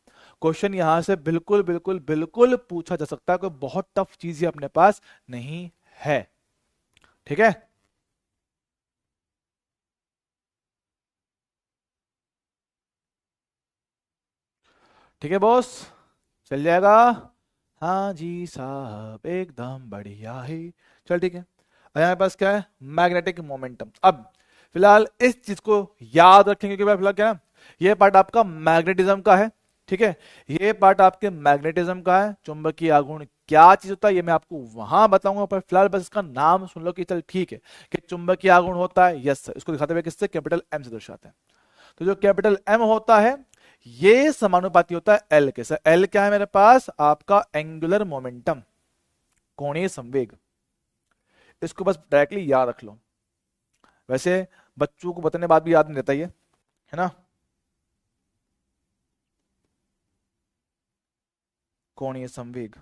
क्वेश्चन यहां से बिल्कुल बिल्कुल बिल्कुल पूछा जा सकता है, कोई बहुत टफ चीज अपने पास नहीं है, ठीक है। ठीक है बॉस, चल जाएगा। हाँ जी साहब, एकदम बढ़िया है। चल ठीक है, अब यहाँ पास क्या है, मैग्नेटिक मोमेंटम। अब फिलहाल इस चीज को याद रखेंगे कि भाई फिलहाल क्या है, ये पार्ट आपका मैग्नेटिज्म का है, ठीक है। ये पार्ट आपके मैग्नेटिज्म का है, चुंबकीय आघूर्ण क्या चीज होता है ये मैं आपको वहां बताऊंगा, पर फिलहाल बस इसका नाम सुन लो कि चल ठीक है कि चुंबकीय आघूर्ण होता है। यस सर, इसको दिखाते हुए किससे, कैपिटल M से दर्शाते हैं। तो जो कैपिटल M होता है ये समानुपाती होता है L के। सर L क्या है मेरे पास, आपका एंगुलर मोमेंटम, कोणीय संवेग। इसको बस डायरेक्टली याद रख लो, वैसे बच्चों को बताने बाद भी याद नहीं रहता ये, है ना। कोणीय संवेग,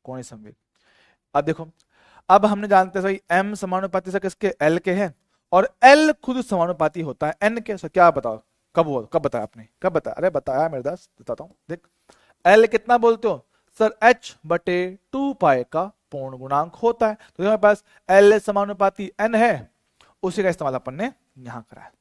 कोणीय संवेग। अब देखो, अब हमने जानते हैं सही m समानुपाती से किसके, l के है, और l खुद समानुपाती होता है n के। सर क्या बताओ, कब हुआ, कब बताया आपने, कब बताया? अरे बताया मेरे दास, बताता हूं देख। l कितना बोलते हो सर, h बटे 2 पाई का पूर्ण गुणांक होता है। तो हमारे पास l समानुपाती n है, उसी का इस्तेमाल अपन ने यहां करा है।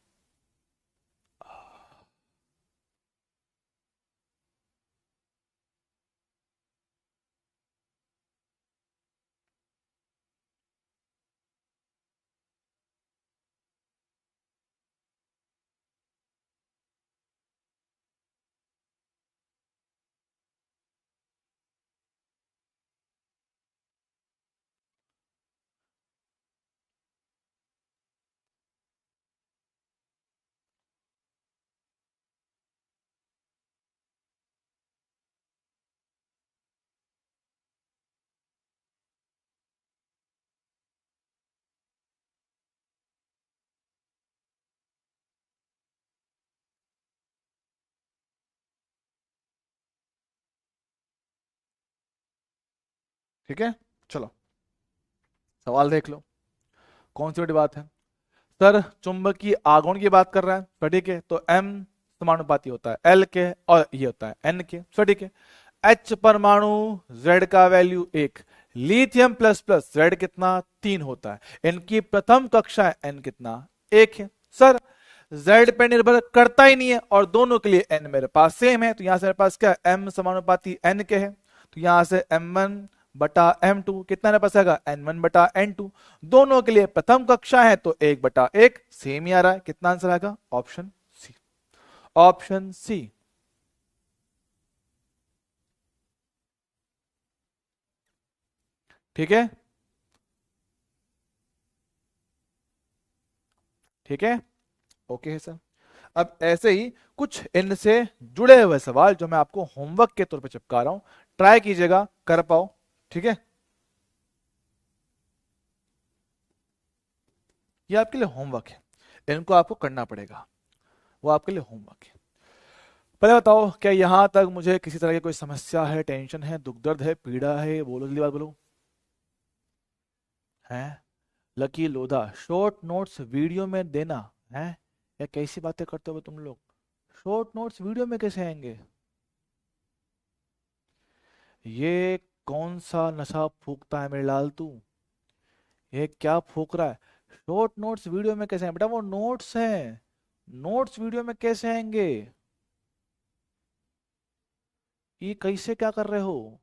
ठीक है, चलो सवाल देख लो, कौन सी बड़ी बात है। सर चुंबकीय आघूर्ण की बात कर रहा है, तो ठीक है, तो m समानुपाती होता है l के, और ये होता है n के, तो ठीक है। H परमाणु, Z का value 1, lithium plus plus Z कितना 3 होता है, इनकी प्रथम कक्षा है n कितना 1 है। सर Z पे निर्भर करता ही नहीं है, और दोनों के लिए n मेरे पास सेम है, तो यहां से मेरे पास क्या है, m समानुपाती n के है, तो यहां से m1 बटा m2 कितना मेरे पास आएगा, n1 बटा n2। दोनों के लिए प्रथम कक्षा है, तो 1 बटा 1 सेम ही आ रहा है। कितना आंसर आएगा, ऑप्शन सी, ऑप्शन सी। ठीक है, ठीक है, ओके है सर। अब ऐसे ही कुछ इनसे जुड़े हुए सवाल जो मैं आपको होमवर्क के तौर पे चिपका रहा हूं, ट्राई कीजिएगा, कर पाओ। ठीक है, ये आपके लिए होमवर्क है, इनको आपको करना पड़ेगा, वो आपके लिए होमवर्क है। पहले बताओ, क्या यहां तक मुझे किसी तरह की कोई समस्या है, टेंशन है, दुख दर्द है, पीड़ा है? बोलो जल्दी बात बोलो। है lucky Lodha, short notes video में देना है, या कैसी बातें करते हो तुम लोग? शॉर्ट नोट्स वीडियो में कैसे आएंगे? ये कौन सा नशा फूकता है मेरे लाल तू, ये क्या फूक रहा है? शॉर्ट नोट्स वीडियो में कैसे आएंगे बेटा, वो नोट्स हैं, नोट्स वीडियो में कैसे आएंगे? ये कैसे क्या कर रहे हो?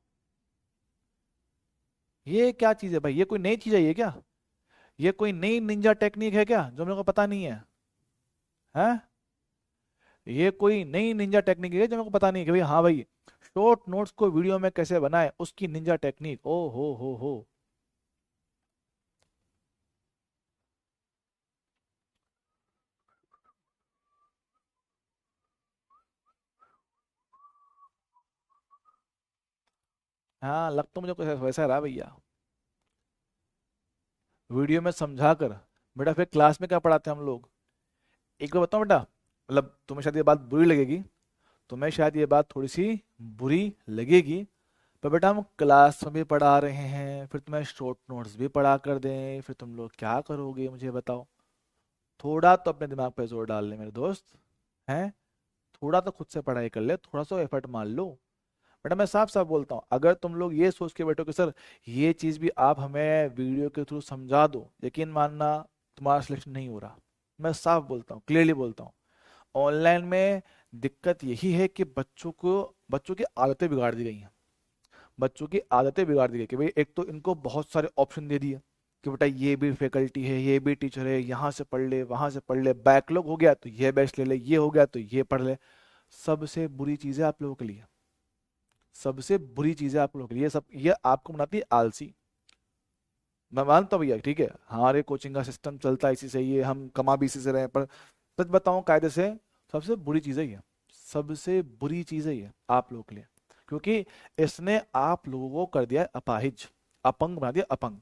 ये क्या चीज है भाई, ये कोई नई चीज है ये क्या? ये कोई नई निंजा टेक्निक है क्या जो मेरे को पता नहीं है? हैं? ये कोई नई निंजा टेक्निक है जो मेरे को पता नहीं है कि भाई, हाँ भाई शॉर्ट नोट्स को वीडियो में कैसे बनाए, उसकी निंजा टेक्निक, ओ हो। हाँ लग तो मुझे कुछ वैसा रहा भैया, वीडियो में समझा कर। बेटा फिर क्लास में क्या पढ़ाते हैं हम लोग? एक बार बताओ बेटा, मतलब तुम्हें शायद ये बात बुरी लगेगी, तुम्हें शायद ये बात थोड़ी सी बुरी लगेगी, पर बेटा हम क्लास में भी पढ़ा रहे हैं, फिर तुम्हें शॉर्ट नोट्स भी पढ़ा कर दें, फिर तुम लोग क्या करोगे मुझे बताओ? थोड़ा तो अपने दिमाग पे जोर डाल ले मेरे दोस्त, हैं? थोड़ा तो खुद से पढ़ाई कर ले, थोड़ा सा एफर्ट मान लो। बेटा मैं साफ साफ बोलता हूँ, अगर तुम लोग ये सोच के बैठो कि सर ये चीज भी आप हमें वीडियो के थ्रू समझा दो, यकीन मानना तुम्हारा सिलेक्शन नहीं हो रहा। मैं साफ बोलता हूँ, क्लियरली बोलता हूँ। ऑनलाइन में दिक्कत यही है कि बच्चों की आदतें बिगाड़ दी गई हैं, बच्चों की आदतें बिगाड़ दी गई कि भाई एक तो इनको बहुत सारे ऑप्शन दे दिए कि बेटा ये भी फैकल्टी है, ये भी टीचर है, यहाँ से पढ़ ले, वहां से पढ़ ले, बैकलॉग हो गया तो ये बैच ले ले, ये हो गया तो ये पढ़ ले। सबसे बुरी चीज है आप लोगों के लिए, सबसे बुरी चीज है आप लोगों के लिए, सब ये आपको बनाती है आलसी। मैं मानता हूँ भैया, ठीक है हमारे कोचिंग का सिस्टम चलता है इसी से, ये हम कमा भी इसी से रहे हैं, पर सच बताऊं कायदे से सबसे बुरी चीज है ये, सबसे बुरी चीज है ये आप लोगों के लिए, क्योंकि इसने आप लोगों को कर दिया है अपाहिज, अपंग बना दिया अपंग।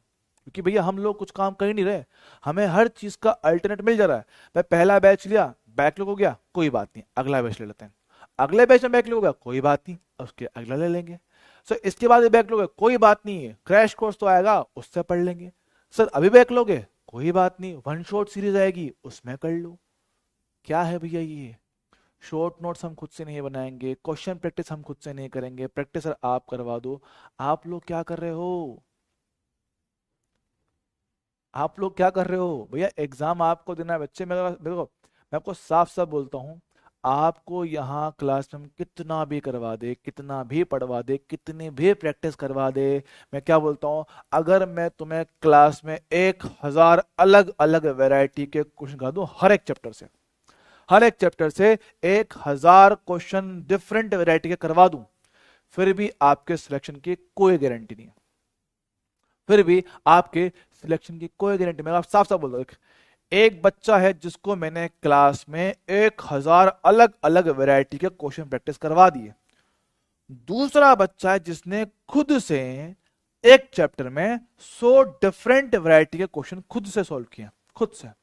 क्योंकि भैया हम लोग कुछ काम कर ही नहीं रहे, हमें हर चीज का अल्टरनेट मिल जा रहा है। मैं पहला बैच लिया, बैकलॉग हो गया, कोई बात नहीं, अगला बैच ले लेते हैं। अगले बैच में बैकलॉग हो गया, कोई बात नहीं, उसके अगला ले लेंगे। सर इसके बाद बैकलॉग है, कोई बात नहीं है, क्रैश कोर्स तो आएगा उससे पढ़ लेंगे। सर अभी बैकलॉग है, कोई बात नहीं, वन शॉट सीरीज आएगी उसमें कर लो। क्या है भैया ये, शॉर्ट नोट्स हम खुद से नहीं बनाएंगे, क्वेश्चन प्रैक्टिस हम खुद से नहीं करेंगे, प्रैक्टिस सर आप करवा दो। आप लोग क्या कर रहे हो, आप लोग क्या कर रहे हो भैया, एग्जाम आपको देना है बच्चे। मैं आपको साफ साफ बोलता हूँ, आपको यहाँ क्लास में कितना भी करवा दे, कितना भी पढ़वा दे, कितनी भी प्रैक्टिस करवा दे, मैं क्या बोलता हूँ, अगर मैं तुम्हें क्लास में 1000 अलग अलग वैरायटी के क्वेश्चन करा दूं, हर एक चैप्टर से, हर एक चैप्टर से 1000 क्वेश्चन डिफरेंट वैरायटी के करवा दूं, फिर भी आपके सिलेक्शन की कोई गारंटी नहीं है, फिर भी आपके सिलेक्शन की कोई गारंटी। मैं आप साफ साफ बोल रहा हूं, एक बच्चा है जिसको मैंने क्लास में 1000 अलग अलग वैरायटी के क्वेश्चन प्रैक्टिस करवा दिए, दूसरा बच्चा है जिसने खुद से एक चैप्टर में 100 डिफरेंट वैरायटी के क्वेश्चन खुद से सॉल्व किए, खुद से।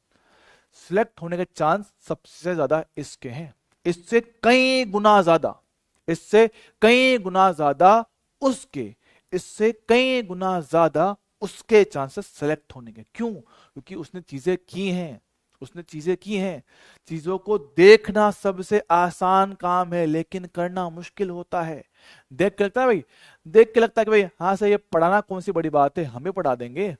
सिलेक्ट होने के चांस सबसे ज्यादा इसके हैं, इससे कई गुना ज्यादा, इससे कई गुना ज्यादा उसके, इससे कई गुना ज्यादा उसके चांसेस सेलेक्ट होने के। क्यों? क्योंकि उसने चीजें की हैं, उसने चीजें की हैं। चीजों को देखना सबसे आसान काम है, लेकिन करना मुश्किल होता है। देख के लगता है भाई, देख के लगता है कि भाई हाँ सर ये पढ़ाना कौन सी बड़ी बात है, हम भी पढ़ा देंगे,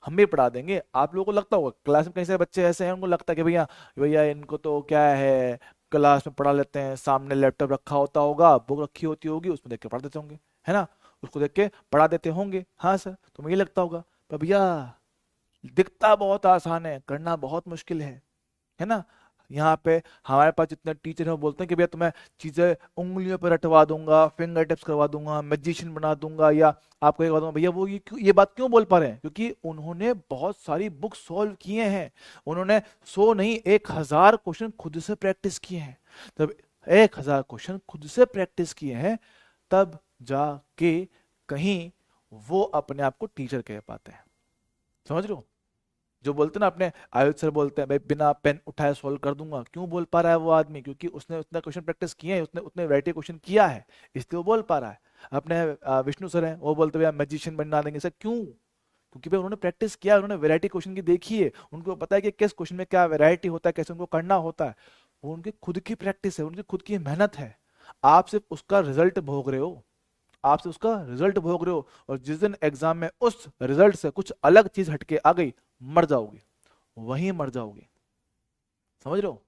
हम भी पढ़ा देंगे। आप लोगों को लगता होगा, क्लास में कई सारे बच्चे ऐसे हैं उनको लगता है कि भैया भैया इनको तो क्या है, क्लास में पढ़ा लेते हैं, सामने लैपटॉप रखा होता होगा, बुक रखी होती होगी, उसमें देख के पढ़ देते होंगे, है ना, उसको देख के पढ़ा देते होंगे। हाँ सर, तो मुझे लगता होगा, पर भैया दिखता बहुत आसान है, करना बहुत मुश्किल है ना। यहाँ पे हमारे पास जितने टीचर हैं वो बोलते हैं कि भैया तुम्हें चीजें उंगलियों पर रटवा दूंगा, फिंगर टिप्स करवा दूंगा, मैजिशियन बना दूंगा, या आपको एक बात दूंगा। भैया वो ये बात क्यों बोल पा रहे हैं? क्योंकि उन्होंने बहुत सारी बुक सॉल्व किए हैं, उन्होंने 100 नहीं 1000 क्वेश्चन खुद से प्रैक्टिस किए हैं। तब 1000 क्वेश्चन खुद से प्रैक्टिस किए हैं, तब जाके कहीं वो अपने आप को टीचर कह पाते हैं। समझ रहे हो? जो बोलते हैं ना अपने, आयुष सर बोलते हैं भाई बिना पेन उठाए सॉल्व कर दूंगा, क्यों बोल पा रहा है वो आदमी? क्योंकि उसने उतना क्वेश्चन प्रैक्टिस किए हैं, उसने उतने वैरायटी क्वेश्चन किया है, इसलिए वो बोल पा रहा है। अपने विष्णु सर हैं, वो बोलते हैं मैजिशियन बना देंगे। सर क्यों? क्योंकि भाई उन्होंने प्रैक्टिस किया, उन्होंने वैरायटी क्वेश्चन की देखी है, उनको पता है कि किस क्वेश्चन में क्या वैरायटी होता है, कैसे उनको करना होता है। वो उनकी खुद की प्रैक्टिस है, उनकी खुद की मेहनत है। आप सिर्फ उसका रिजल्ट भोग रहे हो, आप सिर्फ उसका रिजल्ट भोग रहे हो, और जिस दिन एग्जाम में उस रिजल्ट से कुछ अलग चीज हटके आ गई, मर जाओगे, वहीं मर जाओगे। समझ रहे हो?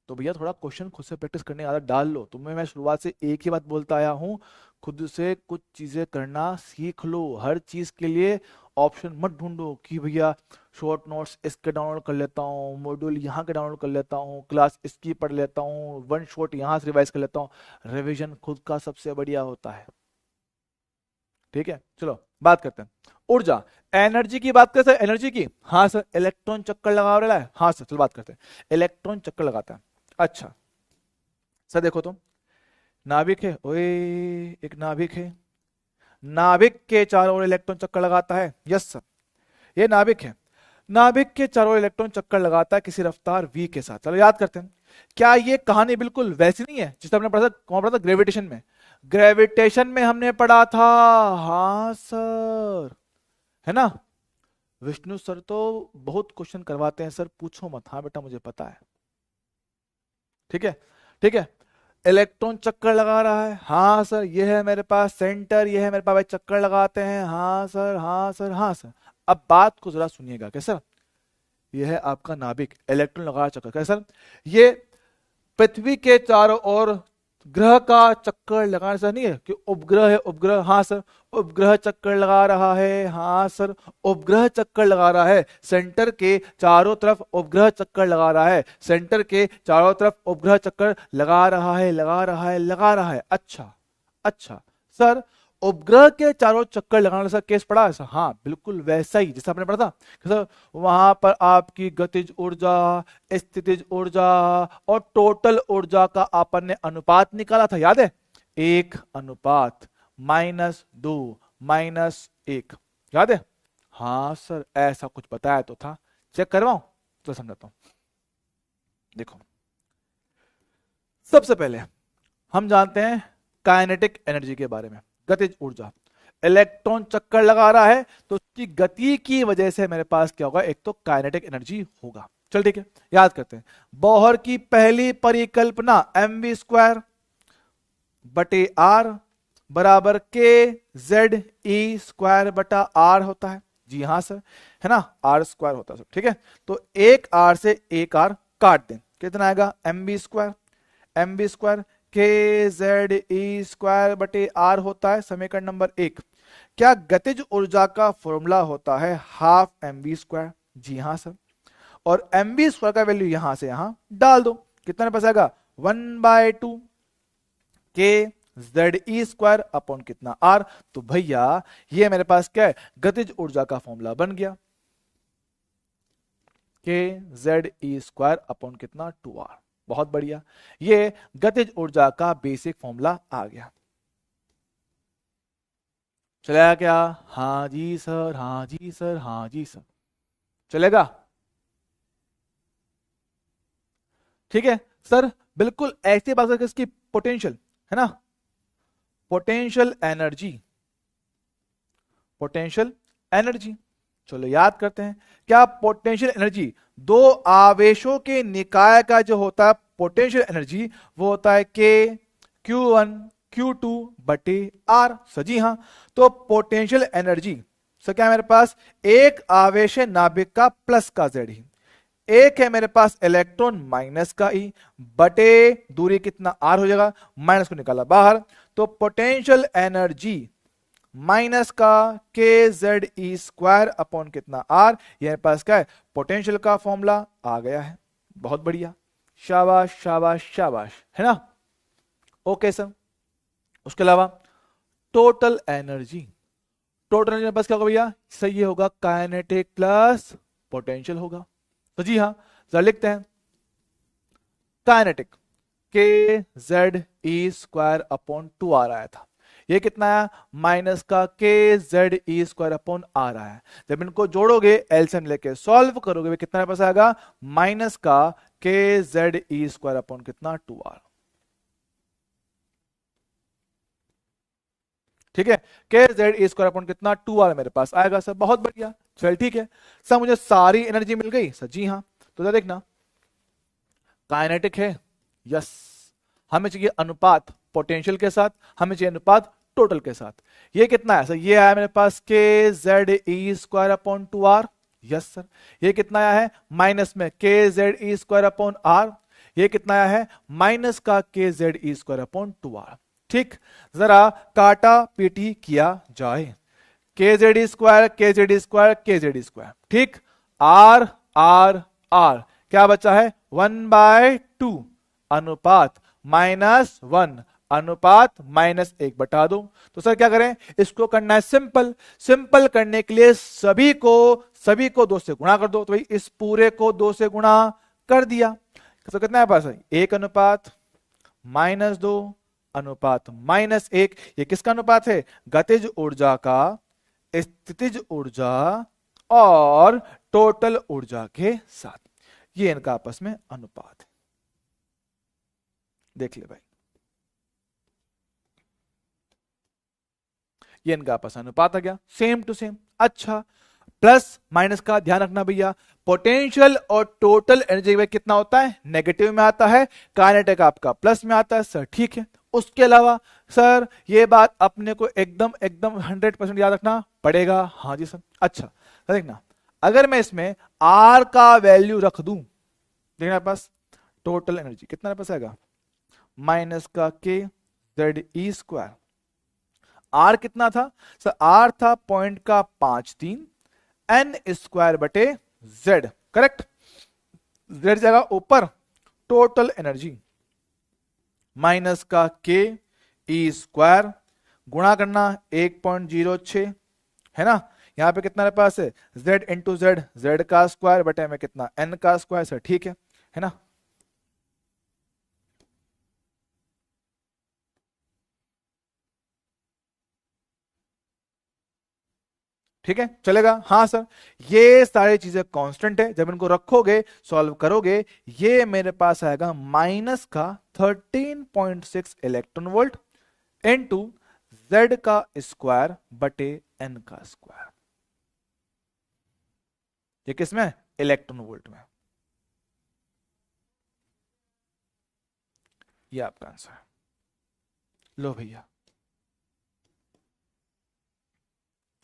तो भैया थोड़ा क्वेश्चन खुद से प्रैक्टिस करने की आदत डाल लो। तुम्हें मैं शुरुआत से एक ही बात बोलता आया हूं, खुद से कुछ चीजें करना सीख लो। हर चीज के लिए ऑप्शन मत ढूंढो कि भैया शॉर्ट नोट्स इसके डाउनलोड कर लेता हूँ, मॉड्यूल यहाँ के डाउनलोड कर लेता हूँ, क्लास इसकी पढ़ लेता हूँ, वन शॉट यहाँ से रिवाइज कर लेता हूँ। रिवीजन खुद का सबसे बढ़िया होता है। ठीक है, चलो बात करते हैं ऊर्जा, एनर्जी की बात करते हैं। एनर्जी की, हाँ सर इलेक्ट्रॉन चक्कर लगा रहा है, हाँ सर चलो बात करते हैं। इलेक्ट्रॉन चक्कर लगाता है, अच्छा सर देखो तो, नाभिक है, ओए एक नाभिक है, नाभिक के चारों ओर इलेक्ट्रॉन चक्कर लगाता है। यस सर, ये नाभिक है, नाभिक के चारों ओर इलेक्ट्रॉन चक्कर लगाता है किसी रफ्तार v के साथ। चलो याद करते हैं, क्या ये कहानी बिल्कुल वैसी नहीं है जिसने हमने पढ़ा था, कौन पढ़ा था, ग्रेविटेशन में? ग्रेविटेशन में हमने पढ़ा था, हाँ सर, है ना। विष्णु सर तो बहुत क्वेश्चन करवाते हैं सर, पूछो मत। हाँ बेटा मुझे पता है, ठीक है, ठीक है। इलेक्ट्रॉन चक्कर लगा रहा है, हाँ सर, ये है मेरे पास सेंटर, ये है मेरे पास, भाई चक्कर लगाते हैं, हाँ सर, हाँ सर, हाँ सर। अब बात को जरा सुनिएगा कैसा, ये है आपका नाभिक, इलेक्ट्रॉन लगा रहा है, चक्कर कैसा, ये पृथ्वी के चारों ओर ग्रह का चक्कर लगाने से नहीं है कि उपग्रह है, उपग्रह, हाँ सर, उपग्रह चक्कर लगा रहा है, हाँ सर, उपग्रह चक्कर लगा रहा है, सेंटर के चारों तरफ उपग्रह चक्कर लगा रहा है, सेंटर के चारों तरफ उपग्रह चक्कर लगा रहा है, लगा रहा है, लगा रहा है। अच्छा, अच्छा सर, उपग्रह के चारों चक्कर लगाने से केस पड़ा ऐसा? हाँ बिल्कुल वैसा ही जैसा आपने पढ़ा था सर, वहां पर आपकी गतिज ऊर्जा, स्थितिज ऊर्जा और टोटल ऊर्जा का अपन ने अनुपात निकाला था, याद है? 1:2 -1, याद है? हाँ सर ऐसा कुछ बताया तो था, चेक करवाऊं? तो समझाता हूं। देखो, सबसे पहले हम जानते हैं काइनेटिक एनर्जी के बारे में, गतिज ऊर्जा। इलेक्ट्रॉन चक्कर लगा रहा है तो उसकी गति की वजह से मेरे पास क्या होगा, एक तो काइनेटिक एनर्जी होगा। चल ठीक है, याद करते हैं। बोहर की पहली परिकल्पना mv² बटे आर बराबर के जेड ई स्क्वायर बटा आर होता है। जी हाँ सर, है ना, आर स्क्वायर होता है सर, ठीक है। तो एक आर से एक आर काट दें, कितना आएगा mv² के जेड ई स्क्वायर बटे आर होता है समीकरण नंबर 1। क्या गतिज ऊर्जा का फॉर्मूला होता है हाफ mv²? जी हाँ सर, और mv² का वैल्यू यहां से यहां डाल दो, कितना पास आएगा 1/2 के जेड ई स्क्वायर अपॉन कितना आर। तो भैया ये मेरे पास क्या है, गतिज ऊर्जा का फॉर्मूला बन गया, के जेड ई स्क्वायर अपॉन कितना 2r। बहुत बढ़िया, ये गतिज ऊर्जा का बेसिक फॉर्मूला आ गया। चलेगा क्या? हाँ जी सर, हाँ जी सर, हाँ जी सर, चलेगा। ठीक है सर, बिल्कुल ऐसी बात करके इसकी पोटेंशियल, है ना, पोटेंशियल एनर्जी, पोटेंशियल एनर्जी। चलो याद करते हैं, क्या पोटेंशियल एनर्जी दो आवेशों के निकाय का जो होता है पोटेंशियल एनर्जी, वो होता है के Q1 Q2 बटे आर। सजी हाँ, तो पोटेंशियल एनर्जी सर क्या है मेरे पास, एक आवेश है नाभिक का प्लस का जेड ही, एक है मेरे पास इलेक्ट्रॉन माइनस का ई, बटे दूरी कितना आर हो जाएगा, माइनस को निकाला बाहर, तो पोटेंशियल एनर्जी माइनस का के जेड ई स्क्वायर अपॉन कितना आर। ये मेरे पास क्या है, पोटेंशियल का फॉर्मूला आ गया है। बहुत बढ़िया, शाबाश शाबाश शाबाश, है ना। ओके सर, उसके अलावा टोटल एनर्जी, टोटल एनर्जी मेरे पास क्या होगा भैया, सही होगा काइनेटिक प्लस पोटेंशियल होगा। तो जी हाँ, जरा लिखते हैं, काइनेटिक के Z E square upon 2r आया था, ये कितना आया, माइनस का के Z E square upon R आया। जब इनको जोड़ोगे, एलसीएम लेके सॉल्व करोगे, कितना पास आएगा, माइनस का के जेड ई स्क्वायर अपॉन कितना 2r। ठीक है, के जेड ई स्क्वायर अपॉन कितना 2r मेरे पास आएगा सर। बहुत बढ़िया, चल ठीक है सर, मुझे सारी एनर्जी मिल गई सर। जी हाँ, तो जरा देखना, काइनेटिक है, यस, हमें चाहिए अनुपात पोटेंशियल के साथ, हमें चाहिए अनुपात टोटल के साथ। ये कितना है सर, ये आया मेरे पास K Z E square upon 2r, yes sir. ये कितना आया है, माइनस में K Z E square upon R, ये कितना आया है, माइनस का के Z E square upon 2r। ठीक, जरा काटा पीटी किया जाए, के जेड ई स्क्वायर के जेड ई स्क्वायर के जेड ई स्क्वायर, ठीक, आर आर आर, क्या बचा है 1/2 अनुपात -1 अनुपात -1 बटा दो। तो सर क्या करें, इसको करना है सिंपल, सिंपल करने के लिए सभी को 2 से गुणा कर दो। तो भाई इस पूरे को 2 से गुणा कर दिया, तो कितना है पास, 1 अनुपात -2 अनुपात -1। ये किसका अनुपात है, गतिज ऊर्जा का स्थितिज ऊर्जा और टोटल ऊर्जा के साथ, ये इनका आपस में अनुपात है। देख ले भाई, ये इनका आपस अनुपात आ गया, सेम टू सेम। अच्छा, प्लस माइनस का ध्यान रखना भैया, पोटेंशियल और टोटल एनर्जी में कितना होता है, नेगेटिव में आता है, काइनेटिक आपका प्लस में आता है सर। ठीक है, उसके अलावा सर ये बात अपने को एकदम एकदम 100% याद रखना पड़ेगा। हाँ जी सर। अच्छा तो देखना, अगर मैं इसमें आर का वैल्यू रख दूं, देखना पास टोटल एनर्जी कितना पास आएगा, माइनस का के जेड ई स्क्वायर, आर कितना था सर, आर था पॉइंट का 5-3 एन स्क्वायर बटे जेड, करेक्ट, जेड जगह ऊपर, टोटल एनर्जी माइनस का के ई स्क्वायर गुणा करना 1.06, है ना, यहां पे कितना मेरे पास है, z इंटू जेड, जेड का स्क्वायर बटे में कितना n का स्क्वायर सर। ठीक है ना। ठीक है, चलेगा? हाँ सर, ये सारी चीजें कांस्टेंट है, जब इनको रखोगे सॉल्व करोगे, ये मेरे पास आएगा माइनस का 13.6 इलेक्ट्रॉन वोल्ट इनटू जेड का स्क्वायर बटे एन का स्क्वायर। ये किसमें? इलेक्ट्रॉन वोल्ट में। ये आपका आंसर है। लो भैया,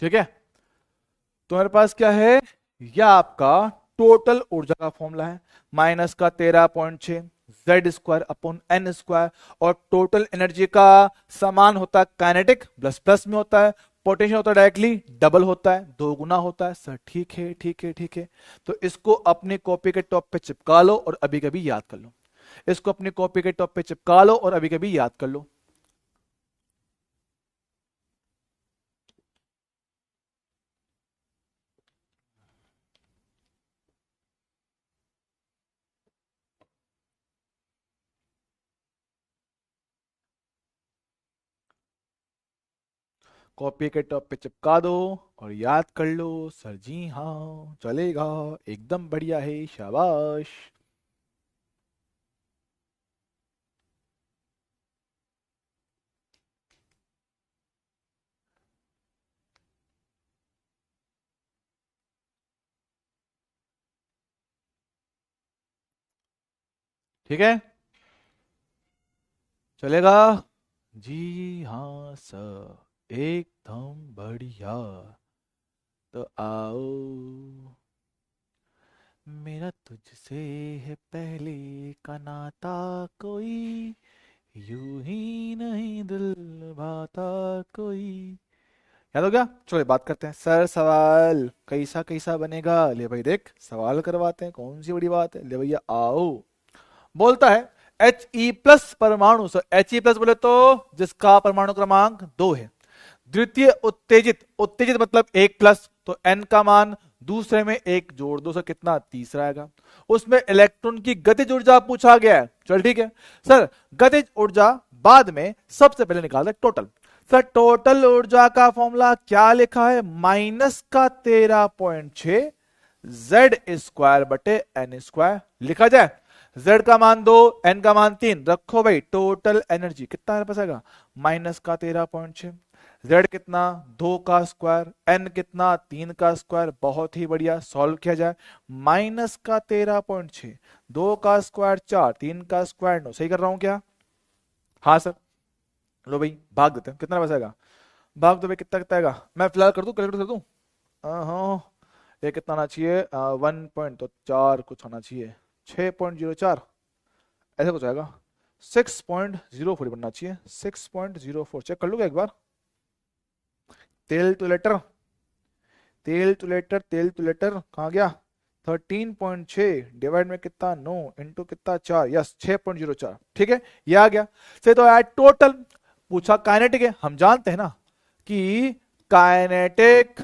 ठीक है। तो मेरे पास क्या है? यह आपका टोटल ऊर्जा का फॉर्मूला है, माइनस का 13.6 Z square upon N square, और टोटल एनर्जी का समान होता है काइनेटिक, प्लस प्लस में होता है, पोटेंशियल होता है डायरेक्टली डबल होता है, दो गुना होता है। सर ठीक है, ठीक है, ठीक है। तो इसको अपनी कॉपी के टॉप पे चिपका लो और अभी कभी याद कर लो। इसको अपनी कॉपी के टॉप पे चिपका लो और अभी कभी याद कर लो। कॉपी के टॉप पे चिपका दो और याद कर लो। सर जी हाँ, चलेगा, एकदम बढ़िया है, शाबाश। ठीक है, चलेगा? जी हाँ सर, एकदम बढ़िया। तो आओ, मेरा तुझसे है पहले का नाता, कोई यूं ही नहीं दिल भाता कोई। याद हो गया? चलो बात करते हैं। सर सवाल कैसा कैसा बनेगा? ले भाई देख, सवाल करवाते हैं, कौन सी बड़ी बात है। ले भैया आओ। बोलता है एच ई प्लस परमाणु, सर एच ई प्लस बोले तो जिसका परमाणु क्रमांक 2 है, द्वितीय उत्तेजित, उत्तेजित मतलब 1 प्लस, तो एन का मान दूसरे में 1 जोड़ दो, सर कितना? तीसरा आएगा। उसमें इलेक्ट्रॉन की गतिज ऊर्जा पूछा गया है, चल ठीक है। सर गतिज ऊर्जा बाद में, सबसे पहले निकालते हैं टोटल। सर टोटल ऊर्जा का फॉर्मूला क्या लिखा है? माइनस का 13.6 जेड स्क्वायर बटे एन स्क्वायर लिखा जाए। z का मान 2, n का मान 3, रखो भाई। टोटल एनर्जी कितना मेरे पास आएगा? माइनस का 13.6, z कितना? 2 का स्क्वायर, n कितना? 3 का स्क्वायर। बहुत ही बढ़िया, सॉल्व किया जाए। माइनस का 13.6, 2 का स्क्वायर 4, 3 का स्क्वायर 9, सही कर रहा हूं क्या? हाँ सर। लो भाई भाग देते हैं, कितना पैसा आएगा? भाग दो भाई, कितना कितना आएगा? मैं फिलहाल कर दूं, कैलकुलेट कर दूं? हाँ, ये कितना आना चाहिए? 1 पॉइंट तो 4 कुछ आना चाहिए, 6.04 ऐसा कुछ आएगा। 6.04 बनना चाहिए, 6.04। चेक कर लूंगा एक बार। तेल टू लेटर, तेल टू लेटर, तेल टू लेटर कहाँ गया? 13.6 डिवाइड में कितना? 9 इंटू कितना? 4, यस 6.04। ठीक है, ये आ गया। से तो यार टोटल पूछा, काइनेटिक है, हम जानते हैं ना कि काइनेटिक,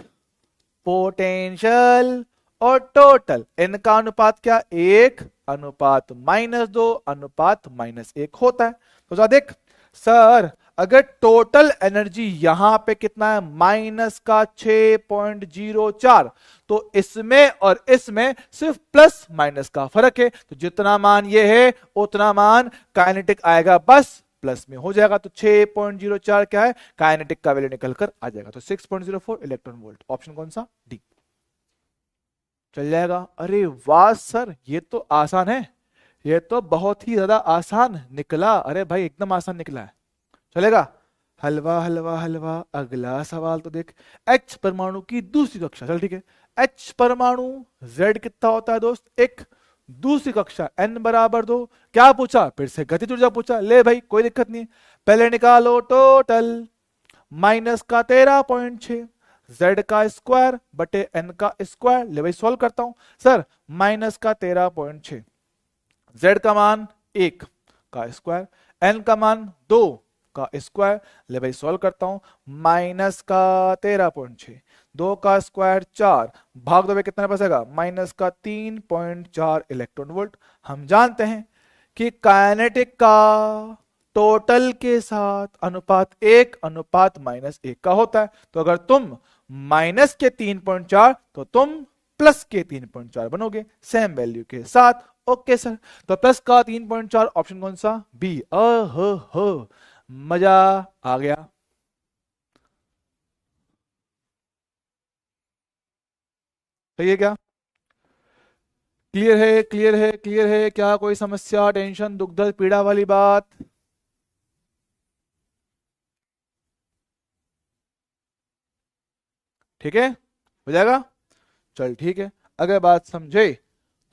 पोटेंशियल और टोटल इनका अनुपात क्या? 1:-2:-1 होता है। तो जा देख सर, अगर टोटल एनर्जी यहां पे कितना है? माइनस का 6.04, तो इसमें और इसमें सिर्फ प्लस माइनस का फर्क है, तो जितना मान ये है उतना मान काइनेटिक आएगा, बस प्लस में हो जाएगा। तो 6.04 क्या है? काइनेटिक का वैल्यू निकल कर आ जाएगा। तो 6.04 इलेक्ट्रॉन वोल्ट। ऑप्शन कौन सा? डी। चल जाएगा? अरे वाह सर, ये तो आसान है, ये तो बहुत ही ज्यादा आसान निकला। अरे भाई एकदम आसान निकला है, चलेगा? हलवा हलवा हलवा। अगला सवाल तो देख, एच परमाणु की दूसरी कक्षा। चल ठीक है, एच परमाणु, जेड कितना होता है दोस्त? 1, दूसरी कक्षा n बराबर 2। क्या पूछा? फिर से गतिज ऊर्जा पूछा। ले भाई कोई दिक्कत नहीं, पहले निकालो टोटल। माइनस का 13.6 z का स्क्वायर बटे n का स्क्वायर। ले भाई सॉल्व करता हूं। सर माइनस का 13.6, z का मान 1 का स्क्वायर, n का मान 2 का स्क्वायर। ले भाई सॉल्व करता हूं। माइनस का 13.6, 2 का स्क्वायर 4, भाग दो भाई, कितना बचेगा? माइनस का 3.4 इलेक्ट्रॉन वोल्ट। हम जानते हैं कि काइनेटिक का टोटल के साथ अनुपात 1:-1 का होता है। तो अगर तुम माइनस के 3.4 तो तुम प्लस के 3.4 बनोगे सेम वैल्यू के साथ। ओके सर, तो प्लस का 3.4 ऑप्शन कौन सा? बी। हो मजा आ गया। सही है क्या? क्लियर है, क्लियर है, क्लियर है क्या? कोई समस्या, टेंशन, दुख दर्द, पीड़ा वाली बात? ठीक है, हो जाएगा। चल ठीक है, अगर बात समझे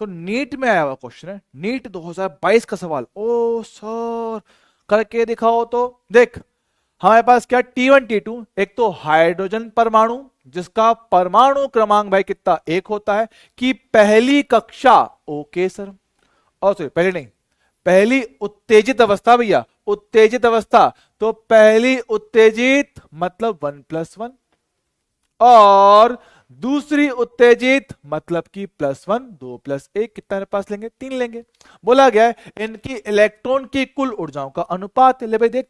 तो नीट में आया हुआ क्वेश्चन है, नीट 2022 का सवाल। ओ सर, करके दिखाओ तो। देख, हमारे पास क्या T1 T2, एक तो हाइड्रोजन परमाणु जिसका परमाणु क्रमांक भाई कितना? एक होता है कि पहली कक्षा। ओके सर, और सॉरी पहले नहीं, पहली उत्तेजित अवस्था भैया, उत्तेजित अवस्था। तो पहली उत्तेजित मतलब 1+1, और दूसरी उत्तेजित मतलब कि +1, 2+1, कितना मेरे पास लेंगे? 3 लेंगे। बोला गया है इनकी इलेक्ट्रॉन की कुल ऊर्जाओं का अनुपात। ले भाई देख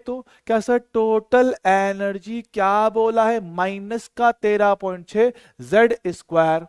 तो क्या सर, टोटल एनर्जी क्या बोला है? माइनस का 13.6 जेड स्क्वायर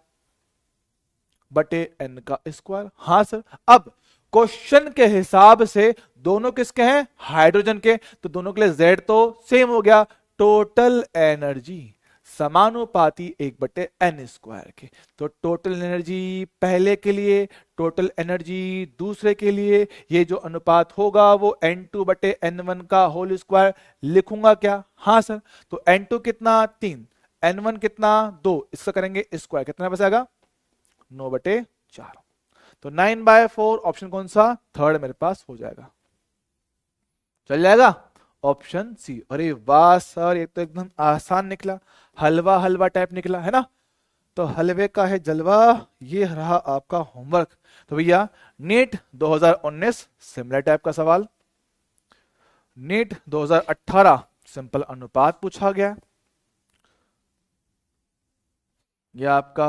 बटे एन का स्क्वायर। हाँ सर, अब क्वेश्चन के हिसाब से दोनों किसके हैं? हाइड्रोजन के, तो दोनों के लिए जेड तो सेम हो गया। टोटल एनर्जी समानुपाती 1/n² के। तो टोटल एनर्जी पहले के लिए, टोटल एनर्जी दूसरे के लिए, ये जो अनुपात होगा वो n2/n1 का होल स्क्वायर लिखूंगा क्या? हाँ सर, तो n2 कितना? 3, n1 कितना? 2, इसका करेंगे स्क्वायर, कितना बचेगा? 9/4। तो 9/4 ऑप्शन कौन सा? थर्ड मेरे पास हो जाएगा। चल जाएगा ऑप्शन सी। अरे वाह सर, ये तो एकदम आसान निकला, हलवा हलवा टाइप निकला है ना। तो हलवे का है जलवा, ये रहा आपका होमवर्क। तो भैया नीट 2019 सिमिलर टाइप का सवाल, नीट 2018 सिंपल अनुपात पूछा गया। ये आपका,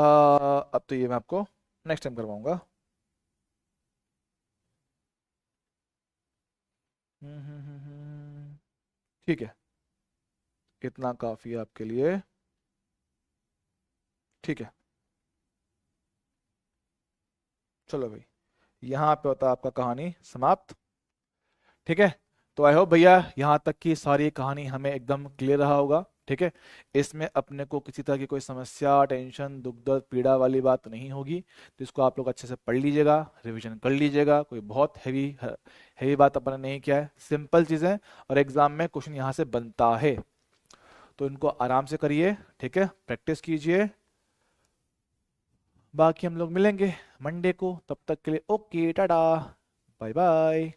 अब तो ये मैं आपको नेक्स्ट टाइम करवाऊंगा। ठीक है, इतना काफी है आपके लिए। ठीक है, चलो भाई, यहाँ पे होता है आपका कहानी समाप्त। ठीक है, तो आई होप भैया यहाँ तक की सारी कहानी हमें एकदम क्लियर रहा होगा। ठीक है, इसमें अपने को किसी तरह की कोई समस्या, टेंशन, दुख दर्द, पीड़ा वाली बात नहीं होगी। तो इसको आप लोग अच्छे से पढ़ लीजिएगा, रिवीजन कर लीजिएगा। कोई बहुत हैवी हैवी बात अपने नहीं किया है, सिंपल चीज़ें, और एग्जाम में क्वेश्चन यहाँ से बनता है। तो इनको आराम से करिए, ठीक है, प्रैक्टिस कीजिए। बाकी हम लोग मिलेंगे मंडे को, तब तक के लिए ओके टाटा, बाय बाय।